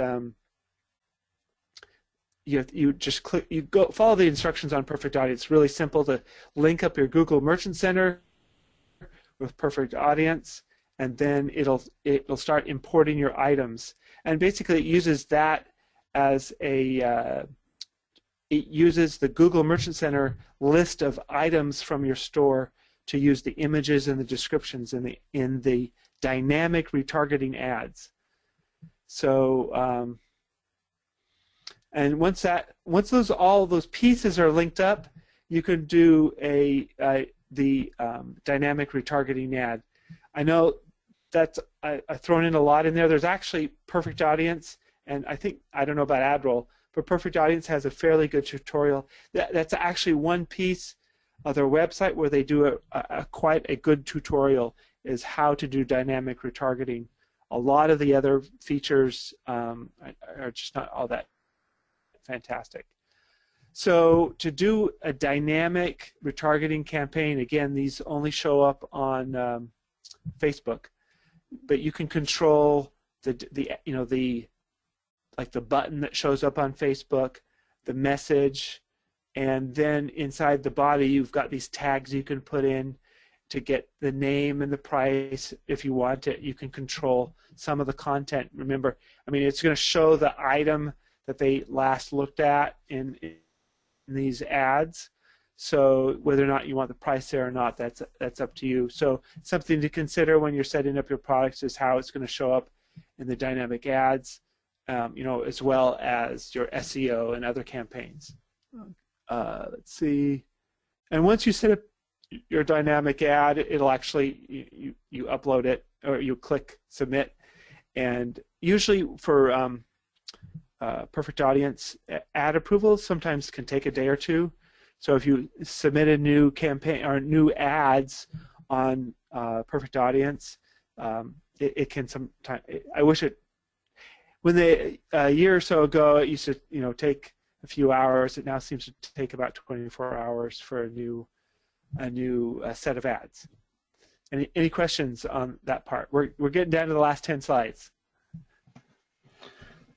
[SPEAKER 4] you just click, follow the instructions on Perfect Audience. It's really simple to link up your Google Merchant Center with Perfect Audience, and then it'll start importing your items. And basically, it uses that as it uses the Google Merchant Center list of items from your store to use the images and the descriptions in the dynamic retargeting ads. So and once all those pieces are linked up, you can do the dynamic retargeting ad. I know that I've thrown in a lot in there. There's actually Perfect Audience, and I don't know about AdRoll, but Perfect Audience has a fairly good tutorial. That's actually one piece of their website where they do quite a good tutorial, is how to do dynamic retargeting. A lot of the other features are just not all that fantastic. So to do a dynamic retargeting campaign, again, these only show up on Facebook, but you can control the button that shows up on Facebook, the message, and then inside the body you've got these tags you can put in to get the name and the price. If you want it, you can control some of the content. Remember, I mean, it's going to show the item that they last looked at in these ads. So whether or not you want the price there or not, that's up to you. So something to consider when you're setting up your products is how it's going to show up in the dynamic ads, as well as your SEO and other campaigns. Let's see. And once you set up your dynamic ad, it'll actually, you upload it or you click submit. And usually for perfect audience ad approvals, sometimes can take a day or two. So if you submit a new campaign or new ads on perfect audience, it can sometimes. I wish it. When a year or so ago, it used to take a few hours. It now seems to take about 24 hours for a new set of ads. Any questions on that part? We're getting down to the last 10 slides.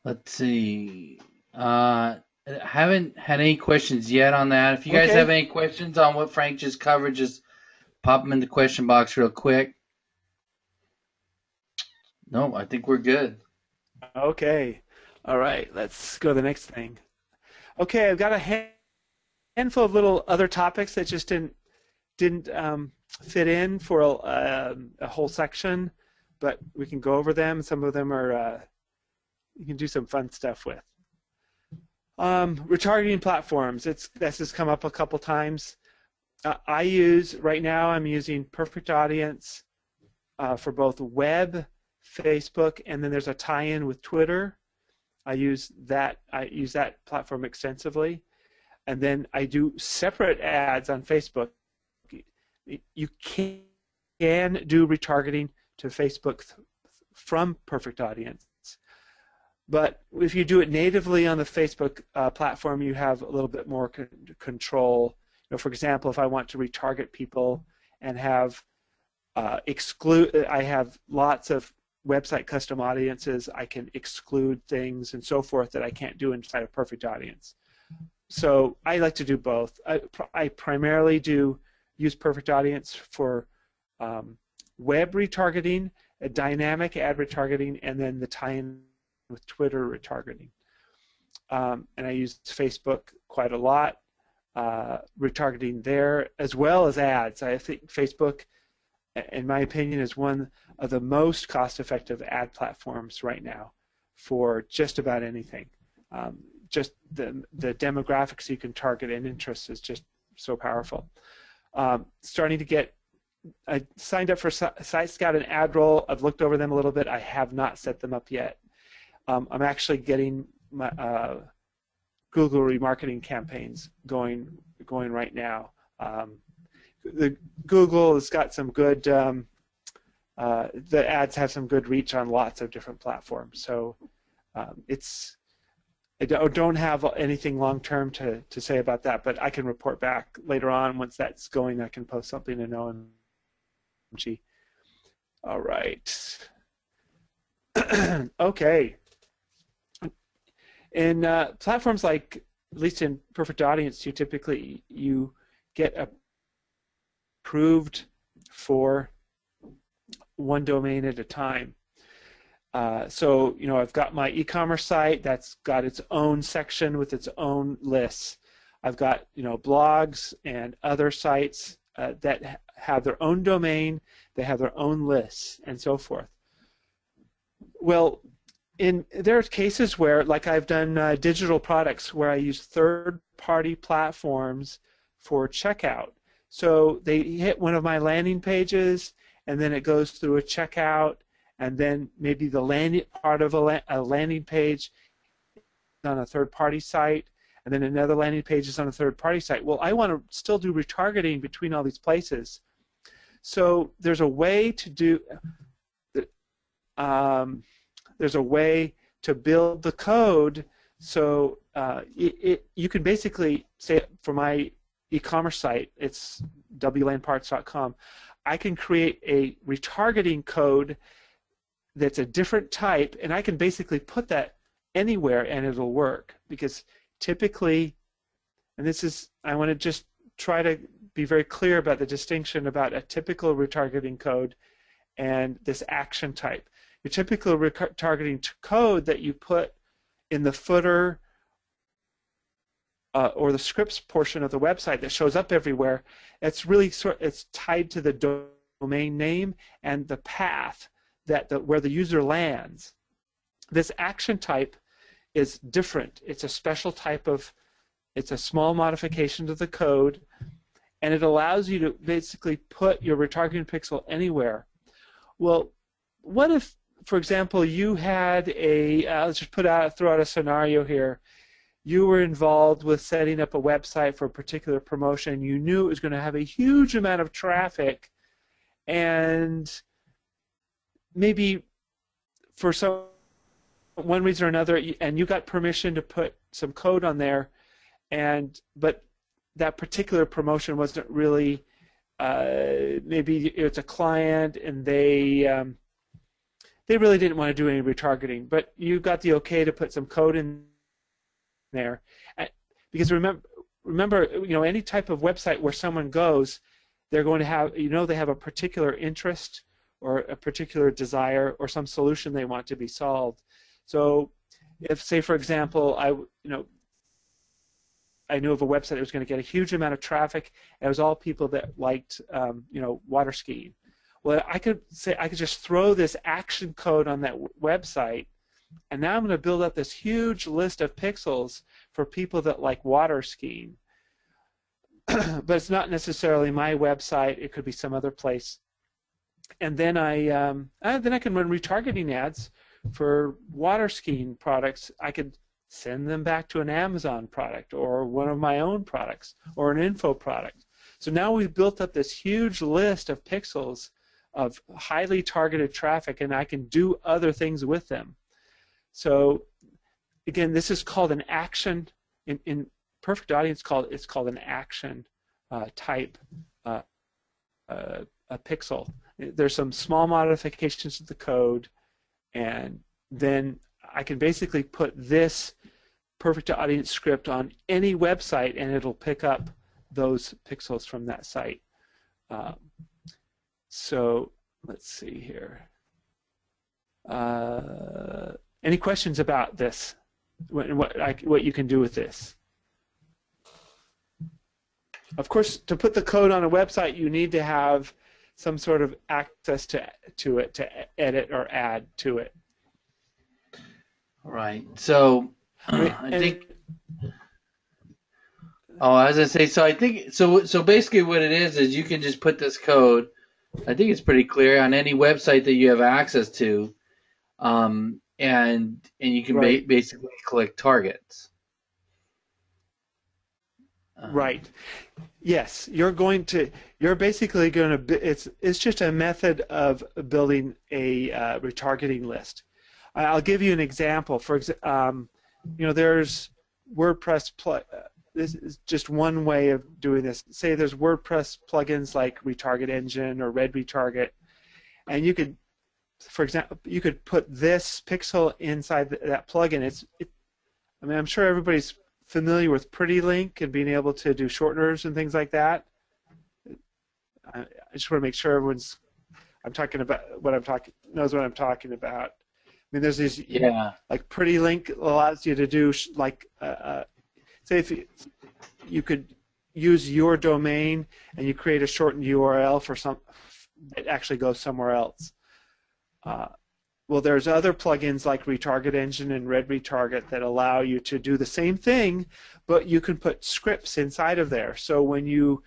[SPEAKER 2] Let's see. Haven't had any questions yet on that. If you guys have any questions on what Frank just covered, just pop them in the question box real quick. No, I think we're good.
[SPEAKER 4] Okay. All right. Let's go to the next thing. Okay, I've got a handful of little other topics that just didn't fit in for a whole section, but we can go over them. Some of them are you can do some fun stuff with. Retargeting platforms. This has come up a couple times. Right now I'm using Perfect Audience for both web, Facebook, and then there's a tie-in with Twitter. I use that platform extensively, and then I do separate ads on Facebook. You can do retargeting to Facebook from Perfect Audience. But if you do it natively on the Facebook platform, you have a little bit more control. For example, if I want to retarget people and have I have lots of website custom audiences, I can exclude things and so forth that I can't do inside a Perfect Audience. So I like to do both. I primarily use Perfect Audience for web retargeting, dynamic ad retargeting, and then the tie-in with Twitter retargeting. And I use Facebook quite a lot, retargeting there as well as ads. I think Facebook, in my opinion, is one of the most cost-effective ad platforms right now for just about anything. Just the demographics you can target and interests is just so powerful. Starting to get, I signed up for Site Scout and AdRoll. I've looked over them a little bit. I have not set them up yet. I'm actually getting my Google remarketing campaigns going right now. The Google has got some good. The ads have some good reach on lots of different platforms. So I don't have anything long term to say about that, but I can report back later on once that's going. I can post something in OMG. All right. Okay. In platforms like, at least in Perfect Audience, you get approved for one domain at a time. So I've got my e-commerce site that's got its own section with its own lists. I've got blogs and other sites that have their own domain, they have their own lists, and so forth. Well, there are cases where, like I've done digital products where I use third-party platforms for checkout. So they hit one of my landing pages, and then it goes through a checkout, and then maybe the landing part of a landing page on a third-party site, and then another landing page is on a third-party site. Well, I want to still do retargeting between all these places. So there's a way to do. There's a way to build the code so you can basically say, for my e-commerce site, it's wlandparts.com, I can create a retargeting code that's a different type, and I can basically put that anywhere and it'll work, because typically, and I want to just try to be very clear about the distinction about a typical retargeting code and this action type. Your typical retargeting code that you put in the footer or the scripts portion of the website that shows up everywhere, it's really it's tied to the domain name and the path that where the user lands. This action type is different. It's a special type of, it's a small modification to the code, and it allows you to basically put your retargeting pixel anywhere. Well, what if, for example, you had a, let's just throw out a scenario here. You were involved with setting up a website for a particular promotion. You knew it was going to have a huge amount of traffic, and maybe for one reason or another, and you got permission to put some code on there, but that particular promotion wasn't really, maybe it's a client and they really didn't want to do any retargeting, but you got the okay to put some code in there, because remember, any type of website where someone goes, they're going to have, they have a particular interest or a particular desire or some solution they want to be solved. So, if, say, for example, I knew of a website that was going to get a huge amount of traffic, and it was all people that liked, water skiing. Well, I could just throw this action code on that website, and now I'm going to build up this huge list of pixels for people that like water skiing. But it's not necessarily my website. It could be some other place. And then I can run retargeting ads for water skiing products. I could send them back to an Amazon product or one of my own products or an info product. So now we've built up this huge list of pixels of highly targeted traffic, and I can do other things with them. So again, this is called an action. In Perfect Audience, it's called an action type a pixel. There's some small modifications to the code, and then I can basically put this Perfect Audience script on any website, and it'll pick up those pixels from that site. So let's see here. Any questions about this? What you can do with this? Of course, to put the code on a website, you need to have some sort of access to it to edit or add to it.
[SPEAKER 2] Right. So I think. Oh, as I say, so I think so basically what it is you can just put this code. I think it's pretty clear on any website that you have access to, and you can basically click targets.
[SPEAKER 4] Right. Yes, you're basically going to. It's just a method of building a retargeting list. I'll give you an example. For example, there's WordPress. This is just one way of doing this. Say there's WordPress plugins like Retarget Engine or Red Retarget, and you could, for example, you could put this pixel inside that plugin. I mean, I'm sure everybody's familiar with Pretty Link and being able to do shorteners and things like that. I just want to make sure everyone's knows what I'm talking about. I mean, there's these like Pretty Link allows you to do say if you could use your domain and you create a shortened URL for it actually goes somewhere else. Well, there's other plugins like Retarget Engine and Red Retarget that allow you to do the same thing, but you can put scripts inside of there. So when you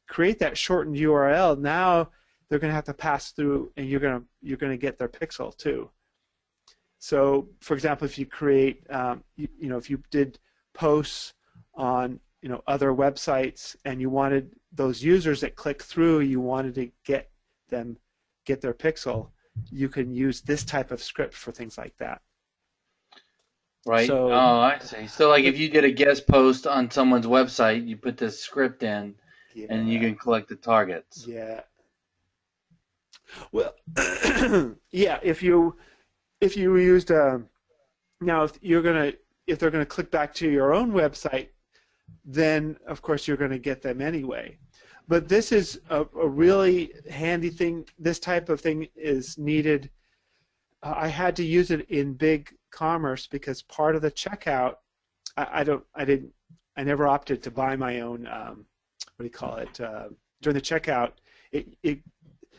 [SPEAKER 4] create that shortened URL, now they're going to have to pass through, and you're going to get their pixel too. So, for example, if you create, if you did posts on other websites and you wanted those users that click through, you wanted to get their pixel, you can use this type of script for things like that.
[SPEAKER 2] Right. So, I see. So, like, if you did a guest post on someone's website, you put this script in, and you can collect the targets.
[SPEAKER 4] Yeah. Well, yeah. If you used now, if they're gonna click back to your own website, then of course you're going to get them anyway. But this is a really handy thing. This type of thing is needed. I had to use it in big commerce because part of the checkout, I never opted to buy my own, what do you call it, during the checkout.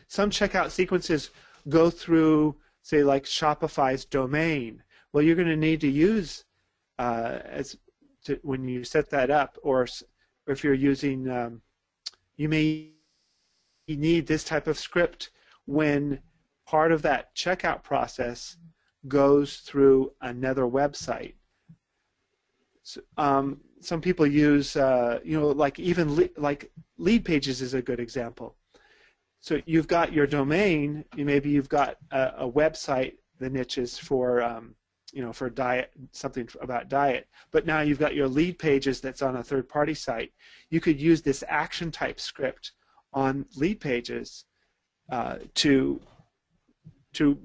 [SPEAKER 4] Some checkout sequences go through, say, like Shopify's domain. Well, you're going to need to use when you set that up, or if you're using, you may need this type of script when part of that checkout process goes through another website. So, some people use, like even like lead pages is a good example. So you've got your domain. Maybe you've got a website, the niches for, for diet, something about diet. But now you've got your lead pages that's on a third-party site. You could use this action type script on lead pages to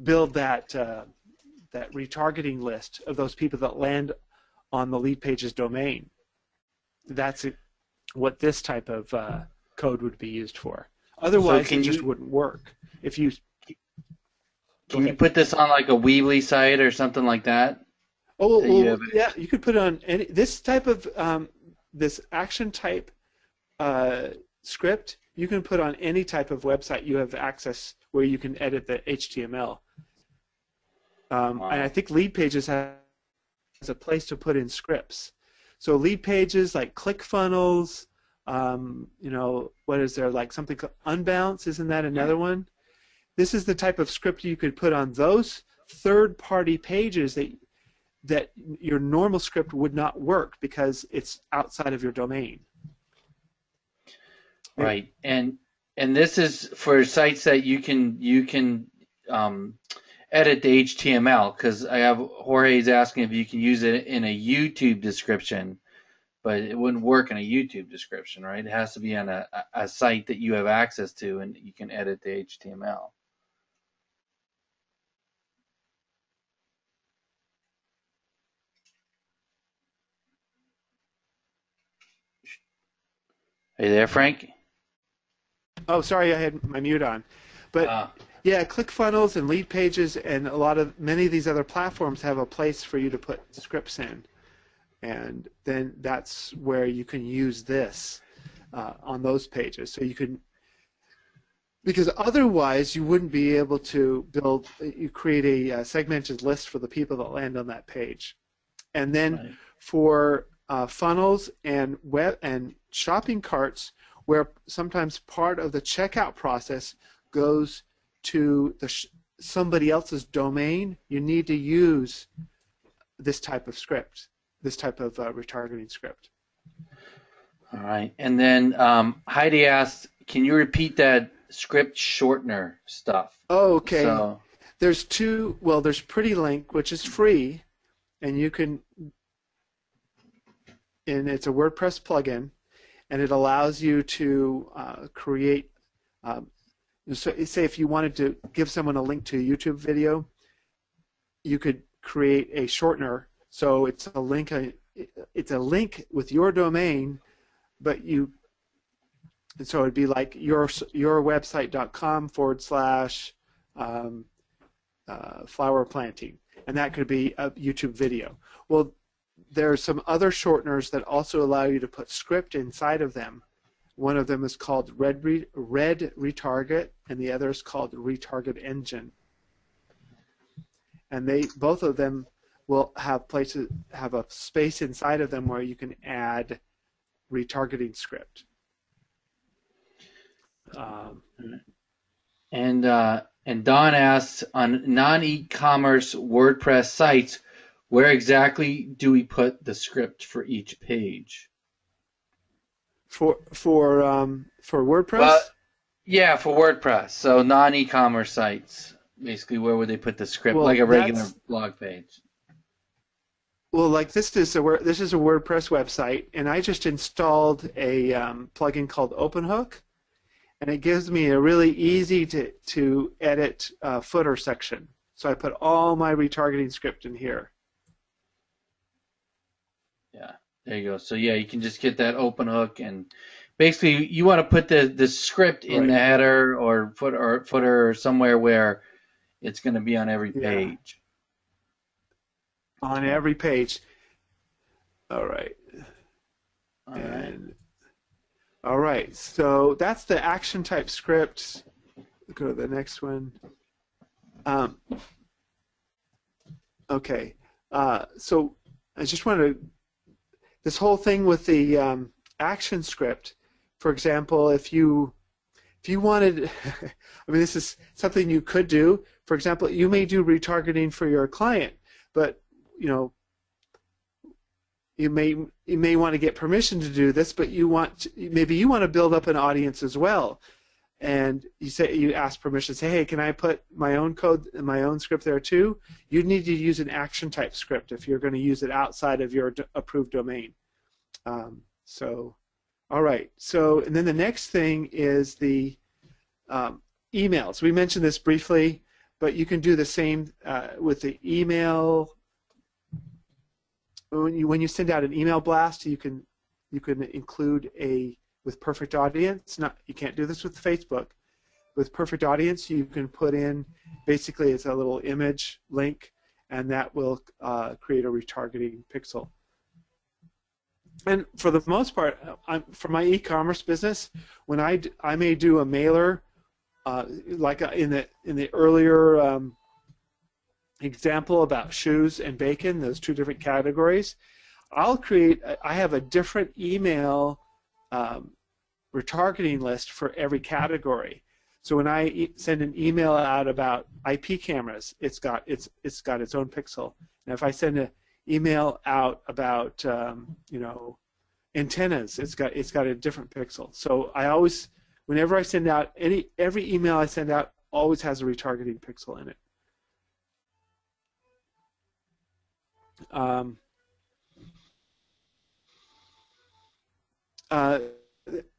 [SPEAKER 4] build that that retargeting list of those people that land on the lead pages domain. That's what this type of code would be used for. Otherwise, it just wouldn't work. If you
[SPEAKER 2] can you put this on like a Weebly site or something like that?
[SPEAKER 4] Yeah, you could put it on any this type of this action type script. You can put on any type of website you have access where you can edit the HTML. Wow. And I think lead pages has a place to put in scripts. So lead pages like ClickFunnels, what is there, like something called Unbounce, isn't that another one? This is the type of script you could put on those third-party pages that your normal script would not work because it's outside of your domain.
[SPEAKER 2] Right, and this is for sites that you can edit the HTML, because I have Jorge's asking if you can use it in a YouTube description, but it wouldn't work in a YouTube description, right? It has to be on a site that you have access to and you can edit the HTML. Are you there, Frank?
[SPEAKER 4] Oh, sorry, I had my mute on. But yeah, ClickFunnels and lead pages and many of these other platforms have a place for you to put scripts in. And then that's where you can use this on those pages. So you can, because otherwise you wouldn't be able to create a segmented list for the people that land on that page. And then for funnels and web and shopping carts, where sometimes part of the checkout process goes to somebody else's domain, you need to use this type of script, this type of retargeting script.
[SPEAKER 2] All right, and then Heidi asked, can you repeat that script shortener stuff?
[SPEAKER 4] Oh, okay.
[SPEAKER 2] So,
[SPEAKER 4] there's there's PrettyLink, which is free, and you can, and it's a WordPress plugin, and it allows you to create, so say if you wanted to give someone a link to a YouTube video, you could create a shortener. So it's a link with your domain, but so it'd be like yourwebsite.com / flower planting, and that could be a YouTube video. Well, there are some other shorteners that also allow you to put script inside of them. One of them is called Red Retarget, and the other is called Retarget Engine. And both of them will have a space inside of them where you can add retargeting script.
[SPEAKER 2] And Don asks, on non-e-commerce WordPress sites, where exactly do we put the script for each page?
[SPEAKER 4] For WordPress?
[SPEAKER 2] Well, yeah, for WordPress. So non-e-commerce sites, basically, where would they put the script, like a regular blog page?
[SPEAKER 4] Well, like this is a WordPress website, and I just installed a plugin called OpenHook, and it gives me a really easy to edit footer section. So I put all my retargeting script in here.
[SPEAKER 2] Yeah, there you go. So yeah, you can just get that OpenHook, and basically you want to put the script in the header or footer or somewhere where it's going to be on every page.
[SPEAKER 4] on every page. All right.
[SPEAKER 2] All right.
[SPEAKER 4] And all right, so that's the action type script. Go to the next one. Okay, so I just want to, this whole thing with the action script, for example, if you wanted, I mean, this is something you could do. For example, you may do retargeting for your client, but you know, you may want to get permission to do this, but maybe you want to build up an audience as well, and you ask permission, say, hey, can I put my own code and my own script there too? You need to use an action type script if you're going to use it outside of your approved domain. All right. So, and then the next thing is the emails. We mentioned this briefly, but you can do the same with the email. When you send out an email blast, you can include with perfect audience. You can't do this with Facebook. With perfect audience, you can put in, basically it's a little image link, and that will create a retargeting pixel. And for the most part, for my e-commerce business, when I may do a mailer, like in the earlier example about shoes and bacon, those two different categories, I have a different email retargeting list for every category. So when I send an email out about IP cameras, it's got its own pixel. And if I send an email out about antennas, it's got a different pixel. So I always, whenever I send out every email I send out, always has a retargeting pixel in it.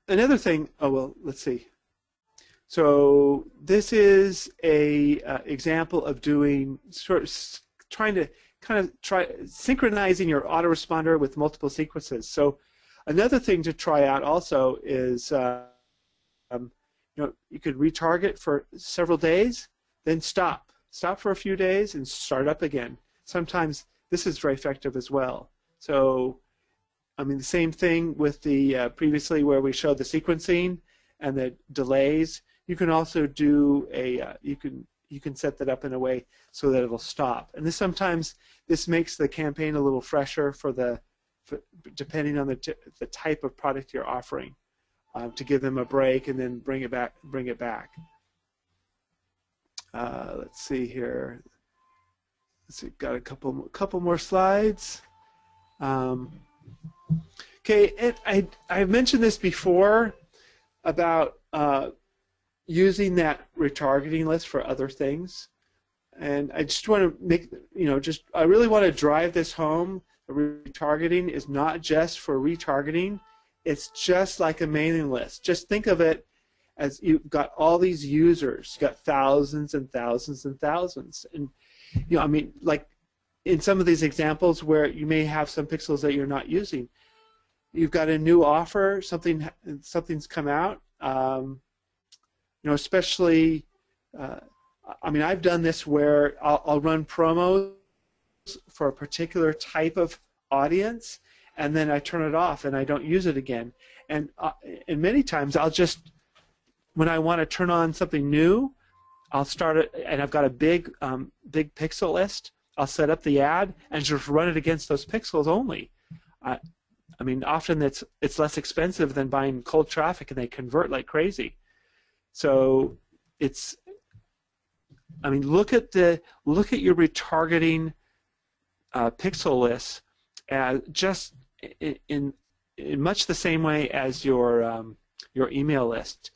[SPEAKER 4] Another thing. Oh well, let's see. So this is a example of doing trying to try synchronizing your autoresponder with multiple sequences. So another thing to try out also is you could retarget for several days, then stop for a few days, and start up again. Sometimes this is very effective as well. So, I mean, the same thing with the previously where we showed the sequencing and the delays. You can also do you can set that up in a way so that it'll stop. And sometimes this makes the campaign a little fresher depending on the type of product you're offering, to give them a break and then bring it back. Let's see here. Let's see, got a couple more slides. Okay, and I've mentioned this before about using that retargeting list for other things, and I just want to make I really want to drive this home. Retargeting is not just for retargeting; it's just like a mailing list. Just think of it as you've got all these users, you've got thousands and thousands and thousands, and I mean, like in some of these examples where you may have some pixels that you're not using, you've got a new offer, something's come out. Especially, I mean, I've done this where I'll run promos for a particular type of audience, and then I turn it off and I don't use it again. And many times I'll just, when I want to turn on something new, I'll start it, and I've got a big pixel list. I'll set up the ad and just run it against those pixels only. I mean, often it's less expensive than buying cold traffic, and they convert like crazy. So I mean, look at your retargeting pixel lists as just in much the same way as your email list.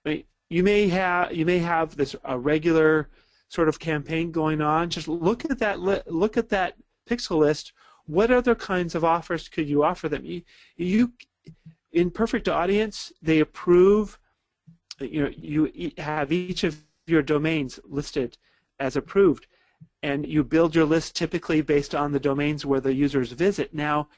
[SPEAKER 4] I mean, you may have this a regular sort of campaign going on. Just look at that pixel list. What other kinds of offers could you offer them? You in Perfect Audience, they approve. You have each of your domains listed as approved, and you build your list typically based on the domains where the users visit. Now,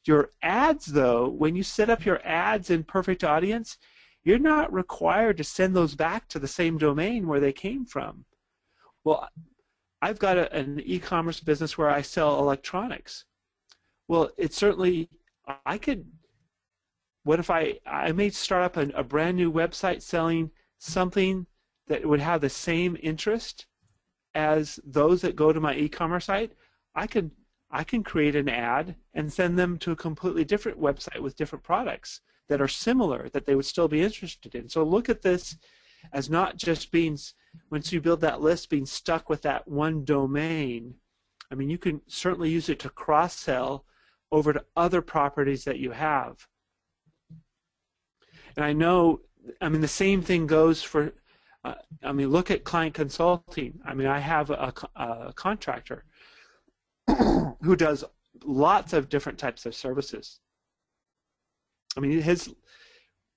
[SPEAKER 4] your ads, though, when you set up your ads in Perfect Audience, you're not required to send those back to the same domain where they came from. Well, I've got an e-commerce business where I sell electronics. Well, it's certainly, I could, what if I may start up a brand new website selling something that would have the same interest as those that go to my e-commerce site. I can create an ad and send them to a completely different website with different products that are similar that they would still be interested in. So look at this as not just being, once you build that list, being stuck with that one domain. I mean, you can certainly use it to cross-sell over to other properties that you have. And I know, I mean, the same thing goes for, I mean, look at client consulting. I mean, I have a contractor who does lots of different types of services. I mean, his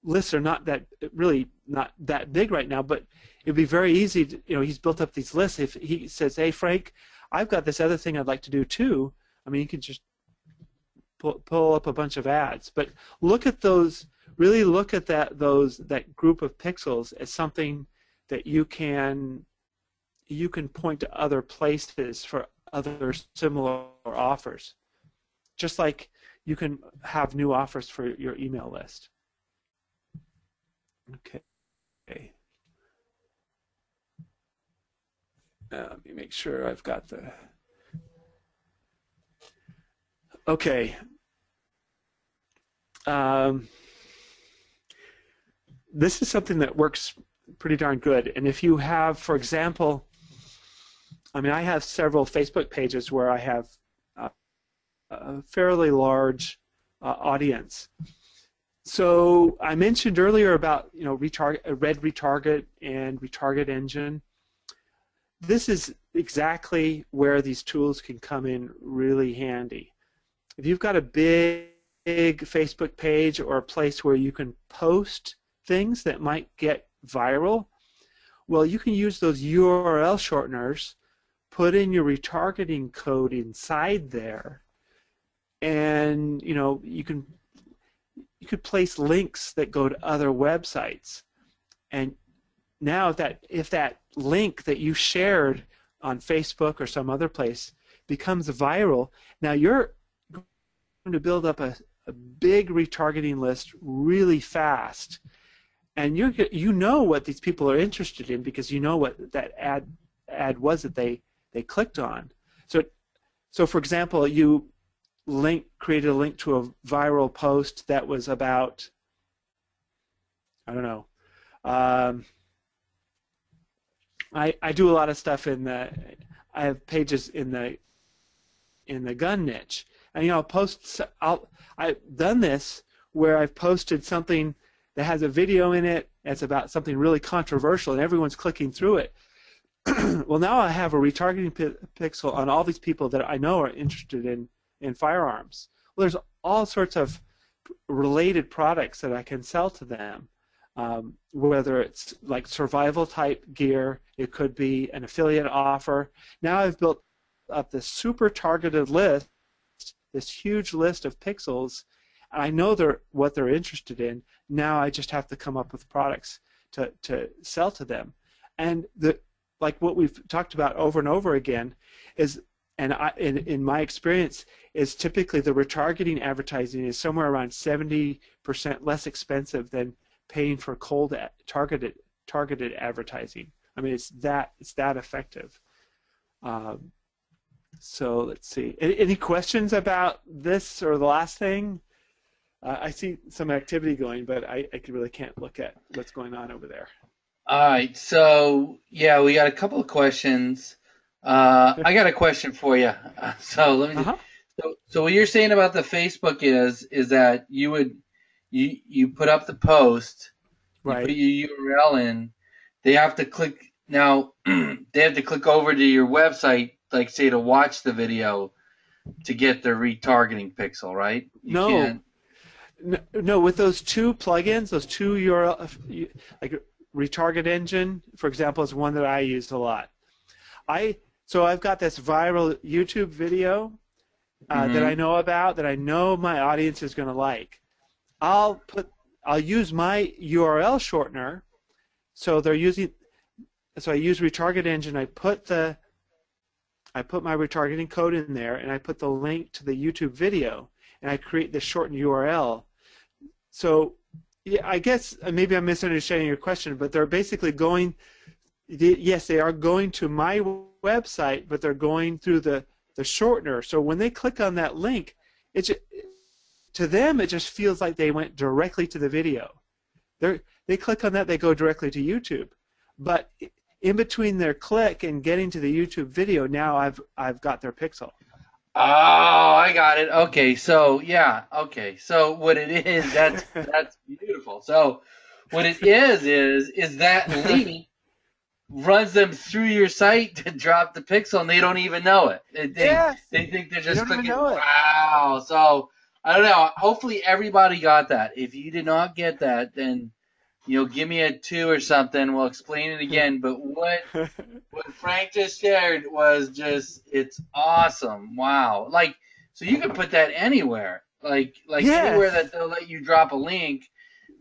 [SPEAKER 4] lists are not that, really not that big right now, but it'd be very easy to, you know, he's built up these lists. If he says, hey, Frank, I've got this other thing I'd like to do too, I mean, you can just pull up a bunch of ads. But look at those, really look at that group of pixels as something that you can point to other places for other similar offers. Just like you can have new offers for your email list. Okay. Let me make sure I've got the... Okay. This is something that works pretty darn good. And if you have, for example, I mean, I have several Facebook pages where I have a fairly large audience. So I mentioned earlier about, you know, red retarget and retarget engine. This is exactly where these tools can come in really handy. If you've got a big Facebook page or a place where you can post things that might get viral, well, you can use those URL shorteners, put in your retargeting code inside there, and you know, you could place links that go to other websites. And now if that link that you shared on Facebook or some other place becomes viral, now you're going to build up a big retargeting list really fast. And you know what these people are interested in because you know what that ad was that they clicked on. So for example, you created a link to a viral post that was about, I don't know, I do a lot of stuff I have pages in the gun niche, and you know, I've done this where I've posted something that has a video in it that's about something really controversial, and everyone's clicking through it. Well, now I have a retargeting pixel on all these people that I know are interested in firearms. Well, there's all sorts of related products that I can sell to them, whether it's like survival type gear, it could be an affiliate offer. Now I've built up this super targeted list, this huge list of pixels. I know what they're interested in. Now I just have to come up with products to sell to them. And like what we've talked about over and over again is, and in my experience, is typically the retargeting advertising is somewhere around 70% less expensive than paying for cold targeted advertising. I mean, it's that effective. So let's see. Any questions about this or the last thing? I see some activity going, but I really can't look at what's going on over there.
[SPEAKER 2] All right, so yeah, we got a couple of questions. I got a question for you. So let me. So what you're saying about the Facebook is that you put up the post,
[SPEAKER 4] right?
[SPEAKER 2] You put your URL in. They have to click now. They have to click over to your website, like say to watch the video, to get the retargeting pixel, right?
[SPEAKER 4] No, with those two plugins, those two URL, like retarget engine, for example, is one that I use a lot. So I've got this viral YouTube video that I know about, that I know my audience is going to like. I'll use my URL shortener. So I use retarget engine. I put the I put my retargeting code in there, and I put the link to the YouTube video, and I create the shortened URL. So yeah, I guess maybe I'm misunderstanding your question, but they're basically going, yes, they are going to my website, but they're going through the shortener. So when they click on that link, to them, it just feels like they went directly to the video. They click on that, they go directly to YouTube. But in between their click and getting to the YouTube video, now I've got their pixel.
[SPEAKER 2] Oh, I got it. Okay, so yeah, okay. So what it is, that's beautiful. So what it is that link runs them through your site to drop the pixel, and they don't even know it. They think they're just clicking. Wow. So I don't know. Hopefully everybody got that. If you did not get that, then give me a 2 or something. We'll explain it again. But what Frank just shared was it's awesome. Wow. So you can put that anywhere. Anywhere that they'll let you drop a link,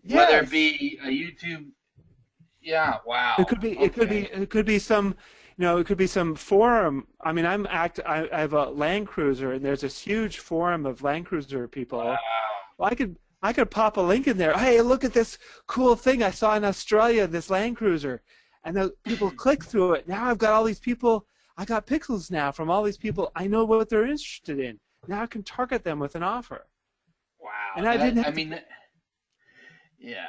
[SPEAKER 2] whether it be a YouTube. Yeah. Wow.
[SPEAKER 4] It could be some. It could be some forum. I mean, I have a Land Cruiser, and there's this huge forum of Land Cruiser people.
[SPEAKER 2] Wow.
[SPEAKER 4] Well, I could pop a link in there. Hey, look at this cool thing I saw in Australia, this Land Cruiser. And the people click through it. Now I've got all these people. I got pixels now from all these people. I know what they're interested in. Now I can target them with an offer.
[SPEAKER 2] Wow.
[SPEAKER 4] And I didn't have
[SPEAKER 2] yeah.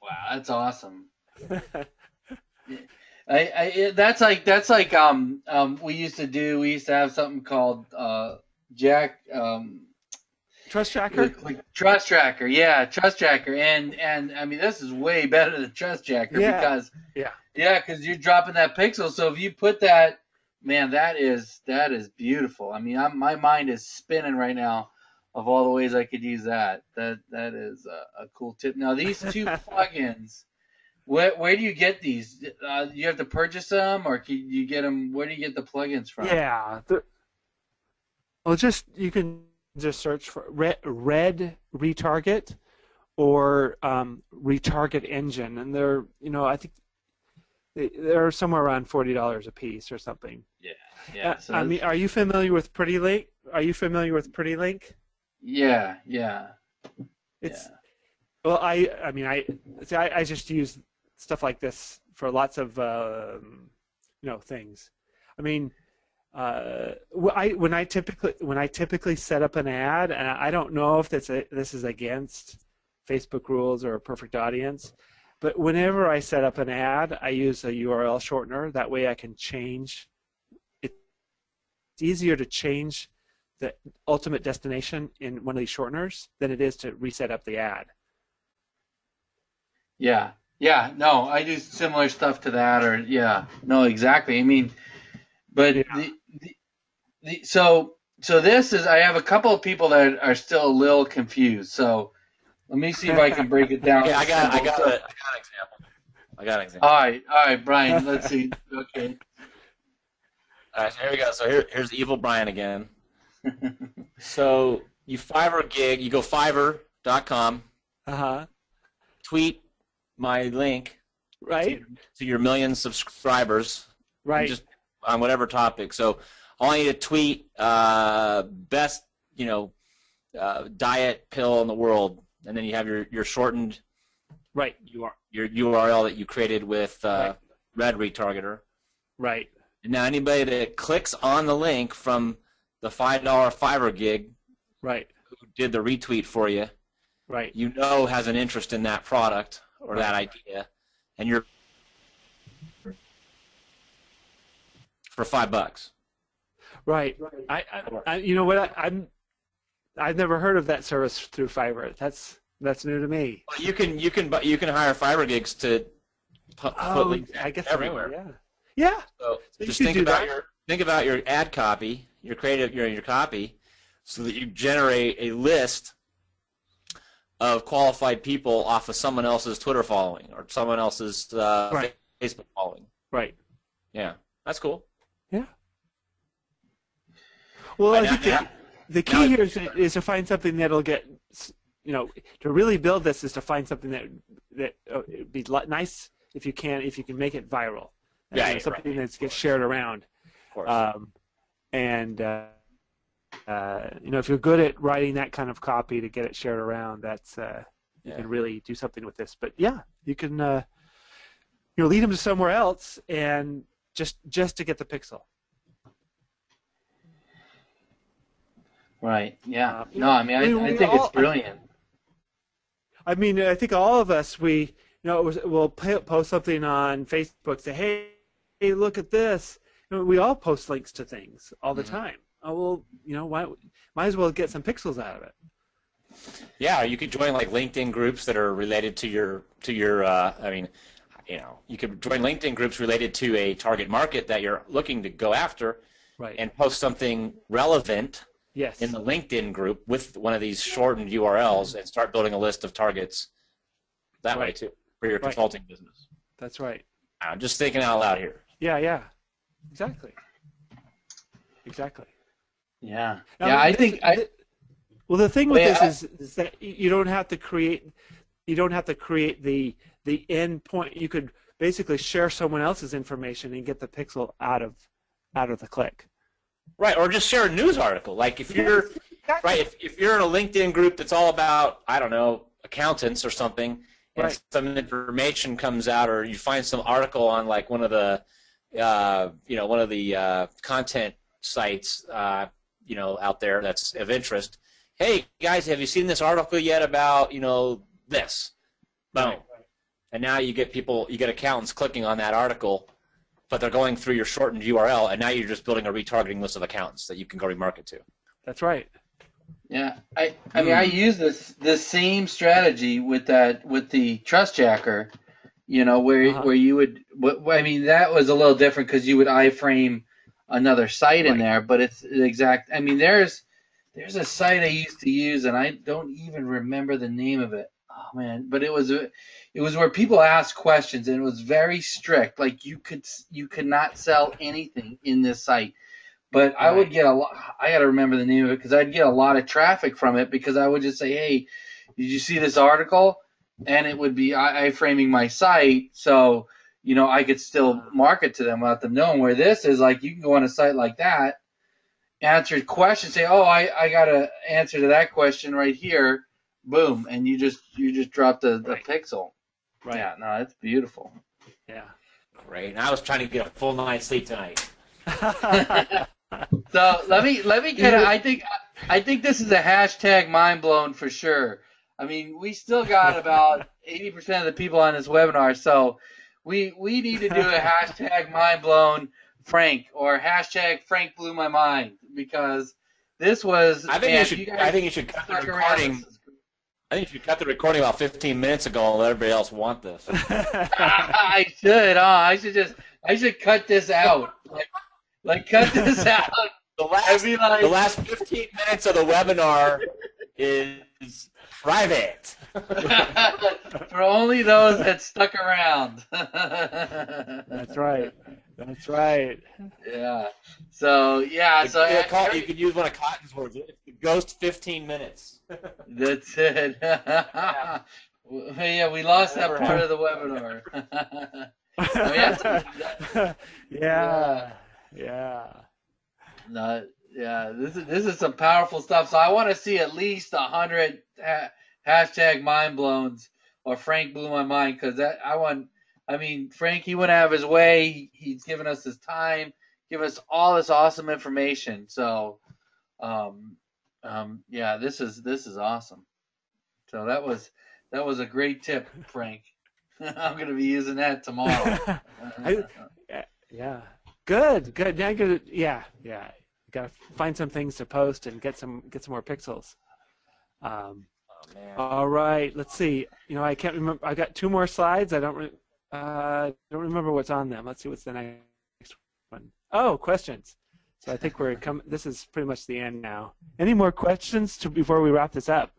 [SPEAKER 2] Wow, that's awesome. That's like we used to have something called
[SPEAKER 4] Trust Tracker?
[SPEAKER 2] Trust Tracker, yeah, Trust Tracker, and I mean this is way better than Trust Tracker because you're dropping that pixel. So if you put that, man, that is beautiful. I mean, my mind is spinning right now of all the ways I could use that. That is a cool tip. Now these 2 plugins, where do you get these? You have to purchase them, or can you get them? Where do you get the plugins from?
[SPEAKER 4] Yeah, you can just search for Red Retarget or Retarget Engine, and they're I think they're somewhere around $40 a piece or something.
[SPEAKER 2] Yeah. So
[SPEAKER 4] I mean, are you familiar with Pretty Link? Pretty Link?
[SPEAKER 2] Yeah.
[SPEAKER 4] Well, I just use stuff like this for lots of things. I mean, when I typically set up an ad, and I don't know if this is against Facebook rules or a perfect audience, but whenever I set up an ad, I use a URL shortener. That way, I can change. It's easier to change the ultimate destination in one of these shorteners than it is to reset up the ad.
[SPEAKER 2] Yeah. No, I do similar stuff to that, no, exactly. I mean, but so this is. I have a couple of people that are still a little confused. So let me see if I can break it down.
[SPEAKER 3] Yeah, I got an example.
[SPEAKER 2] All right, Brian. Let's see. Okay.
[SPEAKER 3] All right, so here we go. So here's Evil Brian again. So you Fiverr gig. You go Fiverr.com. Tweet my link.
[SPEAKER 4] Right.
[SPEAKER 3] To your million subscribers.
[SPEAKER 4] Right.
[SPEAKER 3] Just on whatever topic. So I want you to tweet best diet pill in the world, and then you have your shortened your URL that you created with Red Retargeter.
[SPEAKER 4] Right.
[SPEAKER 3] And now anybody that clicks on the link from the $5 Fiverr gig, who did the retweet for you, has an interest in that product or that idea, and you're for $5.
[SPEAKER 4] Right. I've never heard of that service through Fiverr. That's new to me.
[SPEAKER 3] Well, you can hire Fiverr gigs to put links everywhere.
[SPEAKER 4] Yeah.
[SPEAKER 3] So just think about your ad copy, your copy, so that you generate a list of qualified people off of someone else's Twitter following or someone else's Facebook following.
[SPEAKER 4] Right.
[SPEAKER 3] Yeah, that's cool.
[SPEAKER 4] Yeah. Well, I think the key here is to find something that'll get, to really build this is to find something that it'd be nice if you can make it viral. Something that gets shared around.
[SPEAKER 3] Of course.
[SPEAKER 4] And if you're good at writing that kind of copy to get it shared around, that's you can really do something with this. But yeah, you can lead them to somewhere else and just to get the pixel.
[SPEAKER 2] Right. Yeah. No, I mean, I think it's brilliant.
[SPEAKER 4] I mean, I think all of us, we'll post something on Facebook, say, hey, look at this. We all post links to things all the time. Oh, well, might as well get some pixels out of it.
[SPEAKER 3] Yeah, you could join like LinkedIn groups that are related to your. You could join LinkedIn groups related to a target market that you're looking to go after,
[SPEAKER 4] right,
[SPEAKER 3] and post something relevant.
[SPEAKER 4] Yes.
[SPEAKER 3] In the LinkedIn group with one of these shortened URLs and start building a list of targets that way too for your consulting business.
[SPEAKER 4] That's right.
[SPEAKER 3] I'm just thinking out loud here.
[SPEAKER 4] Yeah. Exactly.
[SPEAKER 2] Yeah.
[SPEAKER 4] Now,
[SPEAKER 2] I think
[SPEAKER 4] well, the thing with this is that you don't have to create the end point. You could basically share someone else's information and get the pixel out of the click.
[SPEAKER 3] Right, or just share a news article. Like if you're if you're in a LinkedIn group that's all about, I don't know, accountants or something, and some information comes out, or you find some article on like one of the content sites out there that's of interest. Hey guys, have you seen this article yet about this? Boom, and now you get accountants clicking on that article. But they're going through your shortened URL, and now you're just building a retargeting list of accountants that you can go remarket to.
[SPEAKER 4] That's right.
[SPEAKER 2] Yeah, I mean, I use this same strategy with the Trust Jacker, where you would. I mean, that was a little different because you would iframe another site in there, but it's the exact. I mean, there's a site I used to use, and I don't even remember the name of it. Oh man, but it was where people asked questions, and it was very strict. Like you could not sell anything in this site. But I would get a lot. I got to remember the name of it because I'd get a lot of traffic from it because I would just say, "Hey, did you see this article?" And it would be iframing my site, so I could still market to them without them knowing. Where this is like, you can go on a site like that, answer questions, say, "Oh, I got an answer to that question right here." Boom, and you just drop the pixel. Right. Yeah, no, it's beautiful.
[SPEAKER 4] Yeah.
[SPEAKER 3] Great. And I was trying to get a full night's sleep tonight.
[SPEAKER 2] So let me kind of. I think this is a hashtag mind blown for sure. I mean, we still got about 80% of the people on this webinar, so we need to do a hashtag mind blown Frank or hashtag Frank blew my mind because this was.
[SPEAKER 3] I think you should cut the recording. I think you should cut the recording about 15 minutes ago and let everybody else want this.
[SPEAKER 2] I should. I should cut this out. Like cut this out.
[SPEAKER 3] The last 15 minutes of the webinar is private.
[SPEAKER 2] For only those that stuck around.
[SPEAKER 4] That's right. That's right.
[SPEAKER 2] Yeah. So yeah.
[SPEAKER 3] You could use one of Cotton's words. It's the ghost 15 minutes.
[SPEAKER 2] That's it. Yeah, we lost that part of the webinar.
[SPEAKER 4] Yeah.
[SPEAKER 2] No, yeah. This is some powerful stuff. So I want to see at least 100 hashtag mind blowns or Frank blew my mind because Frank, he wouldn't have his way. He's given us his time, given us all this awesome information. So, yeah, this is awesome. So that was a great tip, Frank. I'm going to be using that tomorrow.
[SPEAKER 4] Yeah. Good. Now you got to find some things to post and get some more pixels.
[SPEAKER 3] Man.
[SPEAKER 4] All right. Let's see. I can't remember. I got two more slides. I don't remember what's on them. Let's see what's the next one. Oh, questions. So I think this is pretty much the end now. Any more questions before we wrap this up?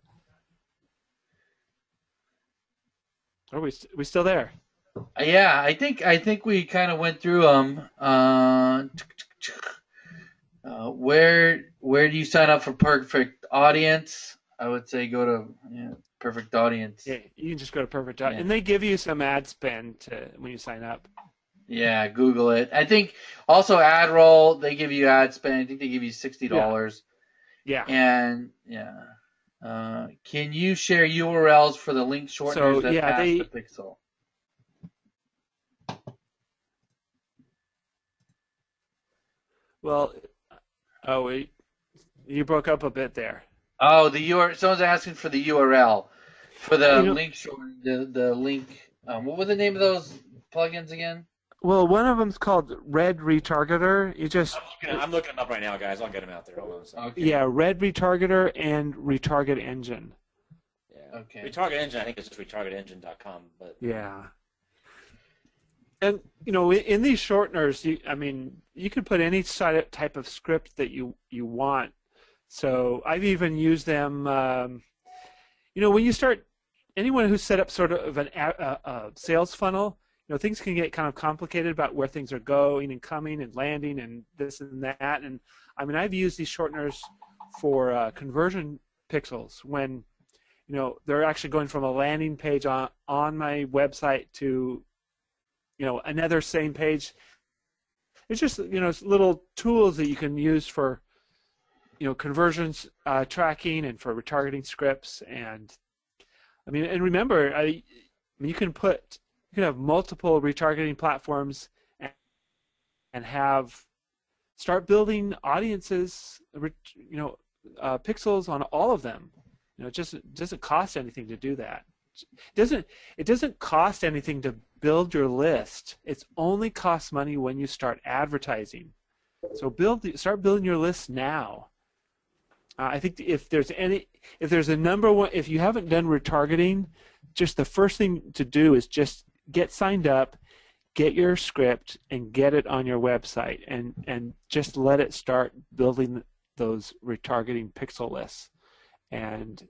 [SPEAKER 4] Are we still there?
[SPEAKER 2] Yeah, I think we kind of went through them. Where do you sign up for Perfect Audience? I would say go to Perfect Audience.
[SPEAKER 4] Yeah, you can just go to Perfect Audience, and they give you some ad spend when you sign up.
[SPEAKER 2] Yeah, Google it. I think Also, ad roll, they give you ad spend. I think they give you $60.
[SPEAKER 4] Yeah.
[SPEAKER 2] And can you share URLs for the link shorteners
[SPEAKER 4] So
[SPEAKER 2] that
[SPEAKER 4] yeah,
[SPEAKER 2] pass the pixel?
[SPEAKER 4] well, oh, you broke up a bit there.
[SPEAKER 2] Oh, the URL. Someone's asking for the URL for the
[SPEAKER 4] You know,
[SPEAKER 2] link shorten. The link. What was the name of those plugins again?
[SPEAKER 4] well, one of them's called Red Retargeter. You just
[SPEAKER 3] I'm looking them up right now, guys. I'll get them out there. Hold on a second.
[SPEAKER 2] Okay.
[SPEAKER 4] yeah, Red Retargeter and Retarget Engine.
[SPEAKER 3] Yeah.
[SPEAKER 2] Okay.
[SPEAKER 3] Retarget Engine, I think it's just retargetengine.com, but
[SPEAKER 4] Yeah. And you know, in these shorteners, you can put any type of script that you want. So I've even used them. When you start, anyone who's set up sort of a sales funnel, things can get kind of complicated about where things are going and coming and landing and this and that. And I've used these shorteners for conversion pixels when they're actually going from a landing page on my website to another same page. It's just little tools that you can use for conversions tracking and for retargeting scripts. And and remember, you can have multiple retargeting platforms and start building audiences, pixels on all of them. It just doesn't cost anything to do that. It doesn't cost anything to build your list. It only costs money when you start advertising. So start building your list now. I think if you haven't done retargeting, just the first thing to do is just get signed up, get your script, and get it on your website, and just let it start building those retargeting pixel lists. And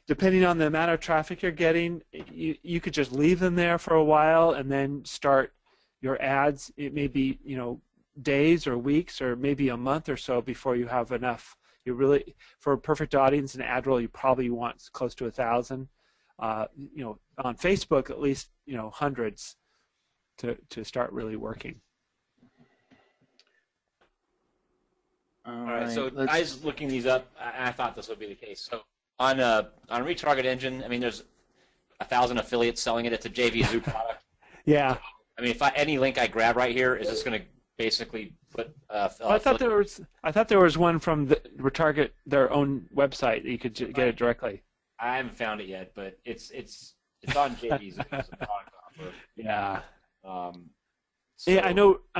[SPEAKER 4] depending on the amount of traffic you're getting, you could just leave them there for a while and then start your ads. It may be days or weeks or maybe a month or so before you have enough. For a perfect audience and ad roll, you probably want close to 1,000. On Facebook, at least hundreds to start really working.
[SPEAKER 3] All right, so guys looking these up, I thought this would be the case. So on Retarget Engine, there's 1,000 affiliates selling it. It's a JVZoo product.
[SPEAKER 4] Yeah.
[SPEAKER 3] Any link I grab right here, is this going to basically put?
[SPEAKER 4] I thought there was one from the Retarget, their own website that you could get it directly.
[SPEAKER 3] I haven't found it yet, but it's on JVZoo. It's a product offer.
[SPEAKER 4] Yeah.
[SPEAKER 3] So,
[SPEAKER 4] yeah, I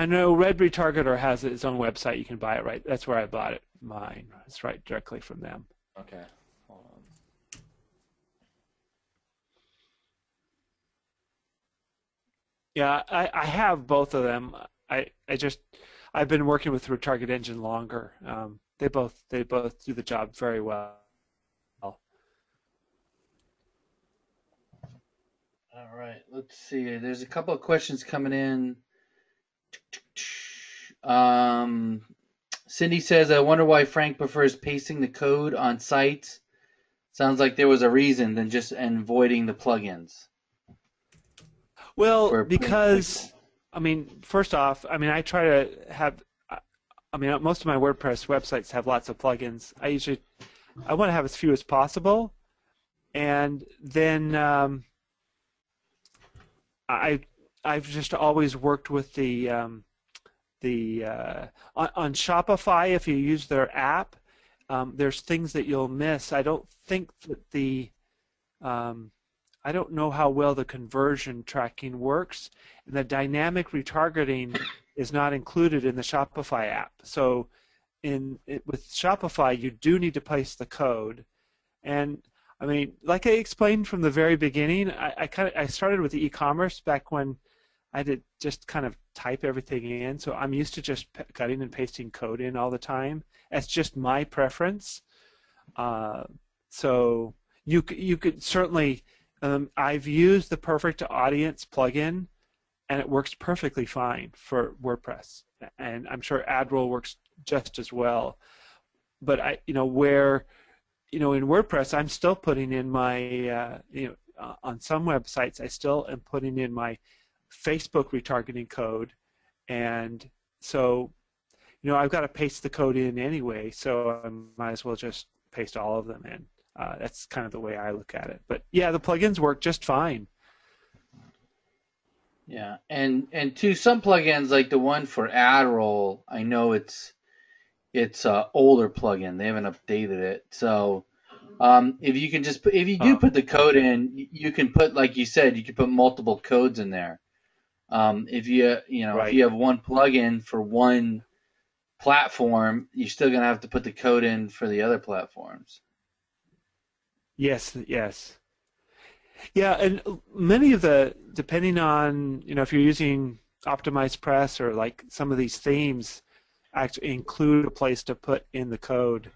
[SPEAKER 4] know. Red Retargeter has its own website. You can buy it right. That's where I bought it. Mine. It's right directly from them.
[SPEAKER 3] Okay. Hold on.
[SPEAKER 4] Yeah, I have both of them. I've been working with Retarget Engine longer. They both do the job very well.
[SPEAKER 2] All right, let's see. There's a couple of questions coming in. Cindy says, I wonder why Frank prefers pasting the code on sites. Sounds like there was a reason than just avoiding the plugins.
[SPEAKER 4] Well, because, first off, I try to have, most of my WordPress websites have lots of plugins. I want to have as few as possible. And then I've just always worked with on Shopify. If you use their app, there's things that you'll miss. I don't think that I don't know how well the conversion tracking works, and the dynamic retargeting is not included in the Shopify app. So with Shopify, you do need to place the code. And like I explained from the very beginning, I started with the e-commerce back when I did just kind of type everything in. So I'm used to just cutting and pasting code in all the time. That's just my preference. So you could certainly. I've used the Perfect Audience plugin, and it works perfectly fine for WordPress. And I'm sure AdRoll works just as well. But in WordPress, I'm still putting in my, on some websites, I still am putting in my Facebook retargeting code, And so, I've got to paste the code in anyway, so I might as well just paste all of them in. That's kind of the way I look at it. But yeah, the plugins work just fine.
[SPEAKER 2] Yeah, and to some plugins like the one for AdRoll, I know it's a older plugin. They haven't updated it. So if you can just if you do put the code in, you can put, like you said, you can put multiple codes in there. If
[SPEAKER 4] Right.
[SPEAKER 2] if you have one plugin for one platform, you're still gonna have to put the code in for the other platforms.
[SPEAKER 4] Yes, yes. Yeah, and many of depending on, if you're using Optimized Press or like some of these themes, actually include a place to put in the code.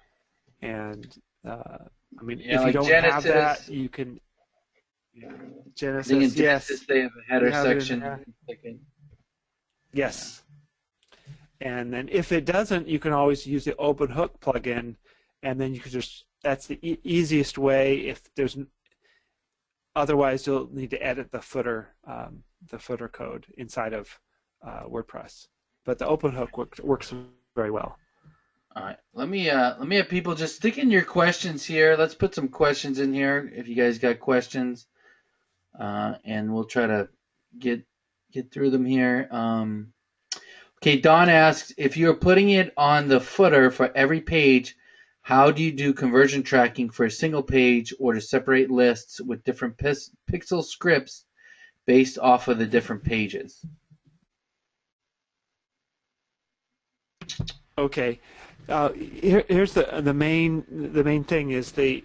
[SPEAKER 4] And if you
[SPEAKER 2] like
[SPEAKER 4] don't
[SPEAKER 2] Genesis,
[SPEAKER 4] have that, you can. Yeah,
[SPEAKER 2] I think in
[SPEAKER 4] Genesis, yes.
[SPEAKER 2] Genesis they have a header
[SPEAKER 4] You have it in
[SPEAKER 2] section.
[SPEAKER 4] there. Yes. And then if it doesn't, you can always use the OpenHook plugin, and then you can that's the easiest way. If there's otherwise, you'll need to edit the footer code inside of WordPress. But the OpenHook works very well.
[SPEAKER 2] All right, let me have people just stick in your questions here. Let's put some questions in here if you guys got questions, and we'll try to get through them here. Okay, Don asks, if you're putting it on the footer for every page, how do you do conversion tracking for a single page or to separate lists with different pixel scripts based off of the different pages?
[SPEAKER 4] Okay, here's the main thing is the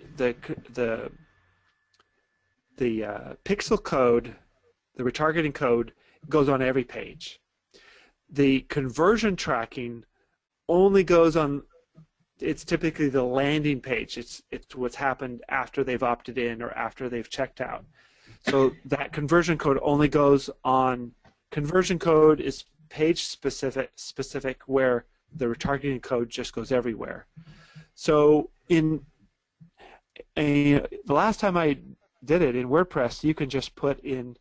[SPEAKER 4] pixel code, the retargeting code goes on every page. The conversion tracking only goes on. It's typically the landing page. It's what's happened after they've opted in or after they've checked out. So that conversion code only goes on. Conversion code is page specific where the retargeting code just goes everywhere. So the last time I did it in WordPress, you can just put in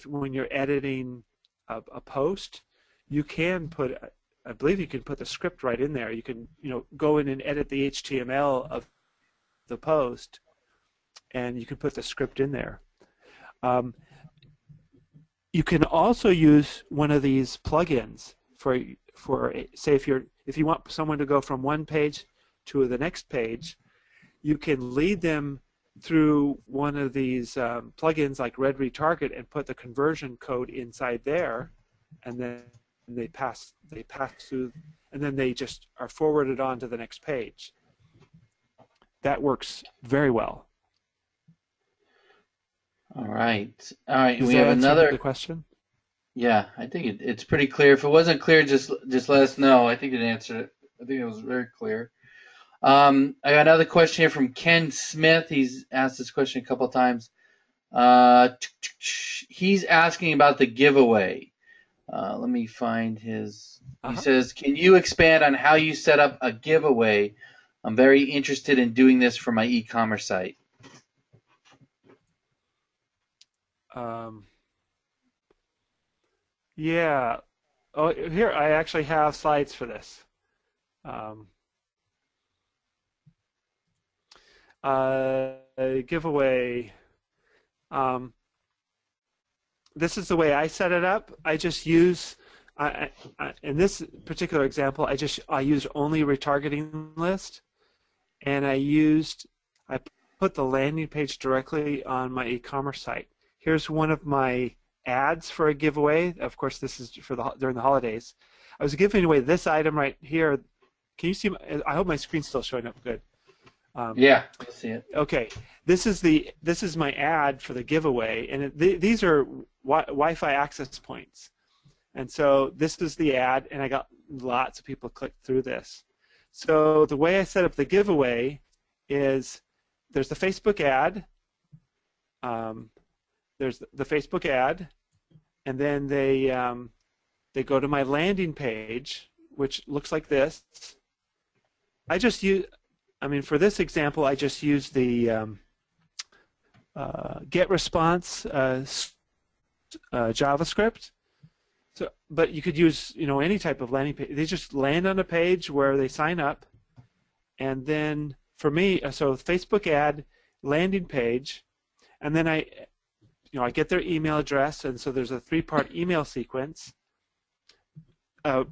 [SPEAKER 4] when you're editing a post, you can put. I believe you can put the script right in there. You can go in and edit the HTML of the post, and you can put the script in there. You can also use one of these plugins for say if you want someone to go from one page to the next page, you can lead them through one of these plugins like Red Retarget and put the conversion code inside there, and then they pass through, and then they just are forwarded on to the next page. That works very well.
[SPEAKER 2] All right.
[SPEAKER 4] Does
[SPEAKER 2] we
[SPEAKER 4] that
[SPEAKER 2] have
[SPEAKER 4] answer
[SPEAKER 2] another
[SPEAKER 4] the question?
[SPEAKER 2] Yeah, I think it's pretty clear. If it wasn't clear, just let us know. I think it answered it. I think it was very clear. I got another question here from Ken Smith. He's asked this question a couple of times. He's asking about the giveaway. Let me find his. He says, can you expand on how you set up a giveaway? I'm very interested in doing this for my e-commerce site.
[SPEAKER 4] Yeah. Oh, here I actually have slides for this. Giveaway. This is the way I set it up. I just use, in this particular example, I used only retargeting list, and I put the landing page directly on my e-commerce site. Here's one of my ads for a giveaway. Of course, this is for during the holidays. I was giving away this item right here. Can you see? I hope my screen's still showing up good.
[SPEAKER 2] Yeah, I see it.
[SPEAKER 4] Okay, this is my ad for the giveaway, and these are Wi-Fi access points. And so this is the ad, and I got lots of people click through this. So the way I set up the giveaway is there's the Facebook ad. There's the Facebook ad, and then they go to my landing page, which looks like this. For this example, I just used the get response JavaScript, So, but you could use, any type of landing page. They just land on a page where they sign up, and then for me, so Facebook ad, landing page, and then I get their email address, and so there's a 3-part email sequence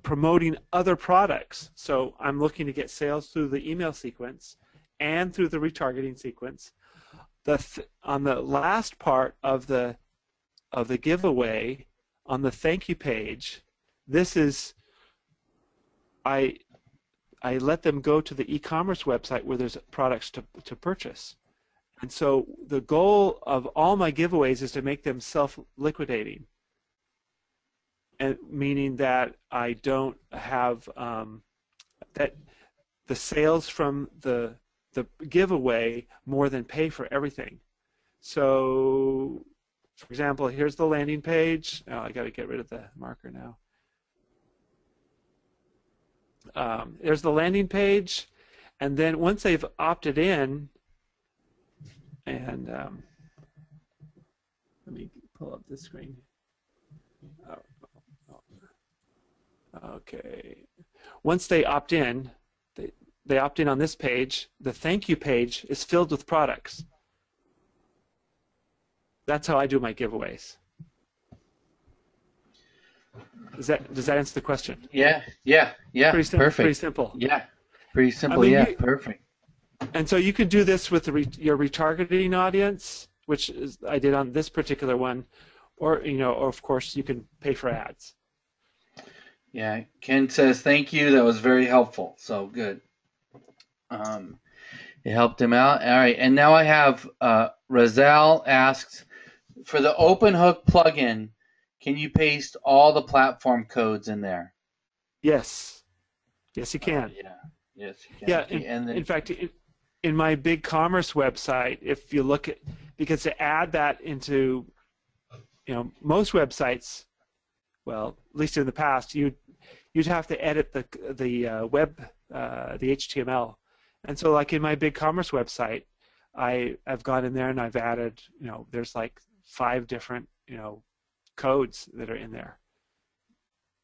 [SPEAKER 4] promoting other products. So I'm looking to get sales through the email sequence and through the retargeting sequence. On the last part of the giveaway, on the thank you page, this is I let them go to the e-commerce website where there's products to purchase. And so the goal of all my giveaways is to make them self-liquidating, and meaning that I don't have that the sales from the giveaway more than pay for everything. So, for example, here's the landing page. Oh, I got to get rid of the marker now. There's the landing page, and then once they've opted in, and let me pull up this screen. Okay. Once they opt in, they opt in on this page. The thank you page is filled with products. That's how I do my giveaways. Does that answer the question?
[SPEAKER 2] Yeah.
[SPEAKER 4] Pretty simple.
[SPEAKER 2] Perfect.
[SPEAKER 4] Pretty simple.
[SPEAKER 2] Yeah, pretty simple. Perfect.
[SPEAKER 4] And so you can do this with your retargeting audience, which I did on this particular one, or of course you can pay for ads.
[SPEAKER 2] Yeah, Ken says thank you. That was very helpful. So good. It helped him out. All right, and now I have Razal asks, for the OpenHook plugin, can you paste all the platform codes in there?
[SPEAKER 4] Yes. Yes, you can.
[SPEAKER 2] Yes, you can.
[SPEAKER 4] Yeah, in fact, in my BigCommerce website, if you look at, because to add that into, most websites, well, at least in the past, you'd have to edit the web, the HTML, and so like in my BigCommerce website, I've gone in there and I've added, there's like 5 different, codes that are in there.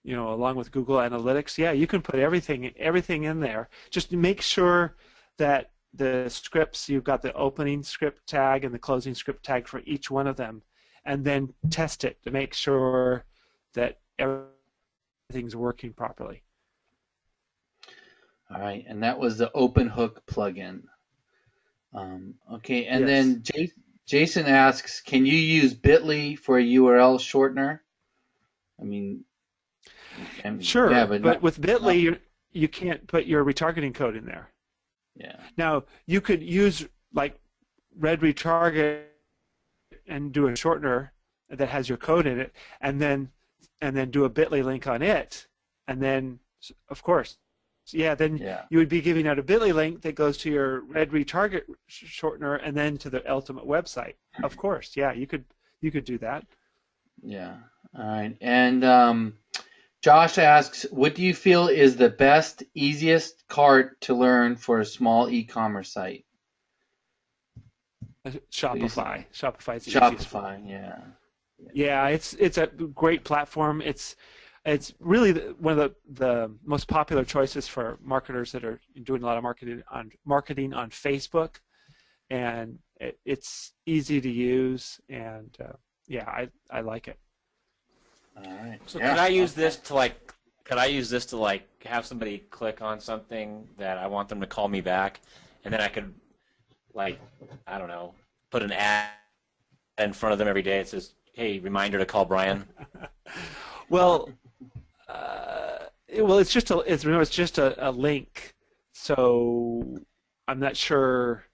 [SPEAKER 4] Along with Google Analytics, yeah, you can put everything in there. Just make sure that the scripts, you've got the opening script tag and the closing script tag for each one of them, and then test it to make sure that everything's working properly.
[SPEAKER 2] All right, and that was the OpenHook plugin. Okay, and
[SPEAKER 4] Yes.
[SPEAKER 2] then Jason asks, can you use Bitly for a URL shortener? I mean,
[SPEAKER 4] Sure,
[SPEAKER 2] yeah,
[SPEAKER 4] but with Bitly, you can't put your retargeting code in there.
[SPEAKER 2] Yeah.
[SPEAKER 4] Now, you could use like Red Retarget and do a shortener that has your code in it, and then do a Bitly link on it, and then, of course, then you would be giving out a Bitly link that goes to your Red Retarget shortener and then to the ultimate website. Of course, yeah, you could do that.
[SPEAKER 2] Yeah. All right. And Josh asks, what do you feel is the best, easiest cart to learn for a small e-commerce site?
[SPEAKER 4] Shopify. Shopify's the easiest.
[SPEAKER 2] Shopify, yeah.
[SPEAKER 4] Yeah, it's a great platform. It's really one of the most popular choices for marketers that are doing a lot of marketing on Facebook, and it's easy to use, and I like it.
[SPEAKER 2] All right.
[SPEAKER 3] So could I use this to have somebody click on something that I want them to call me back, and then I could I don't know, put an ad in front of them every day. It says, "Hey, reminder to call Brian."
[SPEAKER 4] Well, it's just a link, so I'm not sure.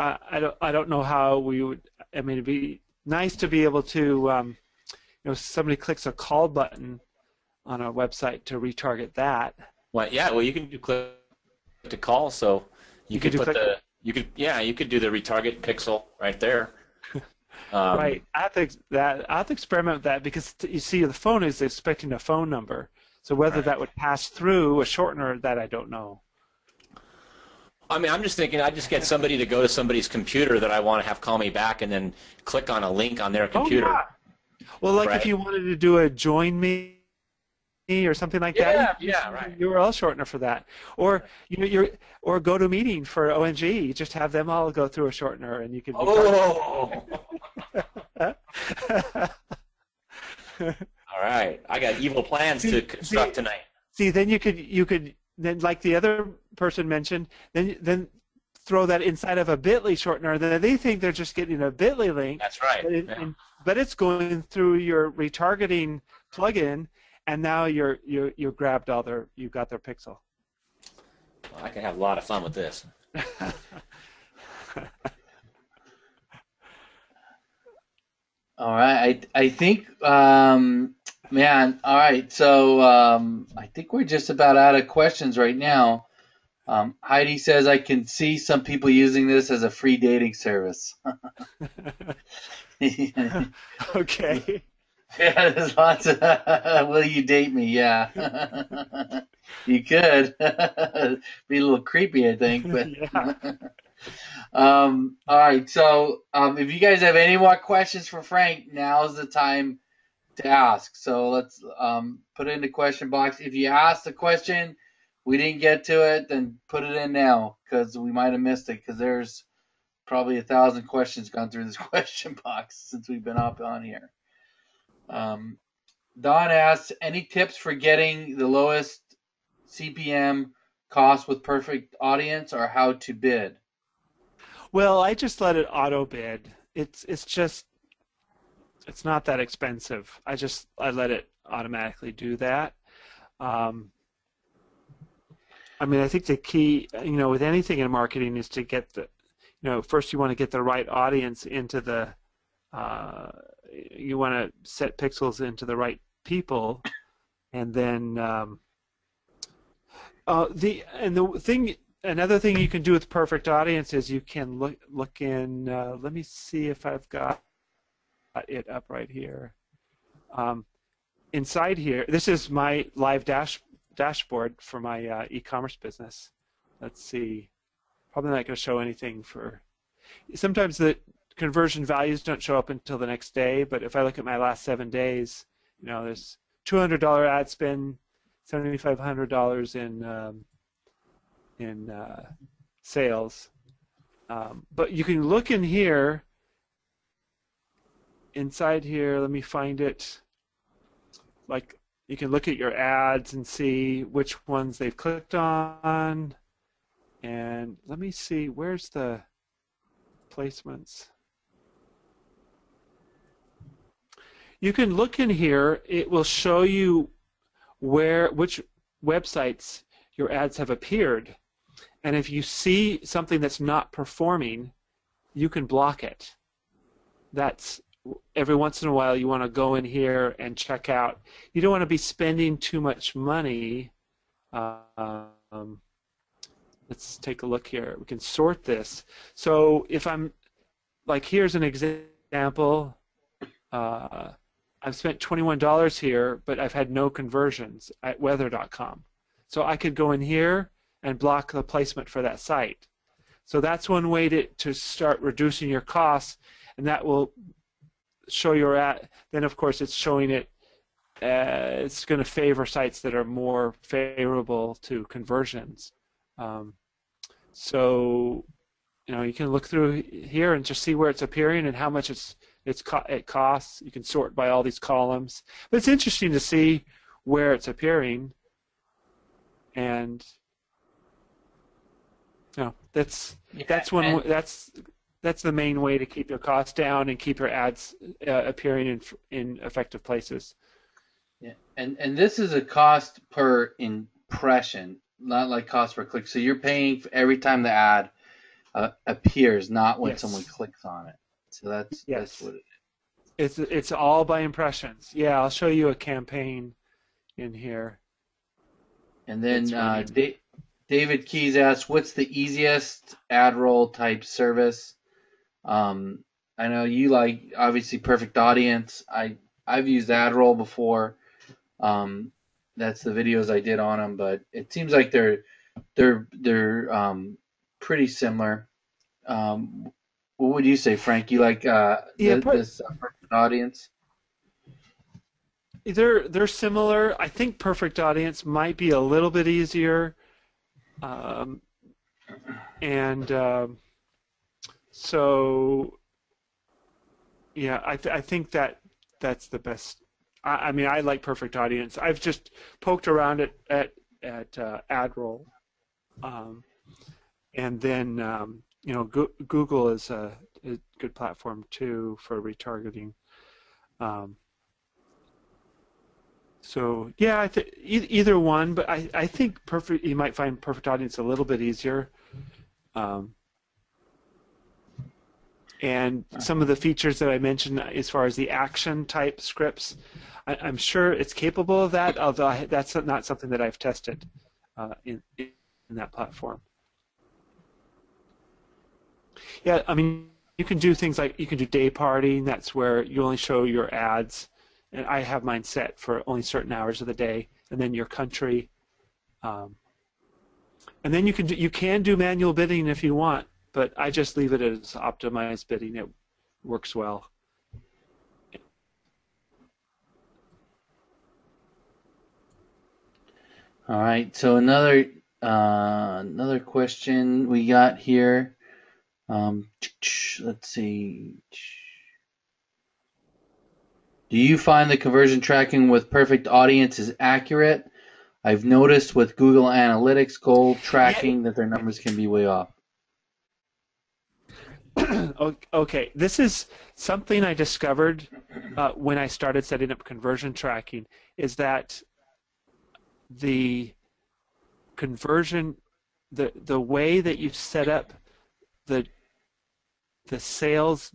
[SPEAKER 4] I don't know how we would. I mean, it'd be nice to be able to, somebody clicks a call button on a website to retarget that.
[SPEAKER 3] Well, yeah. Well, you can do click to call, so you could put you could do the retarget pixel right there.
[SPEAKER 4] Right. I have to experiment with that, because you see the phone is expecting a phone number. So whether that would pass through a shortener, that I don't know.
[SPEAKER 3] I mean, I'm just thinking I just get somebody to go to somebody's computer that I want to have call me back, and then click on a link on their computer.
[SPEAKER 4] Oh, yeah. Well, if you wanted to do a join me or something like that.
[SPEAKER 3] Yeah,
[SPEAKER 4] You can
[SPEAKER 3] yeah,
[SPEAKER 4] use
[SPEAKER 3] right.
[SPEAKER 4] a URL shortener for that, or or GoToMeeting for ONG. You just have them all go through a shortener, and you can
[SPEAKER 3] Oh. All right. I got evil plans to construct tonight.
[SPEAKER 4] See, then you could then, like the other person mentioned, then throw that inside of a Bitly shortener. Then they think they're just getting a Bitly link.
[SPEAKER 3] That's right.
[SPEAKER 4] But, but it's going through your retargeting plugin, and now you grabbed you got their pixel.
[SPEAKER 3] Well, I can have a lot of fun with this.
[SPEAKER 2] All right. I think, man, all right. So I think we're just about out of questions right now. Heidi says, I can see some people using this as a free dating service.
[SPEAKER 4] Okay.
[SPEAKER 2] Yeah, there's lots of, will you date me? Yeah. You could. Be a little creepy, I think. But
[SPEAKER 4] Yeah.
[SPEAKER 2] all right. So if you guys have any more questions for Frank, now's the time to ask. So let's put it in the question box. If you asked the question, we didn't get to it, then put it in now because we might have missed it because there's probably 1,000 questions gone through this question box since we've been up on here. Don asks, any tips for getting the lowest CPM cost with perfect audience or how to bid?
[SPEAKER 4] Well, I just let it auto bid. It's not that expensive. I let it automatically do that. I mean, I think the key, with anything in marketing is to get first you want to get the right audience into the, you want to set pixels into the right people, and then another thing you can do with perfect audience is you can look in. Let me see if I've got it up right here. Inside here, this is my live dashboard for my e-commerce business. Let's see. Probably not going to show anything for. Sometimes the conversion values don't show up until the next day, but if I look at my last 7 days, there's $200 ad spend, $7,500 in sales. But you can look in here. Inside here, let me find it. Like you can look at your ads and see which ones they've clicked on. And let me see, where's the placements? You can look in here. It will show you which websites your ads have appeared. And if you see something that's not performing, you can block it. That's every once in a while you want to go in here and check out. You don't want to be spending too much money. Let's take a look here. We can sort this. So if I'm, like, here's an example. I've spent $21 here, but I've had no conversions at weather.com. So I could go in here and block the placement for that site. So that's one way to start reducing your costs, and that will show your ad. Then, of course, it's showing it. It's going to favor sites that are more favorable to conversions. So, you can look through here and just see where it's appearing and how much it costs. You can sort by all these columns. But it's interesting to see where it's appearing, and that's the main way to keep your costs down and keep your ads appearing in effective places.
[SPEAKER 2] Yeah, and this is a cost per impression, not like cost per click. So you're paying for every time the ad appears, not when someone clicks on it. So that's what it is.
[SPEAKER 4] It's all by impressions. Yeah, I'll show you a campaign in here.
[SPEAKER 2] And then David Keys asks, what's the easiest ad roll type service? I know you like, obviously, Perfect Audience. I've used ad roll before. That's the videos I did on them, but it seems like they're pretty similar. What would you say, Frank? You like this Perfect Audience?
[SPEAKER 4] They're similar. I think Perfect Audience might be a little bit easier, and so yeah, I think that's the best. I mean, I like Perfect Audience. I've just poked around at AdRoll, and then you know, Google is a good platform too for retargeting. So yeah, either one, but I think you might find Perfect Audience a little bit easier. And some of the features that I mentioned as far as the action type scripts, I'm sure it's capable of that, although that's not something that I've tested in that platform. Yeah, I mean, you can do things like you can do day party, and that's where you only show your ads. And I have mine set for only certain hours of the day, and then your country. And then you can do manual bidding if you want, but I just leave it as optimized bidding. It works well.
[SPEAKER 2] All right. So another question we got here. Let's see. Do you find the conversion tracking with Perfect Audience is accurate? I've noticed with Google Analytics goal tracking that their numbers can be way off.
[SPEAKER 4] Okay, this is something I discovered when I started setting up conversion tracking, is that the conversion, the way that you set up the sales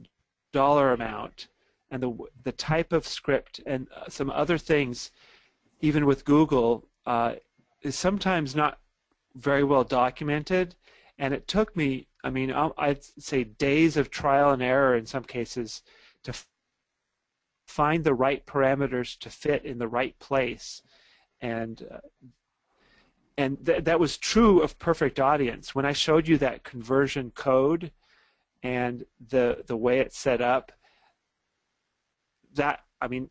[SPEAKER 4] dollar amount and the type of script and some other things, even with Google, is sometimes not very well documented. And it took me, I mean, I'd say days of trial and error in some cases to find the right parameters to fit in the right place. And that was true of Perfect Audience. When I showed you that conversion code and the way it's set up, that, I mean,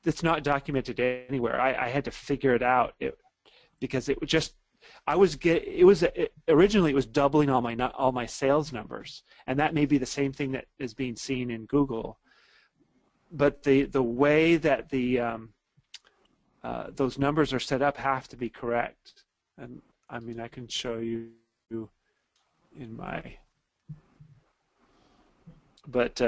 [SPEAKER 4] it's not documented anywhere. I had to figure it out because it was just, originally it was doubling all my sales numbers, and that may be the same thing that is being seen in Google, but the way that those numbers are set up have to be correct. And I mean, I can show you in my, but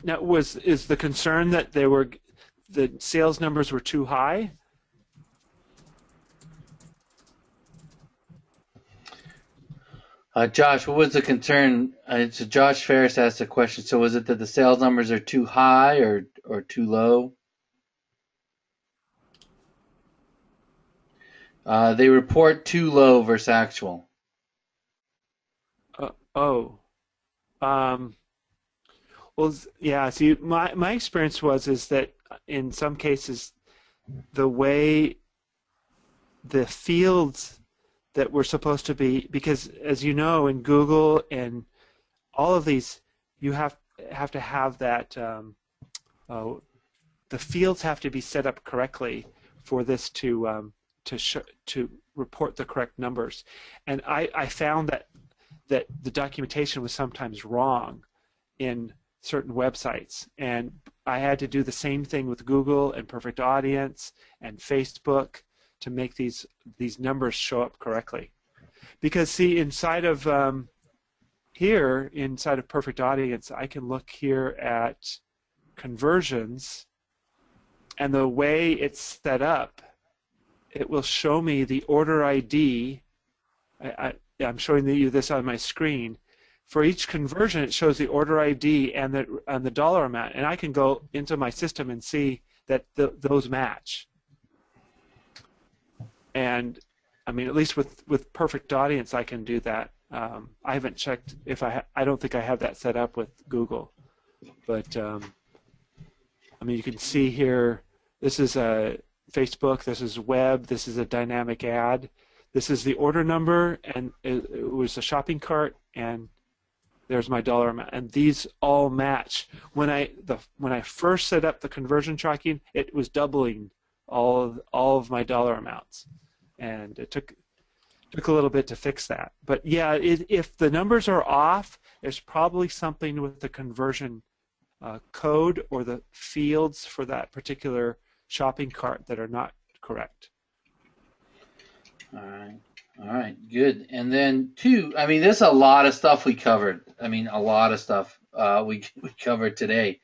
[SPEAKER 4] now is the concern that the sales numbers were too high?
[SPEAKER 2] Josh, what was the concern? So Josh Ferris asked a question. So was it that the sales numbers are too high or too low? They report too low versus actual.
[SPEAKER 4] Well, yeah. See, my experience is that in some cases, the way the fields that were supposed to be, because as you know, in Google and all of these, you have to have that. The fields have to be set up correctly for this to report the correct numbers, and I found that the documentation was sometimes wrong in certain websites, and I had to do the same thing with Google and Perfect Audience and Facebook to make these numbers show up correctly. Because see, inside of inside of Perfect Audience, I can look here at conversions, and the way it's set up, it will show me the order ID. I'm showing you this on my screen. For each conversion, it shows the order ID and the dollar amount, and I can go into my system and see that those match. And I mean, at least with Perfect Audience, I can do that. I haven't checked if I don't think I have that set up with Google, but I mean, you can see here. This is a Facebook. This is web. This is a dynamic ad. This is the order number, and it was a shopping cart, and there's my dollar amount, and these all match. When I first set up the conversion tracking, it was doubling all of my dollar amounts, and it took a little bit to fix that. But yeah, if the numbers are off, there's probably something with the conversion code or the fields for that particular shopping cart that are not correct.
[SPEAKER 2] All right, good. And then two, I mean, there's a lot of stuff we covered. I mean, a lot of stuff we covered today.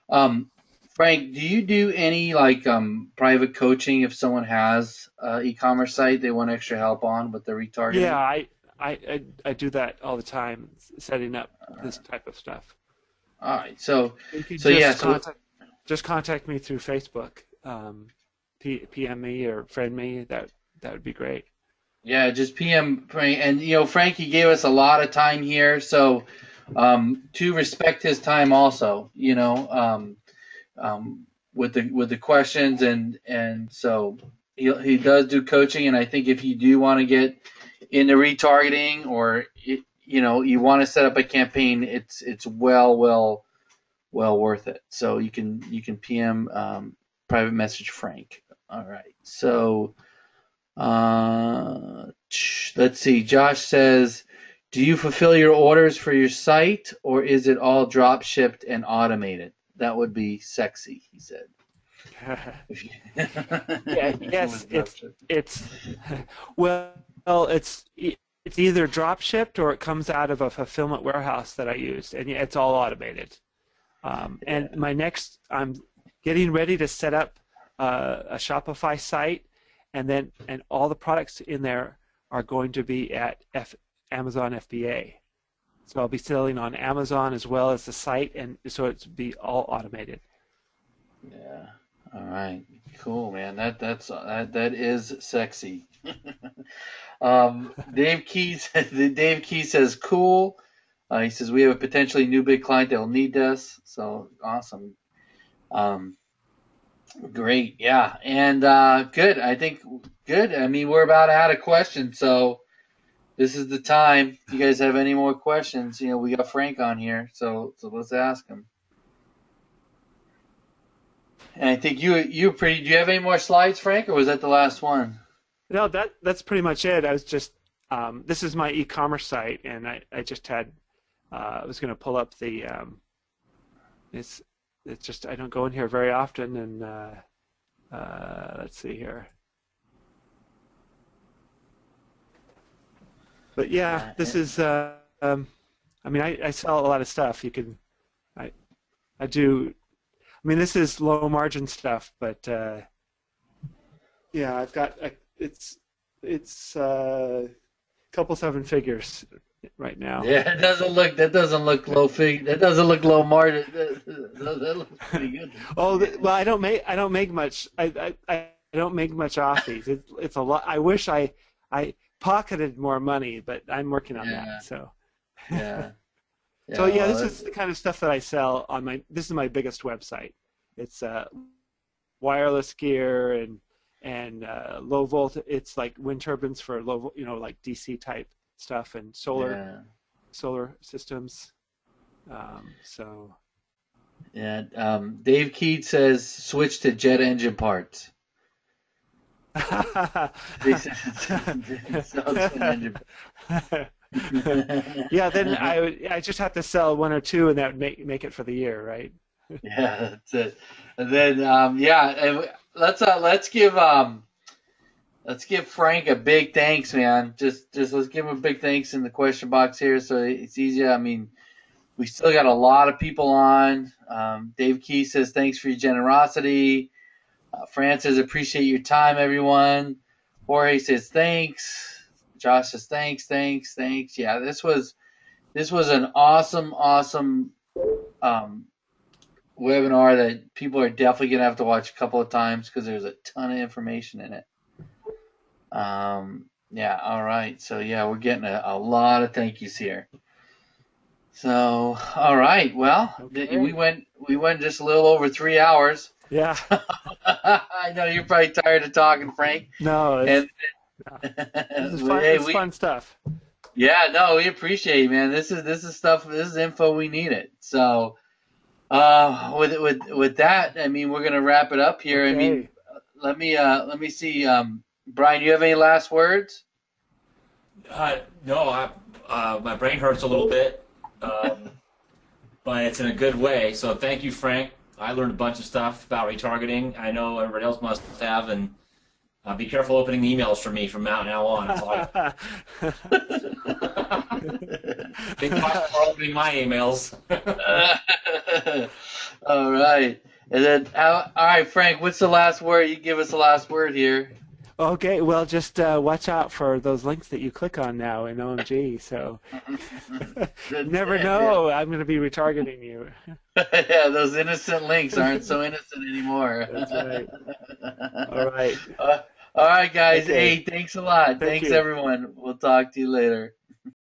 [SPEAKER 2] Frank, do you do any like private coaching if someone has an e-commerce site they want extra help on with the retargeting?
[SPEAKER 4] Yeah, I do that all the time, setting up this type of stuff.
[SPEAKER 2] All right, so
[SPEAKER 4] You can just contact me through Facebook, PM me or friend me. That would be great.
[SPEAKER 2] yeah, just PM Frank, and Frankie gave us a lot of time here, so to respect his time also, with the questions, and so he does do coaching, and I think if you do want to get into retargeting, or you want to set up a campaign, it's well worth it. So you can PM private message Frank. All right, so let's see. Josh says, do you fulfill your orders for your site, or is it all drop shipped and automated? That would be sexy, he said.
[SPEAKER 4] Yeah, yes, it's well, it's either drop shipped or it comes out of a fulfillment warehouse that I use, and it's all automated. And I'm getting ready to set up a Shopify site, and all the products in there are going to be at Amazon FBA. So I'll be selling on Amazon as well as the site, and so it's be all automated.
[SPEAKER 2] Yeah. All right. Cool, man. That is sexy. Dave Key says cool. He says we have a potentially new big client that will need this. So awesome. Great. Yeah. And good. I think good. I mean, we're about out of questions, so this is the time. If you guys have any more questions, we got Frank on here, so let's ask him. And I think you pretty. Do you have any more slides, Frank, or was that the last one?
[SPEAKER 4] No, that's pretty much it. I was just this is my e-commerce site, and I just had I was going to pull up the it's just I don't go in here very often, and let's see here. But yeah, this is. I mean, I sell a lot of stuff. You can, I do. I mean, this is low margin stuff, but yeah, I've got it's a couple seven figures right now.
[SPEAKER 2] Yeah, that doesn't look low fig. That doesn't look low margin. That looks pretty good.
[SPEAKER 4] Oh well, I don't make much. I don't make much off these. It's a lot. I wish I pocketed more money, but I'm working on that. So
[SPEAKER 2] yeah.
[SPEAKER 4] So yeah, this is the kind of stuff that I sell on my. This is my biggest website. It's wireless gear and low volt. It's like wind turbines for low, like DC type stuff, and solar systems. So
[SPEAKER 2] yeah, Dave Keat says switch to jet engine parts.
[SPEAKER 4] Yeah, then I just have to sell one or two, and that would make it for the year, right?
[SPEAKER 2] Yeah, that's it. And then and let's give Frank a big thanks, man. Just let's give him a big thanks in the question box here, so it's easier. I mean, we still got a lot of people on. Dave Key says thanks for your generosity. Francis, appreciate your time, everyone. Jorge says thanks. Josh says thanks. Yeah, this was an awesome webinar that people are definitely gonna have to watch a couple of times because there's a ton of information in it. Yeah, all right. So yeah, we're getting a lot of thank yous here. So all right, well, okay. we went just a little over 3 hours.
[SPEAKER 4] Yeah.
[SPEAKER 2] I know you're probably tired of talking, Frank.
[SPEAKER 4] No, this is fun. It's fun stuff.
[SPEAKER 2] Yeah, no, we appreciate it, man. This is stuff. This is info we needed. So, with that, I mean, we're gonna wrap it up here. I mean,
[SPEAKER 4] Okay.
[SPEAKER 2] let me see. Brian, you have any last words?
[SPEAKER 3] No, my brain hurts a little bit, but it's in a good way. So thank you, Frank. I learned a bunch of stuff about retargeting. I know everybody else must have, and be careful opening emails for me from now on. That's all Big caution for opening my emails.
[SPEAKER 2] All right. And then, all right, Frank, what's the last word? You give us the last word here.
[SPEAKER 4] Okay, well, just watch out for those links that you click on now in OMG. So you never know. I'm going to be retargeting you.
[SPEAKER 2] Yeah, those innocent links aren't so innocent anymore.
[SPEAKER 4] That's right. All right.
[SPEAKER 2] All right, guys.
[SPEAKER 4] Okay.
[SPEAKER 2] Hey, thanks a lot.
[SPEAKER 4] Thank
[SPEAKER 2] Thanks,
[SPEAKER 4] you.
[SPEAKER 2] everyone. We'll talk to you later.